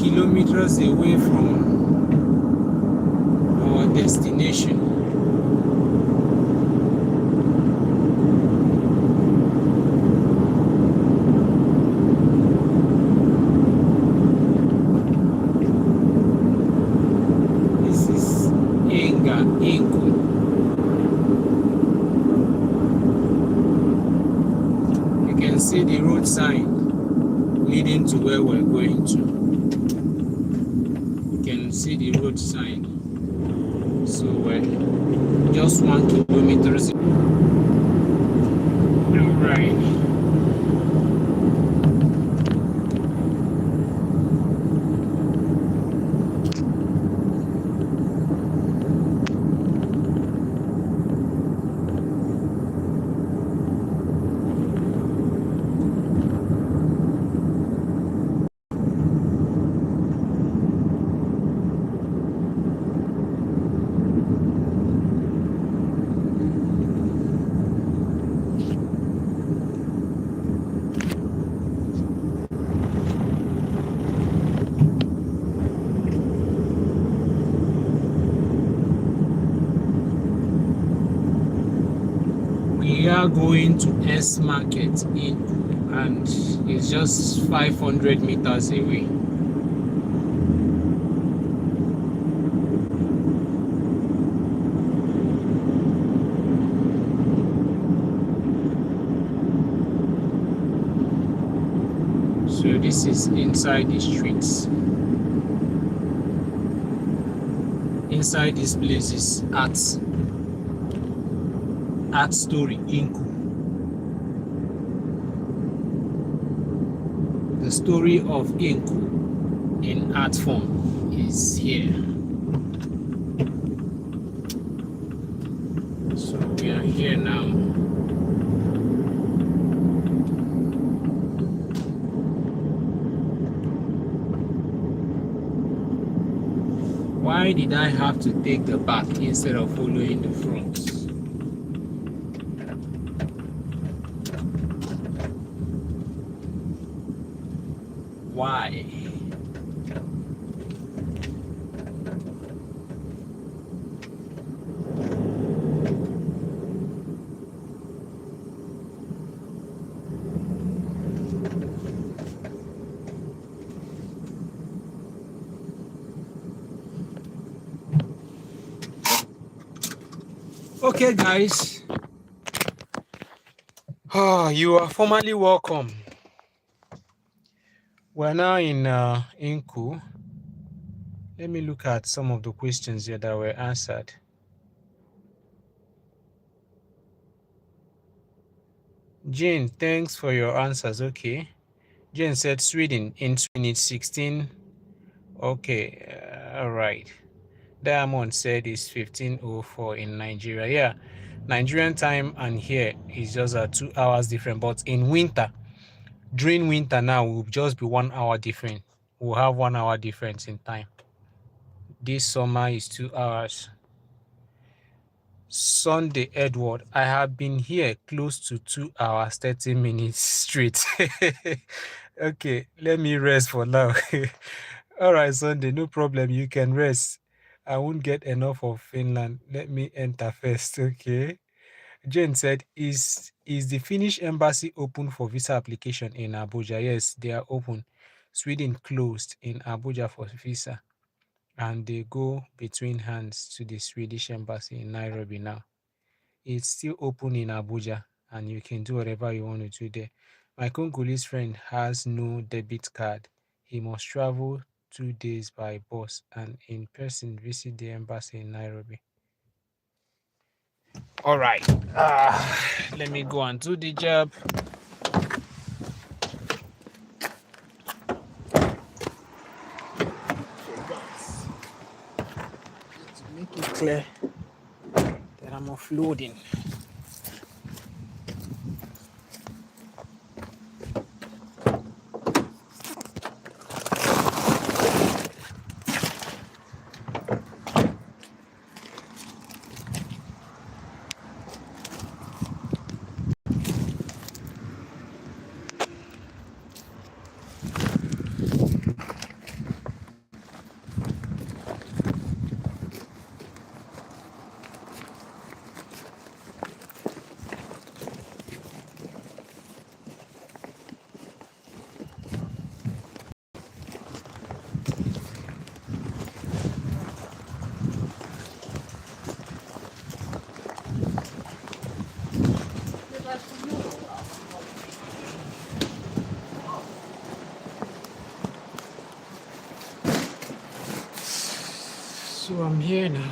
Speaker 1: kilometers away from our destination. Incu. You can see the road sign leading to where we're going to. You can see the road sign. So we're just 1 kilometer. All right. We are going to S Market in, and it's just 500 meters away. So this is inside the streets. Inside this place is art story Incu. The story of Incu in art form is here. So we are here now. Why did I have to take the back instead of following the front? Why? Okay, guys. You are formally welcome. We're now in Incu. Let me look at some of the questions here that were answered. Jane, thanks for your answers. Okay. Jane said Sweden. In Sweden, it's 16. Okay. All right. Diamond said it's 15:04 in Nigeria. Yeah. Nigerian time and here is just 2 hours different. But in winter, during winter now, will just be 1 hour different. We'll have 1 hour difference in time. This summer is 2 hours. Sunday Edward, I have been here close to 2 hours 30 minutes straight. Okay, let me rest for now. All right, Sunday, no problem, you can rest. I won't get enough of Finland. Let me enter first. Okay. Jane said, is the Finnish embassy open for visa application in Abuja? Yes, they are open. Sweden closed in Abuja for visa, and they go between hands to the Swedish embassy in Nairobi now. It's still open in Abuja, and you can do whatever you want to do there. My Congolese friend has no debit card. He must travel 2 days by bus and in person visit the embassy in Nairobi. All right. Let me go and do the job. To make it clear that I'm offloading. So I'm here now.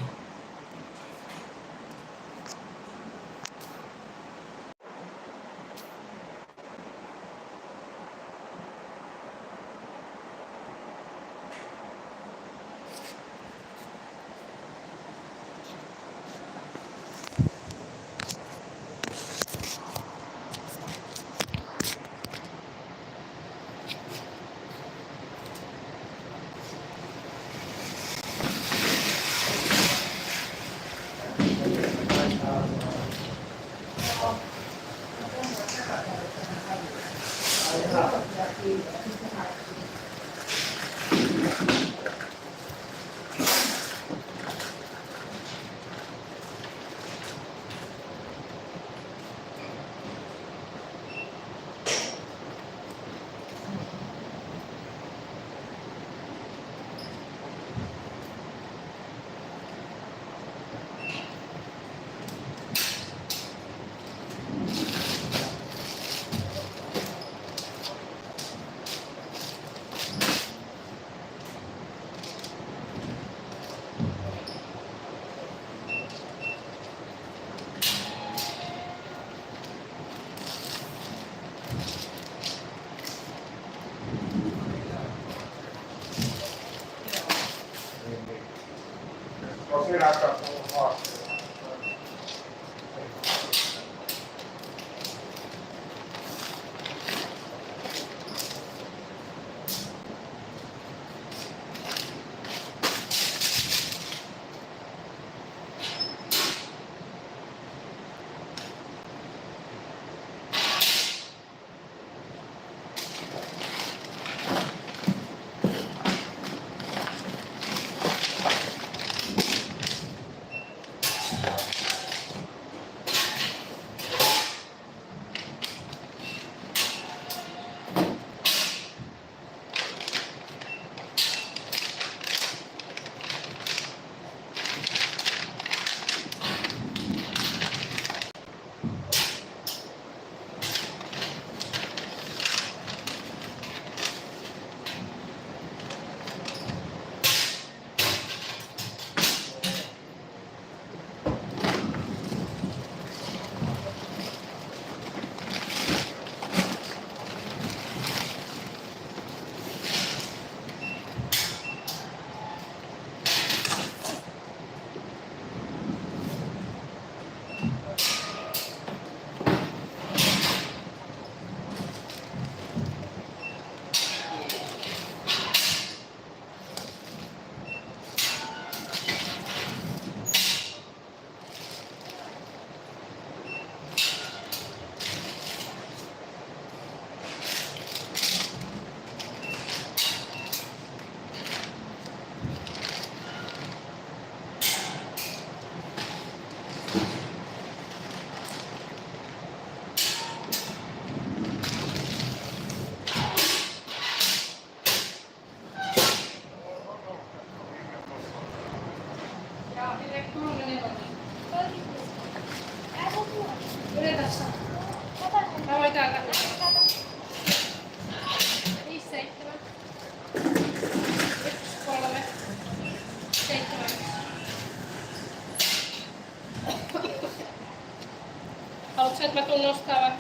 Speaker 2: Haluatko, että mä tuun nostaa vai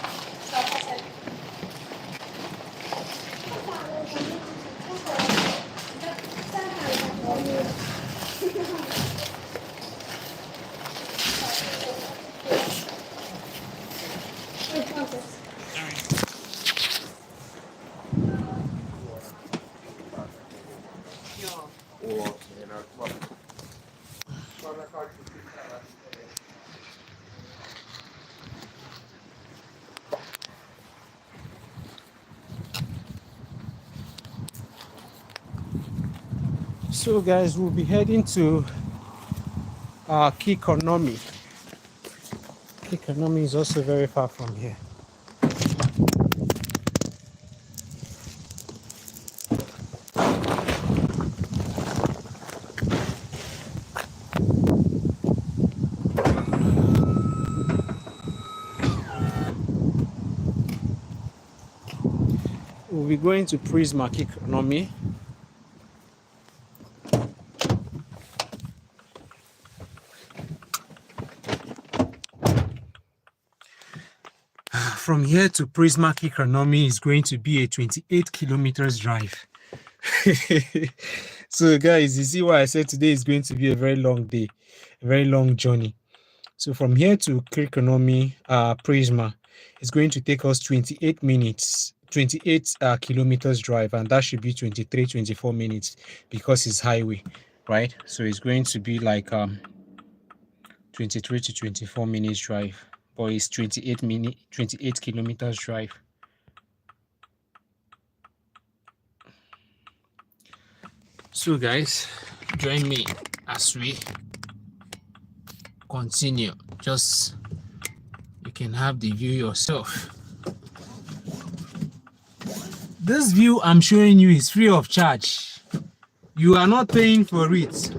Speaker 2: saapa sen?
Speaker 3: Ulos, niin on kaikki sisällä.
Speaker 1: So guys, we'll be heading to Kikonomi. Kikonomi is also very far from here. We'll be going to Prisma Kikonomi. from here to Prisma Economy is going to be a 28 kilometers drive. So guys, you see why I said today is going to be a very long day, a very long journey. So from here to Economy, Prisma, it's going to take us 28 minutes, 28 kilometers drive, and that should be 23, 24 minutes because it's highway, right? So it's going to be like 23 to 24 minutes drive, but it's 28 kilometers drive. So guys, join me as we continue. Just you can have the view yourself. This view I'm showing you is free of charge. You are not paying for it.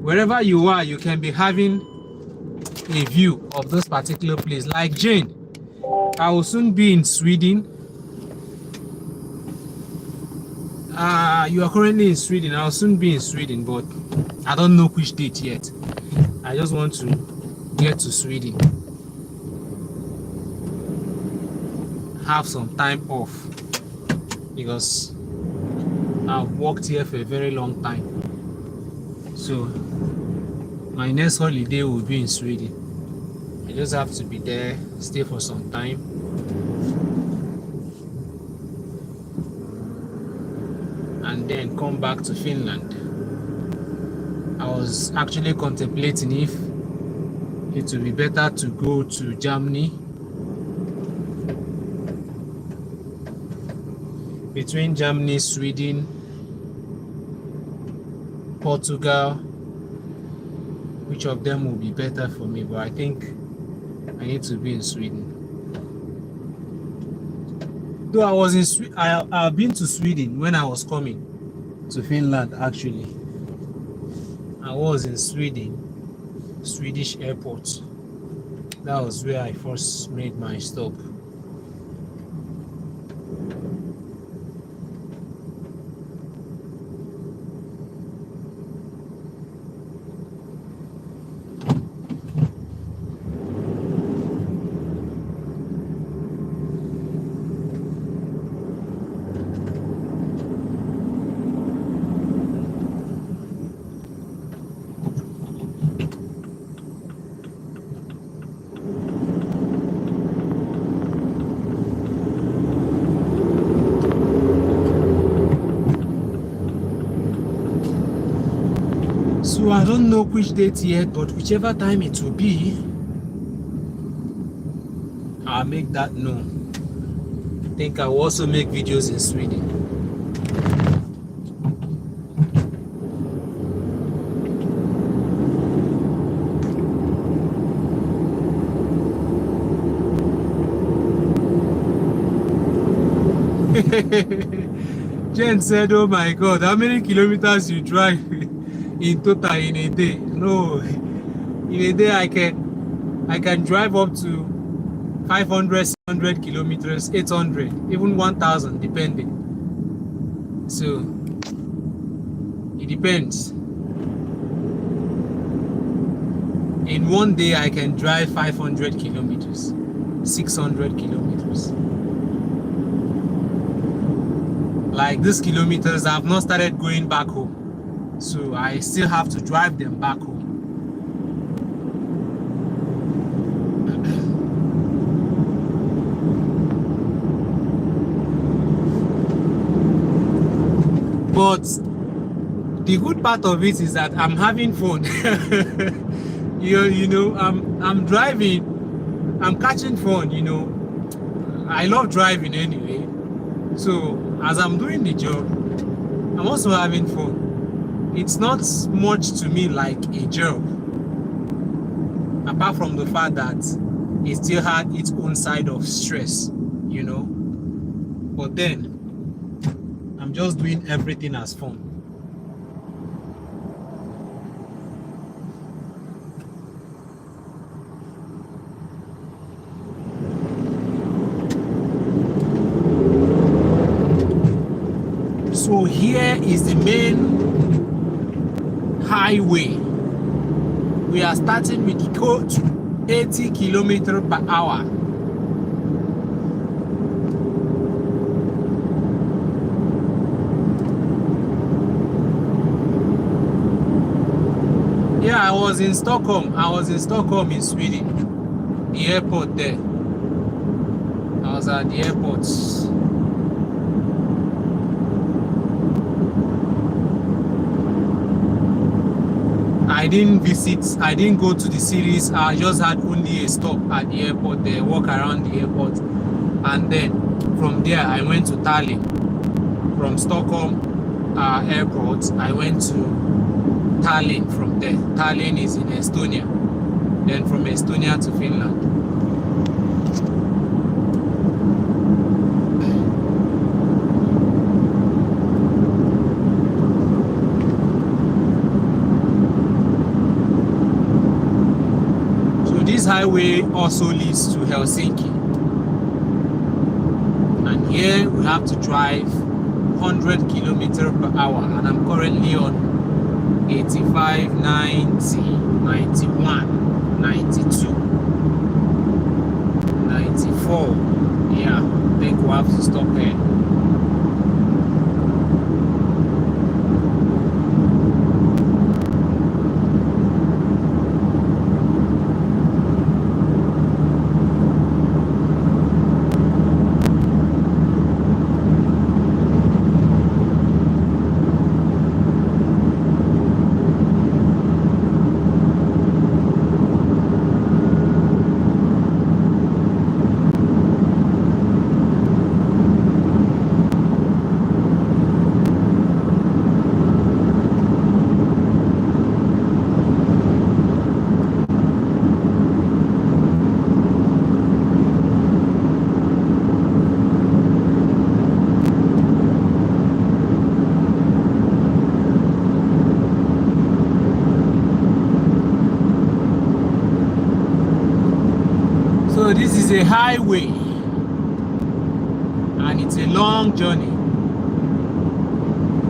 Speaker 1: Wherever you are, you can be having a view of this particular place. Like Jane, I will soon be in Sweden. You are currently in Sweden. I'll soon be in Sweden, but I don't know which date yet. I just want to get to Sweden, have some time off, because I've worked here for a very long time. So my next holiday will be in Sweden. I just have to be there, stay for some time, and then come back to Finland. I was actually contemplating if it would be better to go to Germany. Between Germany, Sweden, Portugal, which of them will be better for me? But I think I need to be in Sweden. Though I was in I've been to Sweden when I was coming to Finland. Actually, I was in Sweden, Swedish airport. That was where I first made my stop. So I don't know which date yet, but whichever time it will be, I'll make that known. I think I will also make videos in Sweden. Jen said, "Oh my God, how many kilometers you drive in total in a day?" No, in a day I can drive up to 500, 600 kilometers, 800, even 1,000, depending. So it depends. In one day I can drive 500 kilometers, 600 kilometers. Like these kilometers, I've not started going back home, so I still have to drive them back home. But the good part of it is that I'm having fun. you know, I'm driving, I'm catching fun. You know, I love driving anyway. So as I'm doing the job, I'm also having fun. It's not much to me like a job, apart from the fact that it still had its own side of stress, you know. But then I'm just doing everything as fun. So here is the main highway. We are starting with code 80 kilometers per hour. Yeah, I was in Stockholm. I was in Stockholm in Sweden. The airport there. I was at the airport. I didn't go to the cities. I just had only a stop at the airport there, walk around the airport. And then from there, I went to Tallinn. From Stockholm airport, I went to Tallinn from there. Tallinn is in Estonia. Then from Estonia to Finland. This highway also leads to Helsinki, and here we have to drive 100 kilometers per hour, and I'm currently on 85, 90, 91, 92, 94. Yeah, I think we'll have to stop here. So this is a highway and it's a long journey.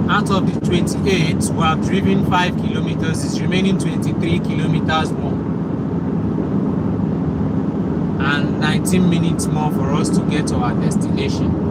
Speaker 1: Out of the 28, we have driven 5 kilometers. It's remaining 23 kilometers more. And 19 minutes more for us to get to our destination.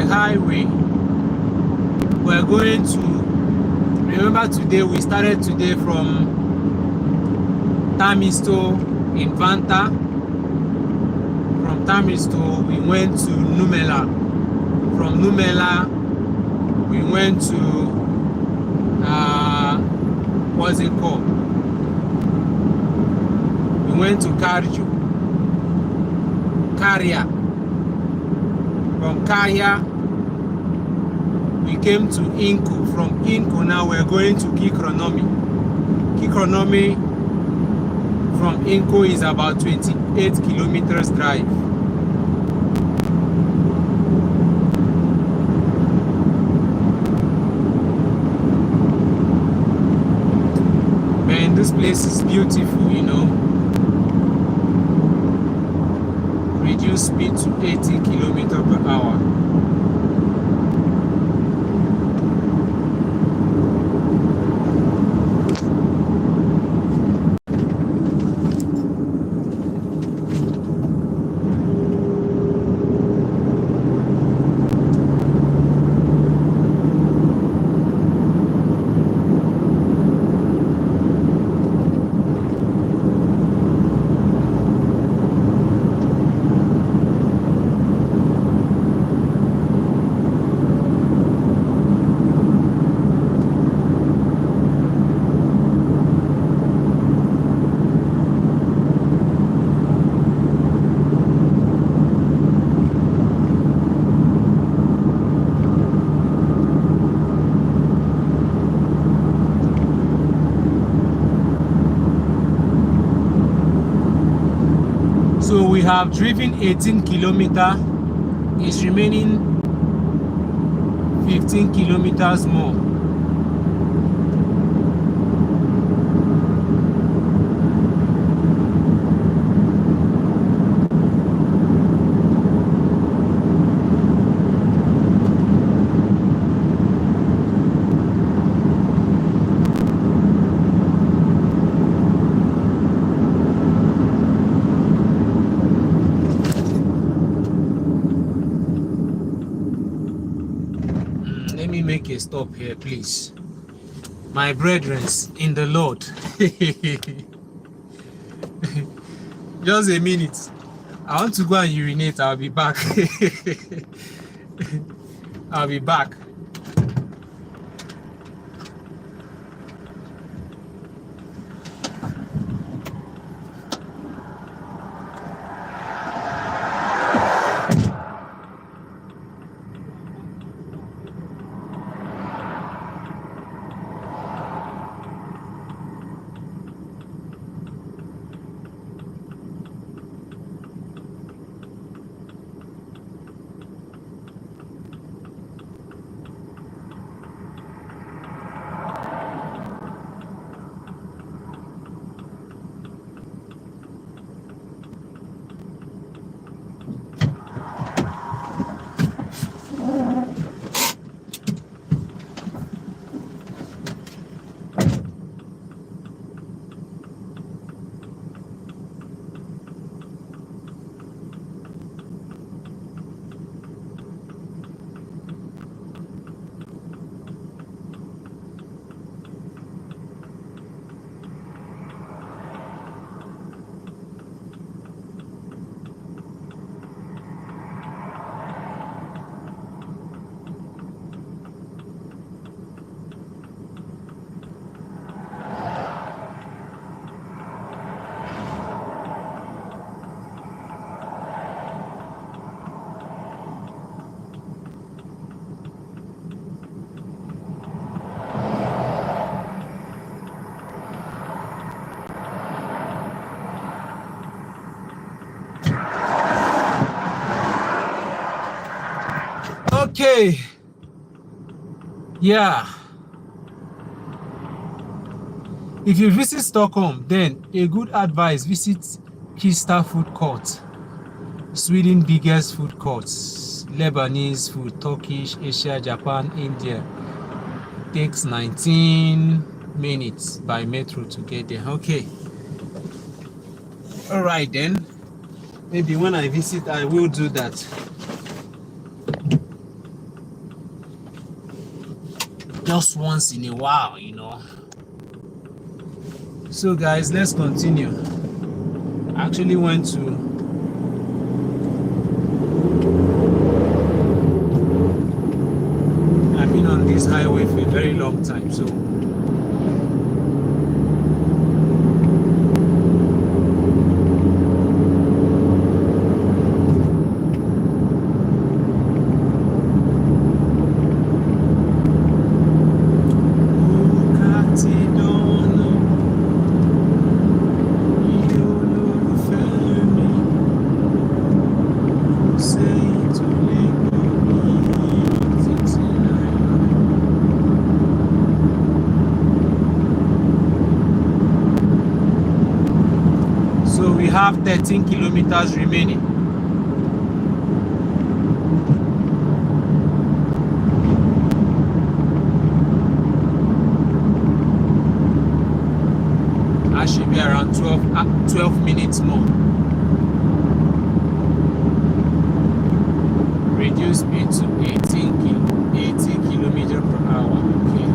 Speaker 1: the highway. We're going to, remember today, we started today from Tamisto in Vanta. From Tamisto, we went to Numela. From Numela, we went to, what's it called? We went to Karju. Karia. From Karia, we came to Incu. From Incu, now we're going to Kikronomi. Kikronomi from Incu is about 28 kilometers drive. Man, this place is beautiful, you know. Reduce speed to 80 kilometers per hour. So we have driven 18 kilometers. It's remaining 15 kilometers more. Let me make a stop here, please. My brethren in the Lord. Just a minute. I want to go and urinate. I'll be back. I'll be back. Okay. Yeah. If you visit Stockholm, then a good advice, visit Kista Food Court. Sweden biggest food courts. Lebanese food, Turkish, Asia, Japan, India. Takes 19 minutes by metro to get there. Okay. All right then. Maybe when I visit, I will do that. just once in a while, you know. So guys, let's continue. I actually went to I've been on this highway for a very long time, so we have 13 kilometers remaining. I should be around 12 minutes more. Reduce speed to 80 kilometers per hour. Okay.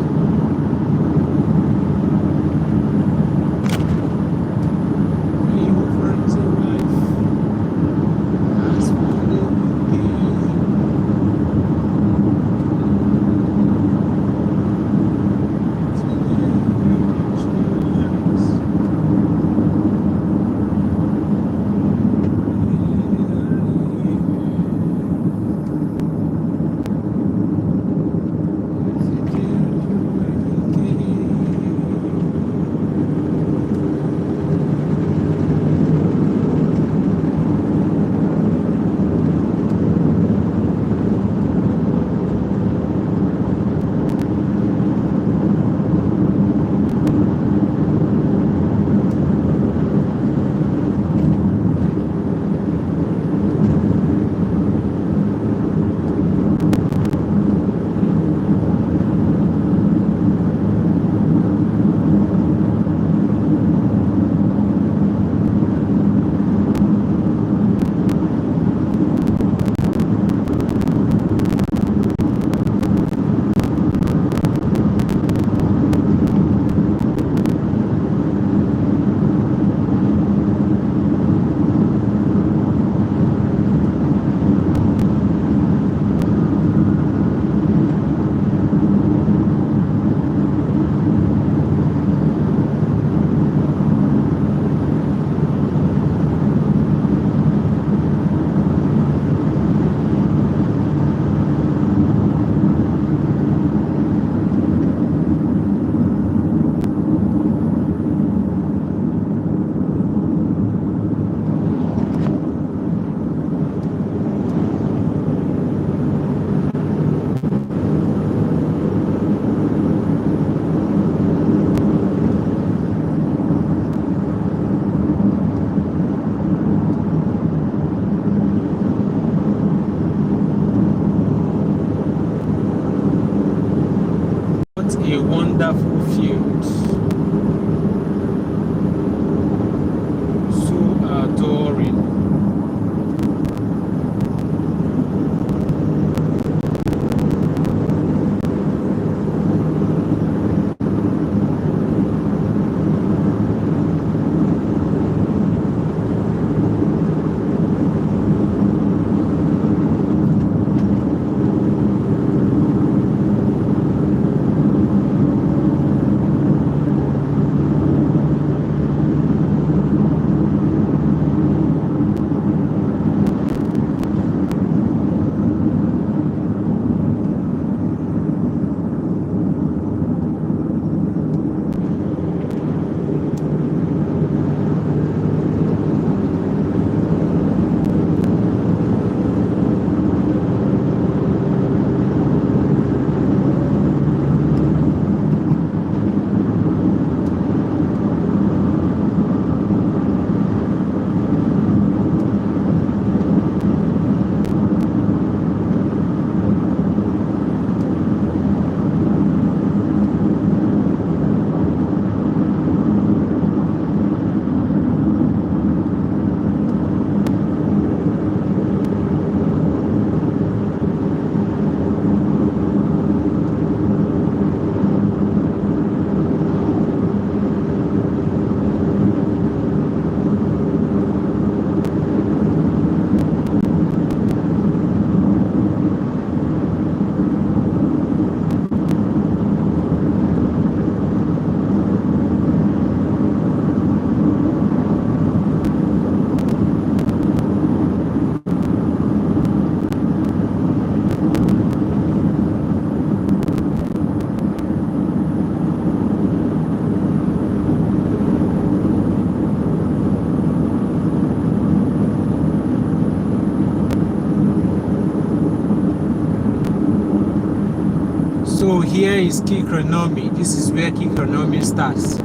Speaker 1: here is Kikronomi. This is where Kikronomi starts.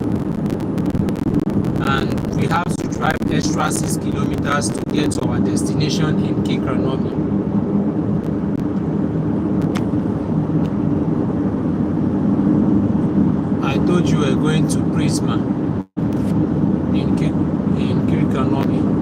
Speaker 1: And we have to drive extra 6 kilometers to get to our destination in Kikronomi. I told you we're going to Prisma in Kikronomi.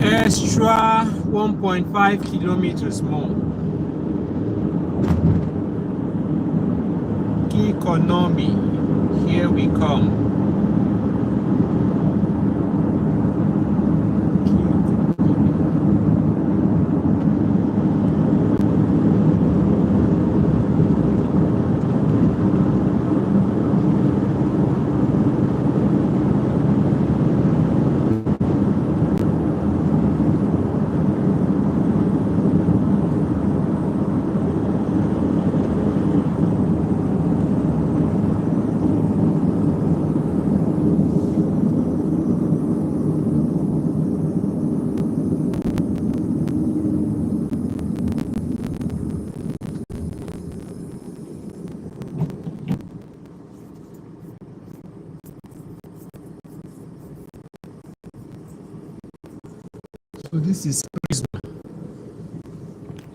Speaker 1: Extra 1.5 kilometers more. Economy, here we come. So this is Prisma.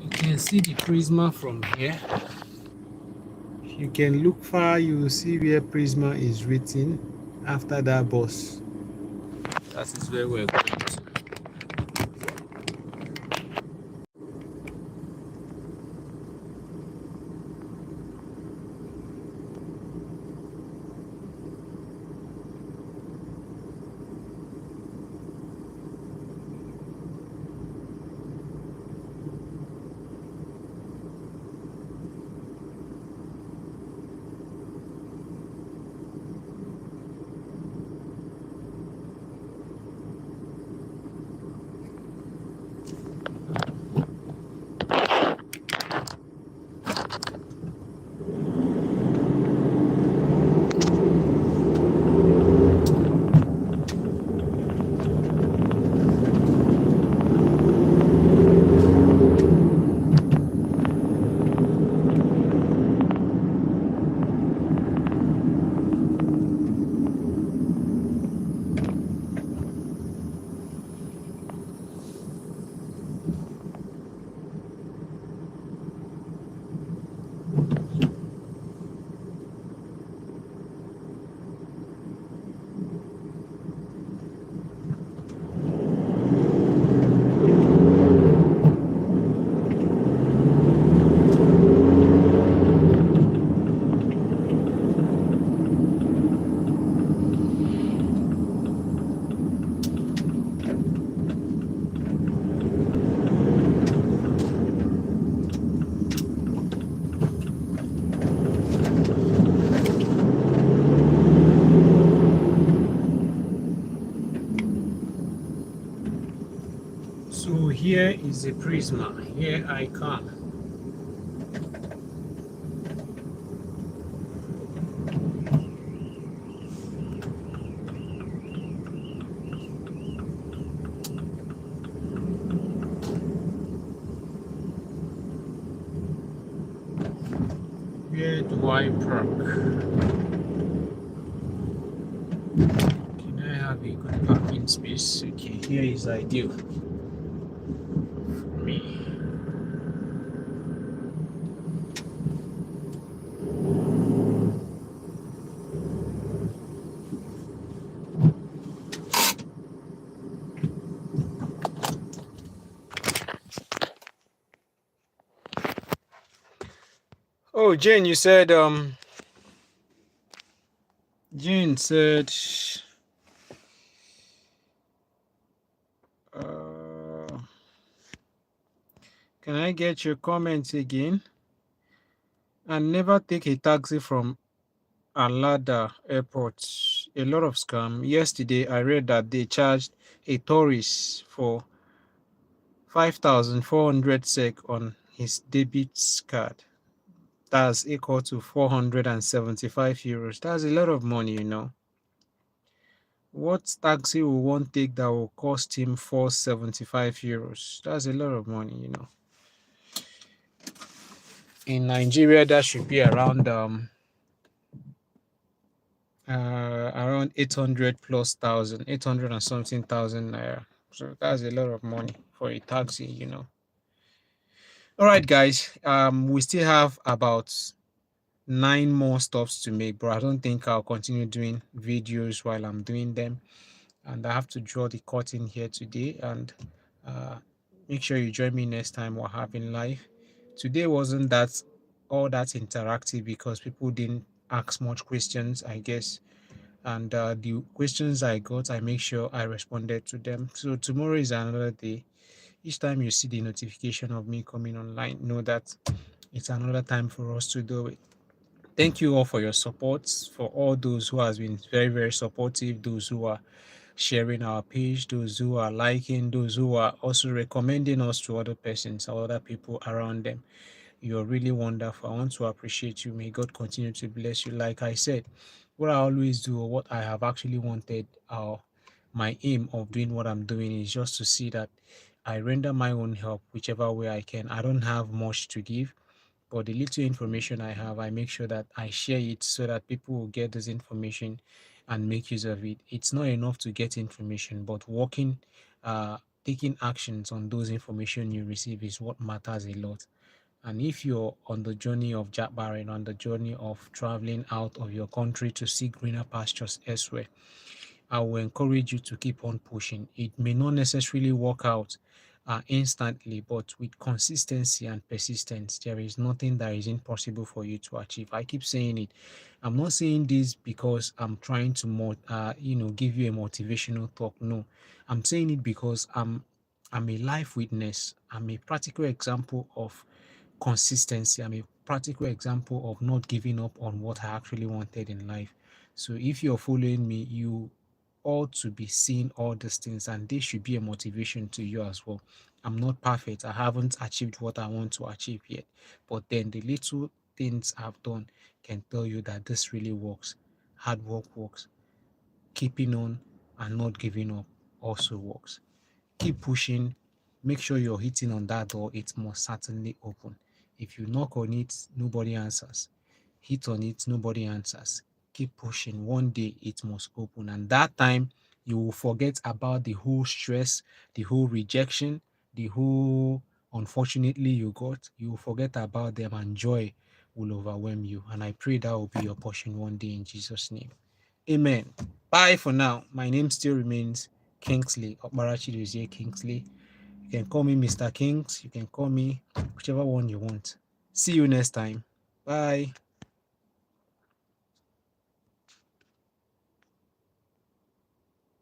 Speaker 1: You can see the Prisma from here. You can look far, you will see where Prisma is written after that bus. That is where we're going to. is a Prisma. Here I come. Where do I park? Can I have a good parking space? Okay, here is ideal for me. Oh, Jane said uh, can I get your comments again? And never take a taxi from Alada Airport. A lot of scam. Yesterday, I read that they charged a tourist for 5,400 SEK on his debit card. That's equal to 475 euros. That's a lot of money. What taxi will one take that will cost him 475 euros? That's a lot of money. In Nigeria, that should be around 800 plus thousand, 800 and something thousand naira. So that's a lot of money for a taxi. All right, guys. We still have about 9 more stops to make, but I don't think I'll continue doing videos while I'm doing them. And I have to draw the curtain here today. And uh, make sure you join me next time we're having live. Today wasn't that all that interactive because people didn't ask much questions, I guess. And the questions I got, I make sure I responded to them. So tomorrow is another day. Each time you see the notification of me coming online, know that it's another time for us to do it. Thank you all for your support, for all those who has been very, very supportive, those who are sharing our page, those who are liking, those who are also recommending us to other persons or other people around them. You're really wonderful. I want to appreciate you. May God continue to bless you. Like I said, what I always do, or what I have actually wanted, my aim of doing what I'm doing is just to see that I render my own help whichever way I can. I don't have much to give, but the little information I have, I make sure that I share it so that people will get this information and make use of it. It's not enough to get information, but taking actions on those information you receive is what matters a lot. And if you're on the journey of job barren, on the journey of traveling out of your country to seek greener pastures elsewhere, I will encourage you to keep on pushing. It may not necessarily work out instantly, but with consistency and persistence, there is nothing that is impossible for you to achieve. I keep saying it. I'm not saying this because I'm trying to, give you a motivational talk. No, I'm saying it because I'm a life witness. I'm a practical example of consistency. I'm a practical example of not giving up on what I actually wanted in life. So if you're following me, you ought to be seeing all these things, and this should be a motivation to you as well. I'm not perfect. I haven't achieved what I want to achieve yet, but then the little things I've done can tell you that this really works. Hard work works. Keeping on and not giving up also works. Keep pushing. Make sure you're hitting on that door. It must certainly open. If you knock on it, nobody answers. Hit on it, nobody answers. Keep pushing. One day it must open. And that time you will forget about the whole stress, the whole rejection, the whole unfortunately you got. You will forget about them and joy will overwhelm you. And I pray that will be your portion one day in Jesus' name. Amen. Bye for now. My name still remains Kingsley Okbarachi Dozie Kingsley. You can call me Mr. Kings. You can call me whichever one you want. See you next time. Bye.